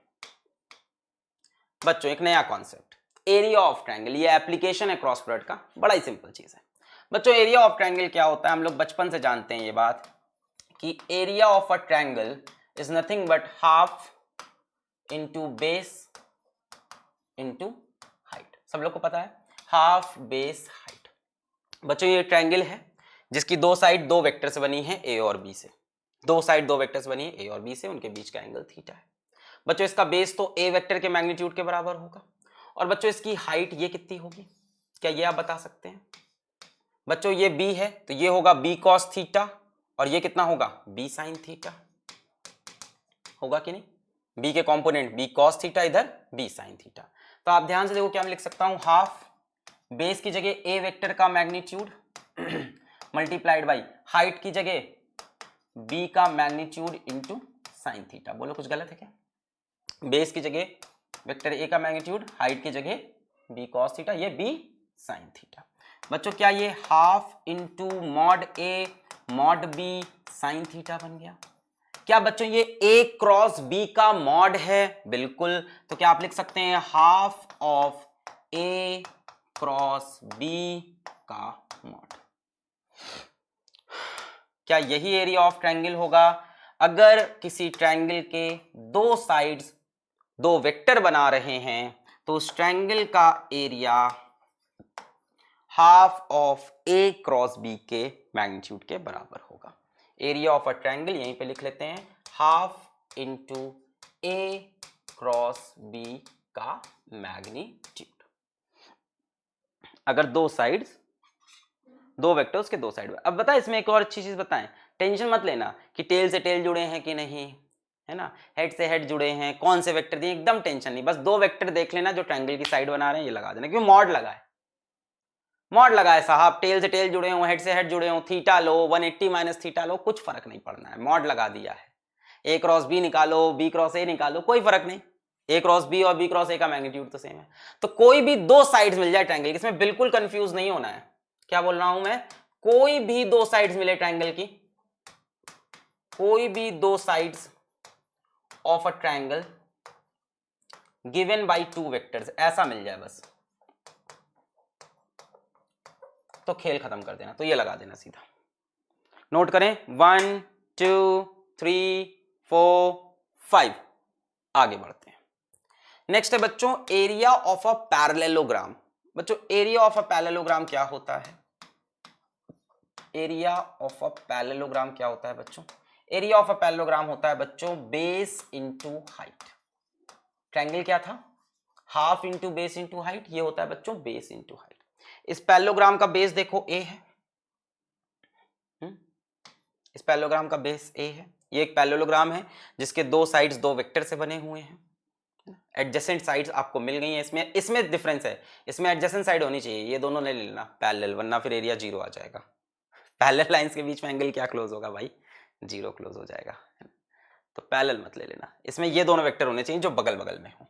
Speaker 1: बच्चों, एक नया कॉन्सेप्ट, एरिया ऑफ ट्रायंगल। ये एप्लीकेशन है क्रॉस प्रोडक्ट का, बड़ा ही सिंपल चीज है बच्चों। एरिया ऑफ ट्रायंगल क्या होता है, हम लोग बचपन से जानते हैं ये बात कि area of a triangle is nothing but half into base into height. सब लोग को पता है हाफ बेस हाइट। बच्चों ये ट्रायंगल है जिसकी दो साइड दो वेक्टर से बनी है, ए और बी से, दो साइड दो वेक्टर से बनी है ए और बी से, उनके बीच का एंगल थीटा है। बच्चों इसका बेस तो ए वेक्टर के मैग्नीट्यूड के बराबर होगा, और बच्चों इसकी हाइट ये कितनी होगी, क्या ये आप बता सकते हैं। बच्चों ये बी है तो ये होगा बी कॉस थीटा, और ये कितना होगा बी साइन थीटा, होगा कि नहीं। बी के कंपोनेंट बी कॉस थीटा, इधर बी साइन थीटा। तो आप ध्यान से देखो क्या मैं लिख सकता हूं, हाफ बेस की जगह ए वेक्टर का मैग्नीट्यूड मल्टीप्लाइड बाई हाइट की जगह बी का मैग्नीट्यूड इंटू साइन थीटा। बोलो कुछ गलत है क्या, बेस की जगह वेक्टर ए का मैग्नीट्यूड, हाइट की जगह बी कॉस थीटा, ये बी साइन थीटा। बच्चों क्या ये half into mod A mod B sine theta बन गया। क्या बच्चों ये ए क्रॉस बी का मॉड है, बिल्कुल। तो क्या आप लिख सकते हैं half of A cross B का मॉड। क्या यही एरिया ऑफ ट्रायंगल होगा। अगर किसी ट्रायंगल के दो साइड्स दो वेक्टर बना रहे हैं तो उस ट्रायंगल का area half of A cross B के मैग्नीट्यूड के बराबर होगा। एरिया ऑफ अ ट्रायंगल यहीं पे लिख लेते हैं, हाफ इंटू ए क्रॉस बी का मैग्नीट्यूड। अगर दो साइड्स दो वेक्टर उसके दो साइड में। अब बता इसमें एक और अच्छी चीज बताएं, टेंशन मत लेना कि टेल से टेल जुड़े हैं कि नहीं, है ना, हेड से हेड जुड़े हैं, कौन से वेक्टर दिए, एकदम टेंशन नहीं, बस दो वेक्टर देख लेना जो ट्रायंगल की साइड बना रहे हैं, ये लगा देना, क्योंकि मॉड लगा है, मॉड लगा है साहब, टेल से टेल जुड़े हो, हेड से हेड जुड़े हो, थीटा लो 180 माइनस थीटा लो, कुछ फर्क नहीं पड़ना है, मॉड लगा दिया है। ए क्रॉस बी निकालो, बी क्रॉस ए निकालो, कोई फर्क नहीं, ए क्रॉस बी और बी क्रॉस ए का मैग्नीट्यूड तो सेम है। तो कोई भी दो साइड्स मिल जाए ट्रायंगल की, इसमें बिल्कुल कंफ्यूज नहीं होना है। क्या बोल रहा हूं मैं, कोई भी दो साइड्स मिले ट्रायंगल की, कोई भी दो sides of a triangle given by two vectors, ऐसा मिल जाए बस, तो खेल खत्म कर देना, तो ये लगा देना सीधा। नोट करें 1 2 3 4 5। आगे बढ़ते हैं। नेक्स्ट है बच्चों एरिया ऑफ अ पैरेललोग्राम। बच्चों एरिया ऑफ अ पैरेललोग्राम क्या होता है, एरिया ऑफ अ पैरेललोग्राम क्या होता है बच्चों, एरिया ऑफ अ पैरेललोग्राम होता है बच्चों बेस इंटू हाइट। ट्रायंगल क्या था, half into base into height, ये होता है बच्चों बेस इंटू हाइट। इस पैरेललोग्राम का बेस देखो ए है, इस पैरेललोग्राम का बेस ए है, ये एक पैरेललोग्राम है जिसके दो साइड्स दो वेक्टर से बने हुए हैं, एडजेसेंट साइड्स आपको मिल गई हैं, इसमें डिफरेंस है, इसमें एडजेसेंट साइड होनी चाहिए, ये दोनों ले लेना पैरेलल, वरना फिर एरिया जीरो आ जाएगा। पैरेलल लाइंस के बीच में एंगल क्या क्लोज होगा भाई, जीरो क्लोज हो जाएगा, तो पैरेलल मत ले लेना, इसमें ये दोनों वेक्टर होने चाहिए जो बगल बगल में हो।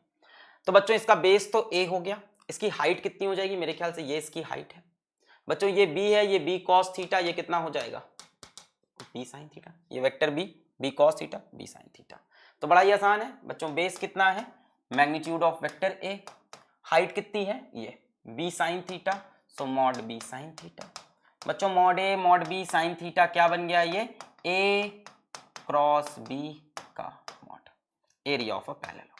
Speaker 1: तो बच्चों इसका बेस तो ए हो गया, इसकी हाइट कितनी हो जाएगी, मेरे ख्याल से ये इसकी हाइट है बच्चों, ये बी है, ये बी कॉस थीटा, ये कितना हो जाएगा बी साइन थीटा, ये vector B cos theta B sine theta. तो बड़ा ही आसान है बच्चों, बेस कितना है magnitude of vector A, height कितनी है ये B sine theta, so mod B sine theta. बच्चों mod A mod B sine theta क्या बन गया, ये ए क्रॉस बी का mod, area of a parallelogram.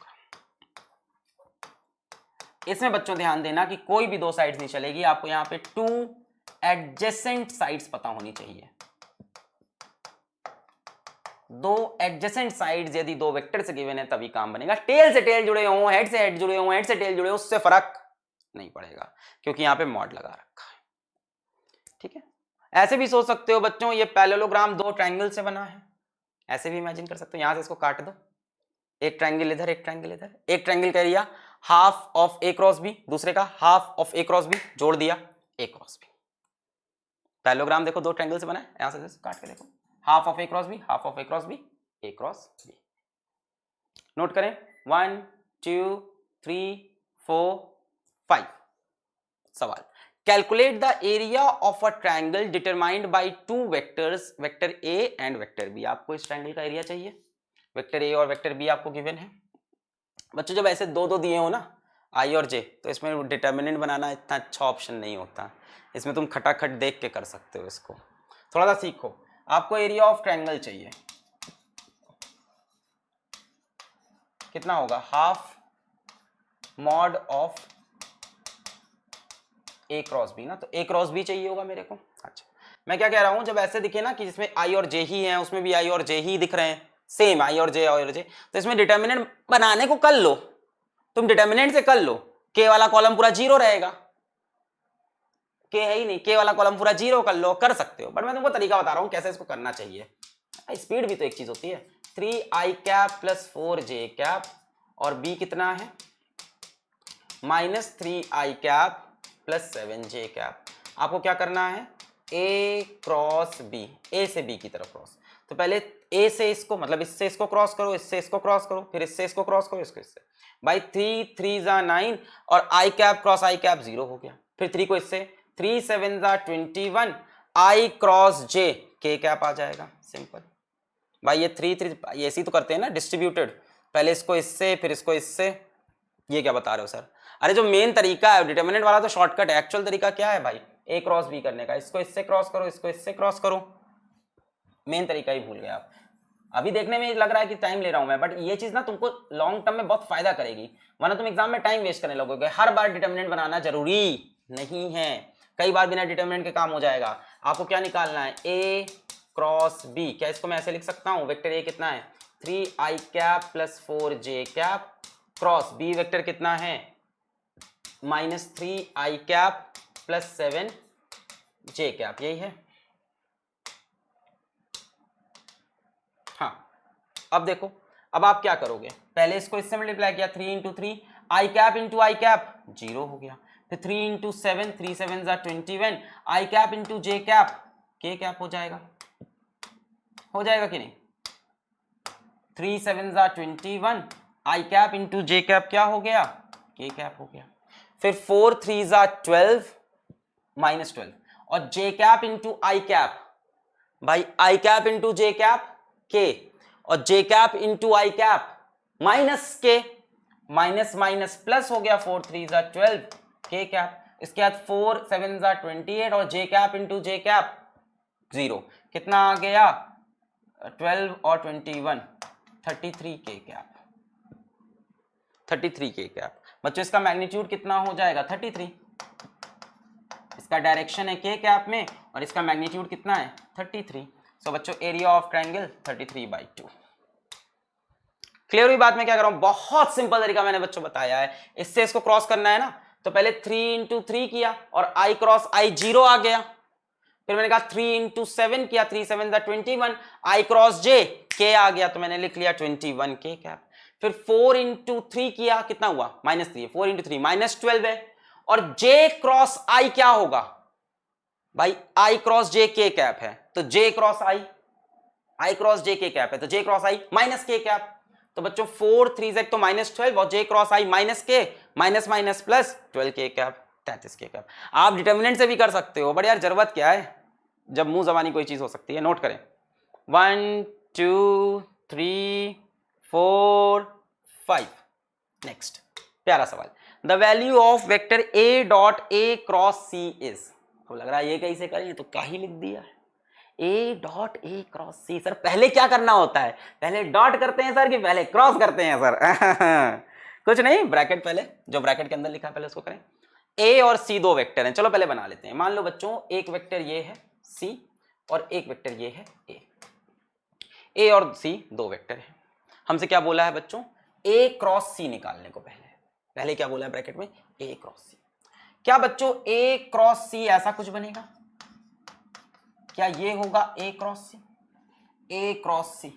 Speaker 1: इसमें बच्चों ध्यान देना कि कोई भी दो साइड्स नहीं चलेगी, आपको यहां पे टू एडजेसेंट साइड्स पता होनी चाहिए, दो एडजेसेंट साइड्स यदि दो वेक्टर से गिवन है तभी काम बनेगा, टेल से टेल जुड़े हों, हेड से हेड जुड़े हों, हेड से टेल जुड़े हों, उससे फर्क नहीं पड़ेगा क्योंकि यहां पे मॉड लगा रखा है, ठीक है। ऐसे भी सोच सकते हो बच्चों ये पैरेललोग्राम दो ट्रायंगल से बना है, ऐसे भी इमेजिन कर सकते हो, यहां से इसको काट दो, एक ट्रायंगल इधर एक ट्रायंगल इधर, एक ट्रायंगल का area half of A cross B, दूसरे का half of A cross B, जोड़ दिया ए क्रॉस बी। पैरेललोग्राम देखो दो ट्रायंगल से बना है, यहां से काट के देखो, half of A cross B, half of A cross B, A cross B. Note करें 1 2 3 4 5। सवाल, calculate the area of a triangle determined by two vectors, vector A and vector B. आपको इस ट्रायंगल का एरिया चाहिए, वेक्टर ए और वेक्टर बी आपको गिवन है। बच्चों जब ऐसे दो दो दिए हो ना आई और जे, तो इसमें डिटर्मिनेंट बनाना इतना अच्छा ऑप्शन नहीं होता, इसमें तुम खटाखट देख के कर सकते हो, इसको थोड़ा सा सीखो। आपको एरिया ऑफ ट्रायंगल चाहिए, कितना होगा half mod of A cross B ना, तो ए क्रॉस बी चाहिए होगा मेरे को। अच्छा मैं क्या कह रहा हूं, जब ऐसे दिखे ना कि जिसमें आई और जे ही हैं, उसमें भी आई और जे ही दिख रहे हैं, सेम आई और जे, तो इसमें डिटर्मिनेंट बनाने को कर लो, तुम डिटर्मिनेंट से कर लो, के वाला कॉलम पूरा जीरो रहेगा, के है ही नहीं, के वाला कॉलम पूरा जीरो कर लो, कर सकते हो, बट मैं तुमको तरीका बता रहा हूं कैसे इसको करना चाहिए। स्पीड भी तो एक चीज होती है, 3i cap plus 4j cap, और b कितना है -3i cap plus 7j cap. आपको क्या करना है a क्रॉस b, a से b की तरफ क्रॉस, तो पहले a से इसको मतलब इससे इसको क्रॉस करो, इससे इसको क्रॉस करो, फिर इससे इसको क्रॉस करो, इसको इससे, भाई 3 3 जा 9 और i cap cross i cap 0 हो गया, फिर 3 को इससे 3 7 जा 21, i cross j k cap आ जाएगा, सिंपल। भाई ये 3 3 ये ऐसे ही तो करते हैं ना डिस्ट्रीब्यूटेड, पहले इसको इससे फिर इसको इससे, ये क्या बता रहे हो सर, अरे जो मेन तरीका है डिटर्मिनेंट वाला तो शॉर्टकट है, एक्चुअल तरीका क्या है भाई a क्रॉस b करने का, इसको इससे क्रॉस करो, इसको इससे क्रॉस करो, मेन तरीका ही भूल गए आप। अभी देखने में लग रहा है कि टाइम ले रहा हूं मैं, बट ये चीज ना तुमको लॉन्ग टर्म में बहुत फायदा करेगी, वरना तुम एग्जाम में टाइम वेस्ट करने लगोगे। हर बार डिटर्मिनेंट बनाना जरूरी नहीं है, कई बार बिना डिटर्मिनेंट के काम हो जाएगा। आपको क्या निकालना है a क्रॉस b, क्या इसको मैं ऐसे लिख सकता हूं, वेक्टर a कितना है 3i cap plus 4j cap, cross b vector कितना है -3i कैप प्लस 7 जे कैप, यही है। हाँ, अब देखो, अब आप क्या करोगे, पहले इसको इससे मल्टीप्लाई किया, 3 इंटू 3 आई कैप इंटू आई कैप 0 हो गया, फिर 3 इंटू 7 3 7 21 आई कैप इंटू जे कैप के कैप हो जाएगा कि नहीं, 3 7 21 आई कैप इंटू जे कैप क्या हो गया, के कैप हो गया। फिर 4 3 12 -12 और जे कैप इंटू आई कैप, भाई आई कैप इंटू जे कैप के और जे कैप इंटू आई कैप माइनस के, माइनस माइनस प्लस हो गया, 4 3 12 के कैप, इसके बाद 4 7 28 और जे कैप इंटू जे कैप 0, कितना आ गया 12 और 21 33 के कैप, 33 के कैप। बच्चों इसका मैग्नीट्यूड कितना हो जाएगा 33, इसका डायरेक्शन है के कैप में और इसका मैग्नीट्यूड कितना है 33। सो बच्चों एरिया ऑफ ट्रायंगल 33/2। क्लियर हुई बात? मैं क्या कर रहा हूं, बहुत सिंपल तरीका मैंने बच्चों बताया है। इससे इसको क्रॉस करना है ना, तो पहले 3 इंटू 3 किया और आई क्रॉस आई 0 आ गया, फिर मैंने कहा 3 इंटू 7 किया, 3 7 21 आई क्रॉस जे के आ गया, तो मैंने लिख लिया 21 के कैप। फिर 4 इंटू 3 किया, कितना हुआ -3 है, 4 इंटू 3 -12 है, और जे क्रॉस आई क्या होगा भाई, आई क्रॉस जे के कैप है, तो जे क्रॉस आई क्रॉस जे के कैप है, तो जे क्रॉस आई माइनस के कैप। तो बच्चों 4 3 से तो -12 और जे क्रॉस आई माइनस के, माइनस माइनस प्लस 12 के कैप, 33 के कैप। आप डिटर्मिनेंट से भी कर सकते हो, बट यार जरूरत क्या है जब मुंह जबानी कोई चीज हो सकती है। नोट करें 1 2 3 4 5। नेक्स्ट प्यारा सवाल, the value of vector A dot A cross C is. अब लग रहा है ये कैसे करें, तो क्या ही लिख दिया है, A dot A cross C. Sir पहले क्या करना होता है, पहले डॉट करते हैं सर कि पहले क्रॉस करते हैं सर? कुछ नहीं, ब्रैकेट पहले जो ब्रैकेट के अंदर लिखा है पहले उसको करें। ए और सी दो वेक्टर हैं, चलो पहले बना लेते हैं। मान लो बच्चों एक वेक्टर ये है सी और एक वेक्टर ये है ए और सी दो वेक्टर हैं। हमसे क्या बोला है बच्चों, ए क्रॉस सी निकालने को। पहले क्या बोला है ब्रैकेट में, ए क्रॉस सी। क्या बच्चों ए क्रॉस सी ऐसा कुछ बनेगा, क्या ये होगा ए क्रॉस सी, ए क्रॉस सी,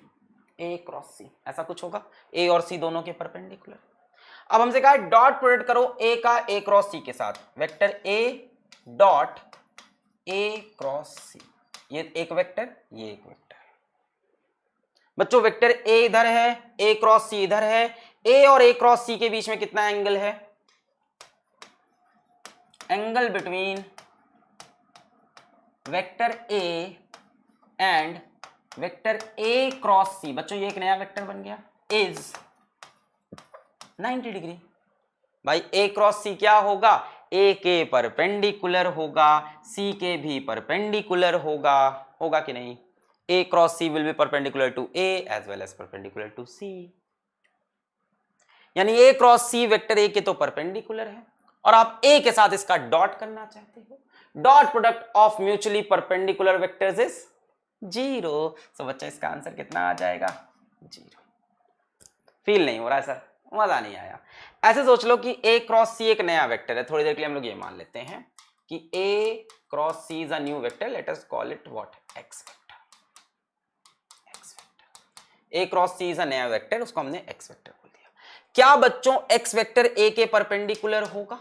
Speaker 1: ए क्रॉस सी ऐसा कुछ होगा, ए और सी दोनों के परपेंडिकुलर। अब हमसे कहा डॉट प्रोडक्ट करो ए का ए क्रॉस सी के साथ, vector A dot A cross C, ये एक वेक्टर ये एक वेक्टर। बच्चों वेक्टर ए इधर है, ए क्रॉस सी इधर है, ए और ए क्रॉस सी के बीच में कितना एंगल है, angle between vector A and vector A cross C, बच्चों ये एक नया वेक्टर बन गया, इज 90 डिग्री। भाई ए क्रॉस सी क्या होगा, ए के परपेंडिकुलर होगा, सी के भी परपेंडिकुलर होगा, होगा कि नहीं? A cross C will be perpendicular to A as well as perpendicular to C, यानी A cross C vector A के तो परपेंडिकुलर है और आप ए के साथ इसका डॉट करना चाहते हो। Dot product of mutually perpendicular vectors is 0। सो बच्चा इसका आंसर कितना आ जाएगा, 0। फील नहीं हो रहा है सर, मजा नहीं आया। ऐसे सोच लो कि ए क्रॉस सी एक नया वेक्टर है, थोड़ी देर के लिए हम लोग ये मान लेते हैं कि A cross C is a new vector, let us call it what, X vector. A cross C is a नया वेक्टर, उसको हमने एक्स वेक्टर बोल दिया। क्या बच्चों एक्स वेक्टर ए के परपेंडिकुलर होगा?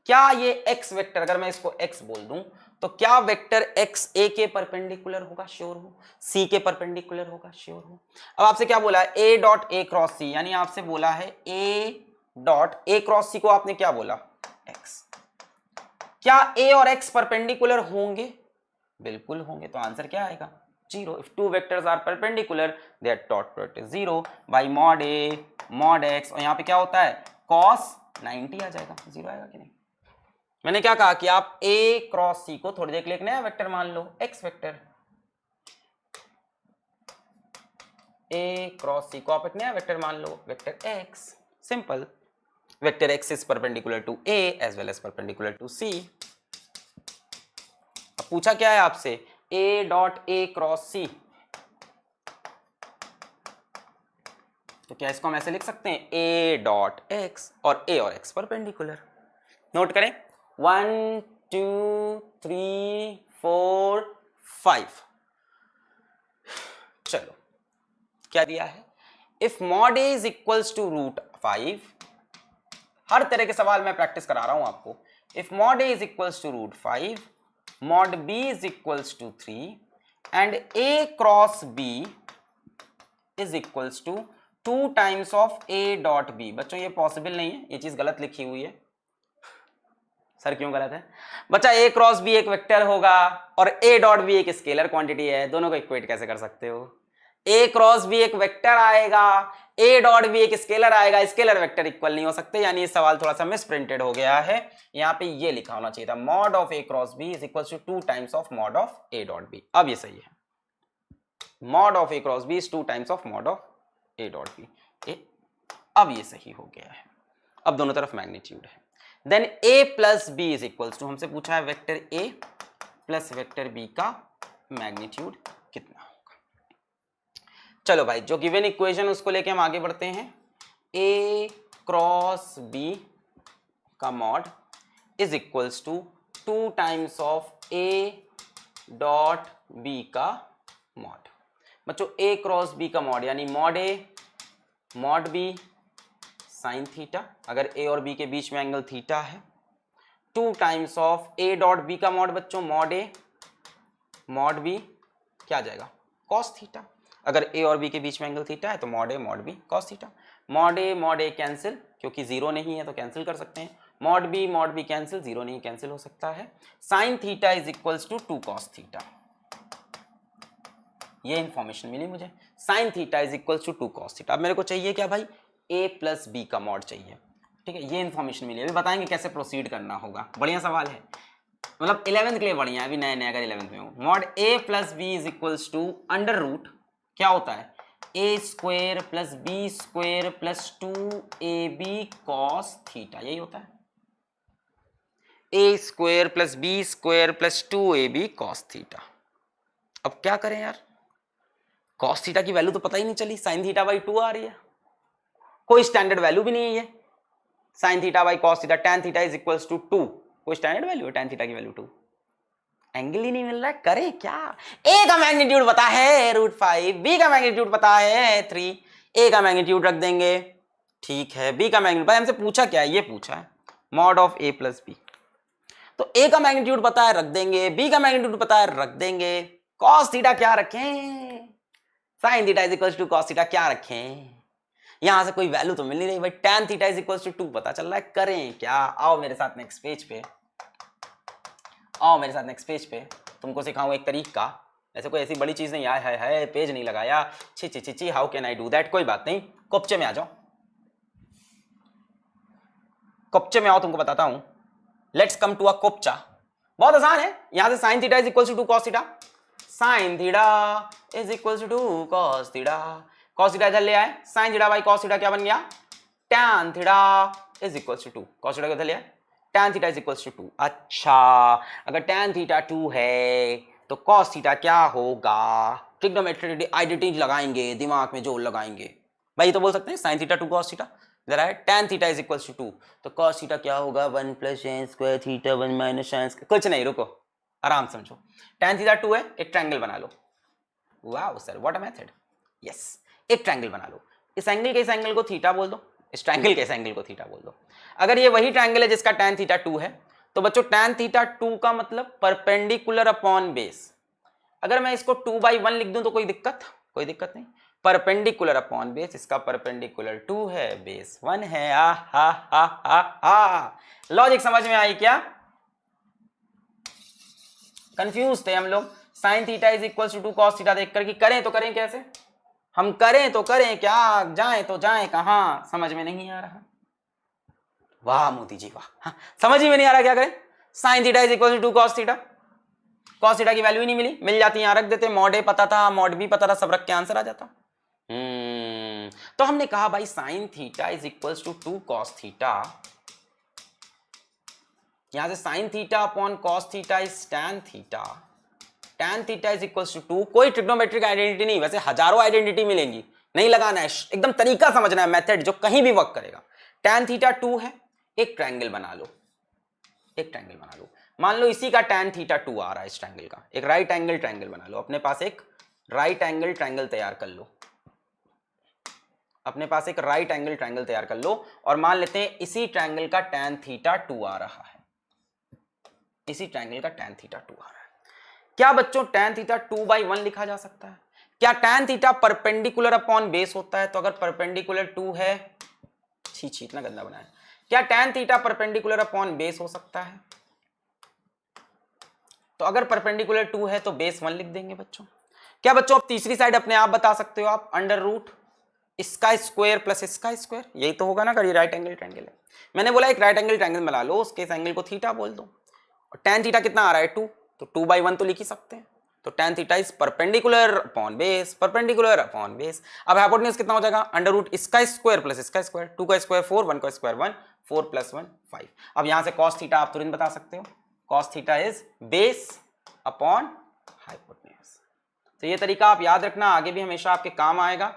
Speaker 1: क्या ये एक्स वेक्टर, अगर मैं इसको एक्स बोल दूं तो क्या वेक्टर एक्स ए के परपेंडिकुलर होगा? श्योर हो। सी के परपेंडिकुलर होगा? श्योर हो। अब आपसे क्या बोला है, ए डॉट ए क्रॉस सी, यानी आपसे बोला है A dot A cross C को आपने क्या बोला, एक्स। क्या ए और एक्स परपेंडिकुलर होंगे? बिल्कुल होंगे, तो आंसर क्या आएगा, 0। If two vectors are perpendicular their dot product is 0 by mod A mod X, और यहाँ पे क्या होता है cos 90 आ जाएगा, 0 आएगा कि नहीं? मैंने क्या कहा कि आप ए क्रॉस सी को थोड़ी देर के लिए एक नया वेक्टर मान लो, X vector. A cross C को आप एक नया वेक्टर मान लो, vector X. Simple, vector X is perpendicular to A as well as perpendicular to C. अब पूछा क्या है आपसे, ए डॉट ए क्रॉस सी, तो क्या इसको हम ऐसे लिख सकते हैं, ए डॉट एक्स और ए और एक्स परपेंडिकुलर। नोट करें 1 2 3 4 5। चलो क्या दिया है, if mod A is equals to √5, हर तरह के सवाल मैं प्रैक्टिस करा रहा हूं आपको। If mod A is equals to √5, mod B is equals to 3 and A cross B is equals to 2 times of A dot B. बच्चों ये पॉसिबल नहीं है, ये चीज गलत लिखी हुई है। सर क्यों गलत है? बच्चा ए क्रॉस बी एक वेक्टर होगा और ए डॉट बी एक स्केलर क्वांटिटी है, दोनों को इक्वेट कैसे कर सकते हो? ए क्रॉस बी एक वेक्टर आएगा, ए डॉट बी एक स्केलर आएगा, स्केलर वेक्टर इक्वल नहीं हो सकते, यानी ये सवाल थोड़ा सा मिसप्रिंटेड हो गया है। यहाँ पे ये लिखा होना चाहिए था mod of A cross B is equal to 2 times of mod of A dot B. अब ये सही है, mod of A cross B is 2 times of mod of A dot B. अब ये सही हो गया है, अब दोनों तरफ मैग्नीट्यूड है। Then a plus B is equals to, हमसे पूछा है vector a plus vector b का मैग्नीट्यूड कितना होगा। चलो भाई, जो गिवन इक्वेशन उसको लेके हम आगे बढ़ते हैं। a क्रॉस b का mod is equals to 2 times of a dot b का मॉड। बच्चों a क्रॉस b का मॉड यानी mod a mod b sine theta, अगर ए और बी के बीच में एंगल थीटा है, 2 times of A dot B का मॉड बच्चों मॉड ए मॉड बी क्या आ जाएगा कॉस थीटा, अगर ए और बी के बीच में एंगल थीटा है तो mod A mod B cos theta. Mod A cancel, क्योंकि जीरो नहीं है तो कैंसिल कर सकते हैं, मॉड बी कैंसिल, जीरो नहीं कैंसिल हो सकता है। Sine theta is equals to 2 cos theta, ये इंफॉर्मेशन मिली मुझे, sine theta is equals to 2 cos theta. अब मेरे को चाहिए क्या भाई, a प्लस बी का मॉड चाहिए, ठीक है, ये इन्फॉर्मेशन मिली। अभी बताएंगे कैसे प्रोसीड करना होगा, बढ़िया सवाल है, मतलब 11th के लिए बढ़िया है, अभी नए नए अगर 11th में हो। Mod a plus B is equals to under root क्या होता है a square plus B square plus 2ab cos theta, यही होता है a square plus B square plus 2ab cos theta. अब क्या करें यार, कॉस थीटा की वैल्यू तो पता ही नहीं चली, साइन थीटा बाई 2 आ रही है, कोई स्टैंडर्ड वैल्यू भी नहीं है ये, sine theta by cos theta, tan theta is equals to 2, कोई स्टैंडर्ड वैल्यू है tan थीटा की वैल्यू 2, एंगल ही नहीं मिल रहा है, करे क्या? a का मैग्नीट्यूड पता है √5, b का मैग्नीट्यूड पता है 3, a का मैग्नीट्यूड रख देंगे, ठीक है, b का मैग्नीट्यूड, भाई हमसे पूछा क्या है, ये पूछा है mod of a plus B, तो a का मैग्नीट्यूड पता है रख देंगे, b का मैग्नीट्यूड पता है रख देंगे, कॉस थीटा क्या रखें, sine theta is equals to cos theta क्या रखें, यहां से कोई वैल्यू तो मिल नहीं रही भाई, tan theta is equals to 2 पता चल रहा है, करें क्या? आओ मेरे साथ नेक्स्ट पेज पे, आओ मेरे साथ नेक्स्ट पेज पे, तुमको सिखाऊं एक तरीका, ऐसे कोई ऐसी बड़ी चीज नहीं, आया है पेज नहीं लगाया, छी छी छी छी, how can I do that, कोई बात नहीं, कोपचे में आ जाओ, कोपचे में आओ, तुमको बताता हूं, लेट्स कम टू अ कोपचा, बहुत आसान है, यहां से sine theta is equals to 2 cos theta, sine theta is equals to 2 cos theta, cos theta इधर ले आए, sine theta by cos theta क्या बन गया, tan theta is equals to 2, cos theta को इधर ले आए, tan theta is equals to 2। अच्छा, अगर tan थीटा 2 है तो cos थीटा क्या होगा, ट्रिग्नोमेट्रिक आइडेंटिटी लगाएंगे, दिमाग में जोर लगाएंगे, भाई तो बोल सकते हैं sin थीटा 2 cos थीटा, इधर आए tan theta is equals to 2, तो cos थीटा क्या होगा 1 plus sin square theta 1 minus sin square, कुछ नहीं, रुको आराम समझो, tan थीटा 2 है, एक ट्रायंगल बना लो, wow sir what a method, yes, एक ट्रायंगल बना लो, इस एंगल के इस एंगल को थीटा बोल दो, इस ट्रायंगल के इस एंगल को थीटा बोल दो, अगर ये वही ट्रायंगल है जिसका tan थीटा 2 है, तो बच्चों tan थीटा 2 का मतलब परपेंडिकुलर अपॉन बेस, अगर मैं इसको 2/1 लिख दूं तो कोई दिक्कत नहीं, परपेंडिकुलर अपॉन बेस, इसका परपेंडिकुलर 2 है, बेस 1 है, आ हा हा हा हा, लॉजिक समझ में आई क्या? कंफ्यूज थे हम लोग, sine theta is equal to 2 cos theta देख कर कि करें तो करें कैसे, हम करें तो करें क्या, जाएं तो जाएं कहां, समझ में नहीं आ रहा, वाह मोदी जी वाह, हाँ, समझ ही में नहीं आ रहा क्या करें, sine theta is equal to 2 cos theta, cos theta की वैल्यू ही नहीं मिली, मिल जाती यहां रख देते, मॉड ए पता था, मॉड बी पता था, सब रख के आंसर आ जाता। तो हमने कहा भाई sine theta is equal to 2 cos theta, यहां से sine theta upon cos theta is tan theta, tan theta is equal to 2, कोई ट्रिग्नोमेट्रिक आइडेंटिटी नहीं, वैसे हजारों आइडेंटिटी मिलेंगी, नहीं लगाना है, एकदम तरीका समझना है, मेथड जो कहीं भी वर्क करेगा, tan थीटा 2 है, एक ट्रायंगल बना लो, एक ट्रायंगल बना लो, मान लो इसी का tan थीटा 2 आ रहा है इस ट्रायंगल का, एक राइट एंगल ट्रायंगल बना लो, अपने पास एक राइट एंगल ट्रायंगल तैयार कर लो, अपने पास एक राइट एंगल ट्रायंगल तैयार कर लो और मान लेते हैं इसी ट्रायंगल का tan थीटा 2 आ रहा है, इसी ट्रायंगल का tan थीटा 2 आ रहा है। क्या बच्चों tan थीटा 2/1 लिखा जा सकता है? क्या tan theta perpendicular upon base होता है? तो अगर परपेंडिकुलर 2 है, छी इतना गंदा बनाया, क्या tan theta perpendicular upon base हो सकता है? तो अगर परपेंडिकुलर 2 है तो बेस 1 लिख देंगे बच्चों। क्या बच्चों अब तीसरी साइड अपने आप बता सकते हो आप, अंडर रूट इसका स्क्वायर प्लस इसका स्क्वायर, यही तो होगा ना, अगर ये राइट एंगल ट्रायंगल है। मैंने बोला एक राइट एंगल ट्रायंगल बना लो, उसके इस एंगल को थीटा बोल दो, और tan थीटा कितना आ रहा है 2, तो 2/1 तो लिख ही सकते हैं। तो tan theta is perpendicular upon base, perpendicular upon base. अब हाइपोटेन्यूज कितना हो जाएगा, अंडर रूट इसका स्क्वायर प्लस इसका स्क्वायर, 2 का स्क्वायर 4, 1 का स्क्वायर 1, 4 + 1 5। अब यहां से cos थीटा आप तुरंत बता सकते हो, cos theta is base upon hypotenuse. तो ये तरीका आप याद रखना, आगे भी हमेशा आपके काम आएगा।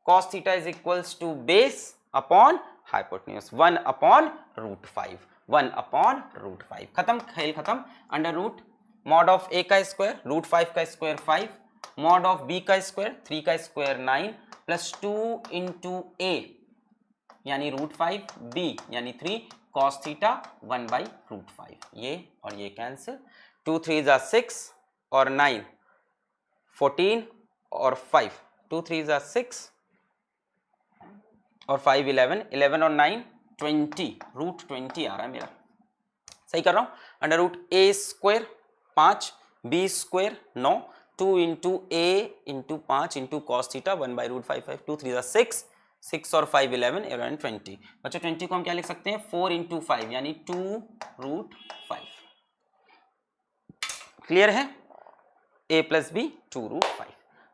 Speaker 1: cos theta is equals to base upon hypotenuse, 1/√5, 1/√5। खत्म, खेल खत्म। Under root mod of a का स्क्वायर √5 का स्क्वायर 5, मॉड ऑफ b का स्क्वायर 3 का स्क्वायर 9 प्लस 2 इंटू a यानी √5, b यानी 3, cos थीटा 1/√5। ये और ये कैंसिल, 2 3 जा 6 और 9 14 और 5, 2 3 जा 6 और 5 11, 11 और 9 20, √20 आ रहा है मेरा, सही कर रहा हूं। Under root a square 5, b square 9, 2 into a into 5 into cos theta 1/√5, 2 3 जा 6, 6 और 5 11, 11 20। बच्चों 20 को हम क्या लिख सकते हैं, 4 इंटू 5 यानी 2√5। क्लियर है, a प्लस b 2√5।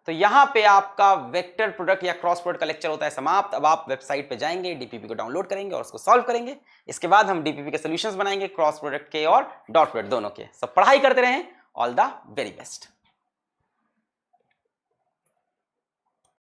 Speaker 1: तो यहां पे आपका वेक्टर प्रोडक्ट या क्रॉस प्रोडक्ट का लेक्चर होता है समाप्त। अब आप वेबसाइट पे जाएंगे, डीपीपी को डाउनलोड करेंगे और उसको सॉल्व करेंगे। इसके बाद हम डीपीपी के सॉल्यूशंस बनाएंगे, क्रॉस प्रोडक्ट के और डॉट प्रोडक्ट दोनों के। सब पढ़ाई करते रहें। All the very best.